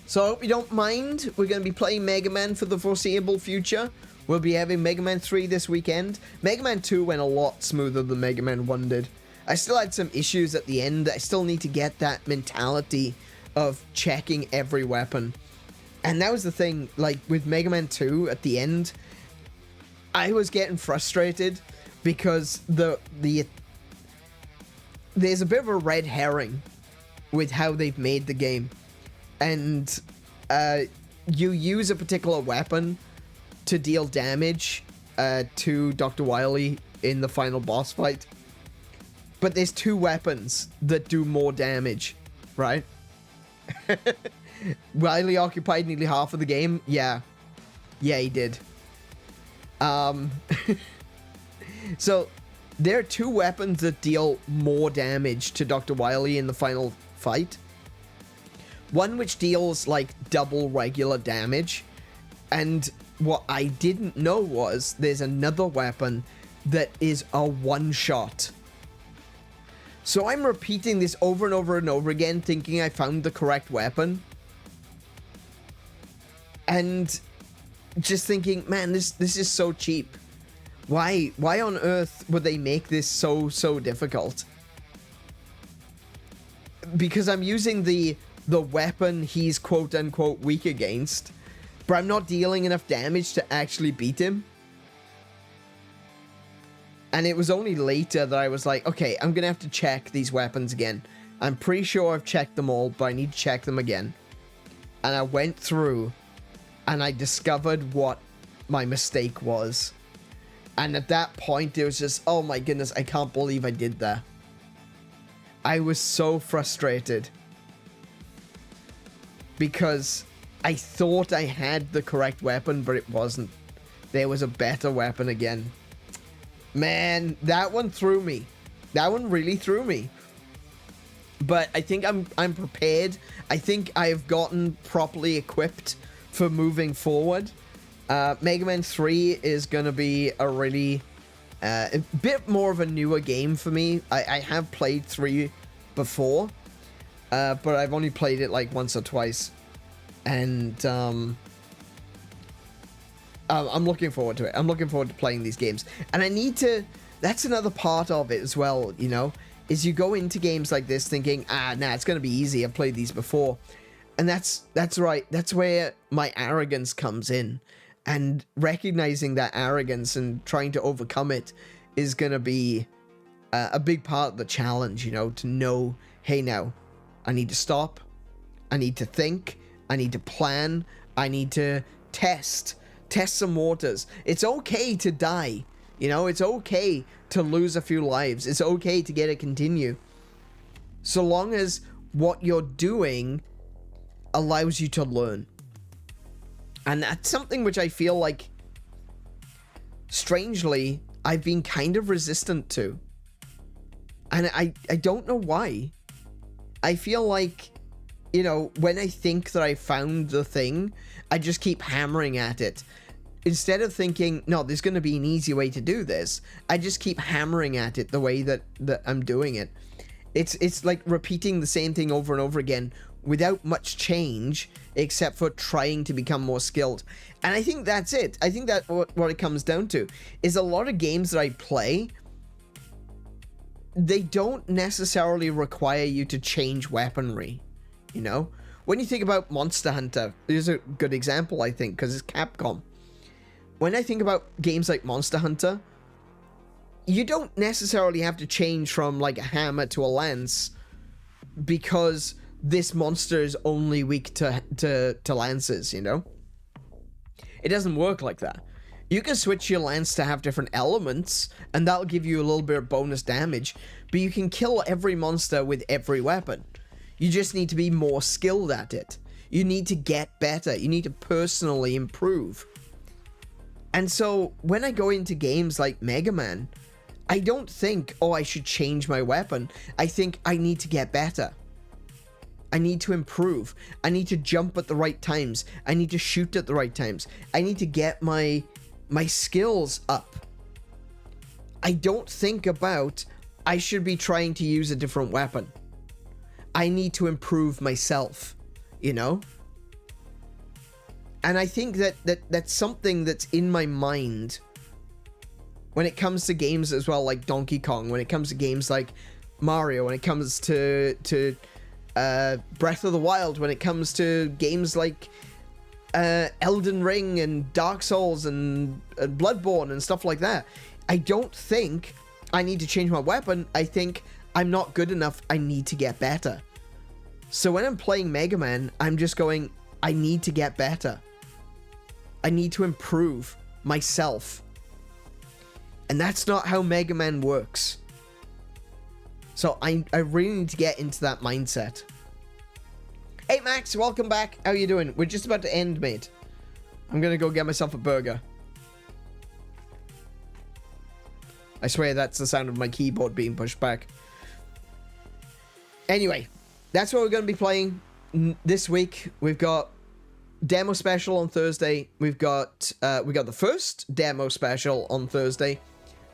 A: So I hope you don't mind. We're going to be playing Mega Man for the foreseeable future. We'll be having Mega Man 3 this weekend. Mega Man 2 went a lot smoother than Mega Man 1 did. I still had some issues at the end. I still need to get that mentality of checking every weapon. And that was the thing, like with Mega Man 2 at the end, I was getting frustrated because there's a bit of a red herring with how they've made the game. And you use a particular weapon to deal damage to Dr. Wily in the final boss fight. But there's two weapons that do more damage, right? Wily occupied nearly half of the game. Yeah. Yeah, he did. So, there are two weapons that deal more damage to Dr. Wily in the final fight. One which deals, like, double regular damage. And what I didn't know was there's another weapon that is a one-shot. So I'm repeating this over and over and over again, thinking I found the correct weapon. And just thinking, man, this is so cheap. Why on earth would they make this so difficult? Because I'm using the weapon he's quote-unquote weak against, but I'm not dealing enough damage to actually beat him. And it was only later that I was like, okay, I'm going to have to check these weapons again. I'm pretty sure I've checked them all, but I need to check them again. And I went through, and I discovered what my mistake was. And at that point, it was just, oh my goodness, I can't believe I did that. I was so frustrated. Because I thought I had the correct weapon, but it wasn't. There was a better weapon again. Man, that one threw me. That one really threw me. But I think I'm prepared. I think I have gotten properly equipped for moving forward. Mega Man 3 is going to be a really a bit more of a newer game for me. I have played 3 before, but I've only played it like once or twice. And I'm looking forward to it. I'm looking forward to playing these games. And I need to... That's another part of it as well, you know? Is you go into games like this thinking, nah, it's going to be easy. I've played these before. And that's right. That's where my arrogance comes in. And recognizing that arrogance and trying to overcome it is going to be a big part of the challenge, you know? To know, hey, now, I need to stop. I need to think. I need to plan. I need to test some waters. It's okay to die. You know, it's okay to lose a few lives. It's okay to get it continue. So long as what you're doing allows you to learn. And that's something which I feel like, strangely, I've been kind of resistant to. And I don't know why. I feel like, you know, when I think that I found the thing, I just keep hammering at it. Instead of thinking, no, there's going to be an easy way to do this, I just keep hammering at it the way that I'm doing it. It's like repeating the same thing over and over again, without much change, except for trying to become more skilled. And I think that's it. I think that what it comes down to is a lot of games that I play, they don't necessarily require you to change weaponry, you know? When you think about Monster Hunter, here's a good example, I think, because it's Capcom. When I think about games like Monster Hunter, you don't necessarily have to change from like a hammer to a lance because this monster is only weak to lances, you know? It doesn't work like that. You can switch your lance to have different elements, and that'll give you a little bit of bonus damage, but you can kill every monster with every weapon. You just need to be more skilled at it. You need to get better. You need to personally improve. And so, when I go into games like Mega Man, I don't think, oh, I should change my weapon. I think I need to get better. I need to improve. I need to jump at the right times. I need to shoot at the right times. I need to get my skills up. I don't think about, I should be trying to use a different weapon. I need to improve myself, you know? And I think that's something that's in my mind when it comes to games as well, like Donkey Kong, when it comes to games like Mario, when it comes to Breath of the Wild, when it comes to games like Elden Ring and Dark Souls and Bloodborne and stuff like that. I don't think I need to change my weapon. I think I'm not good enough. I need to get better. So when I'm playing Mega Man, I'm just going, I need to get better. I need to improve myself. And that's not how Mega Man works. So I really need to get into that mindset. Hey Max, welcome back. How you doing? We're just about to end, mate. I'm gonna go get myself a burger. I swear that's the sound of my keyboard being pushed back. Anyway, that's what we're gonna be playing this week. We've got demo special on Thursday. We got the first demo special on Thursday.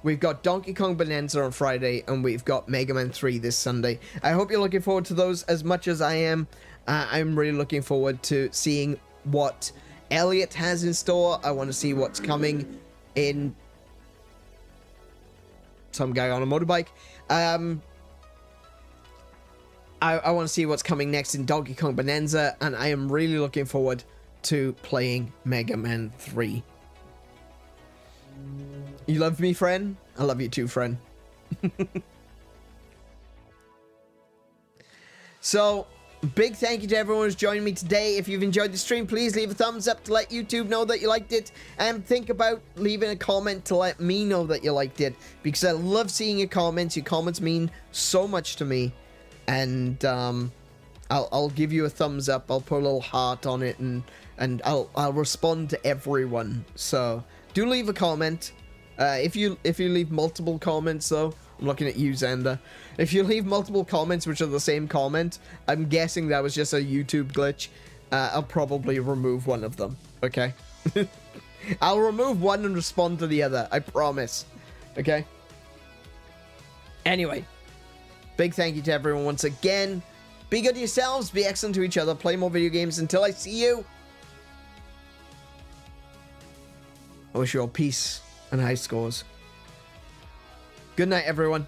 A: We've got Donkey Kong Bananza on Friday, and we've got Mega Man 3 this Sunday. I hope you're looking forward to those as much as I am. I'm really looking forward to seeing what Elliot has in store. I want to see what's coming in some guy on a motorbike. I want to see what's coming next in Donkey Kong Bananza, and I am really looking forward to playing Mega Man 3. You love me, friend? I love you too, friend. So, big thank you to everyone who's joined me today. If you've enjoyed the stream, please leave a thumbs up to let YouTube know that you liked it. And think about leaving a comment to let me know that you liked it. Because I love seeing your comments. Your comments mean so much to me. And I'll give you a thumbs up. I'll put a little heart on it. And I'll respond to everyone. So, do leave a comment. If you leave multiple comments, though, I'm looking at you, Xander. If you leave multiple comments which are the same comment, I'm guessing that was just a YouTube glitch. I'll probably remove one of them, okay? I'll remove one and respond to the other, I promise, okay? Anyway, big thank you to everyone once again. Be good to yourselves, be excellent to each other, play more video games. Until I see you, I wish you all peace and high scores. Good night, everyone.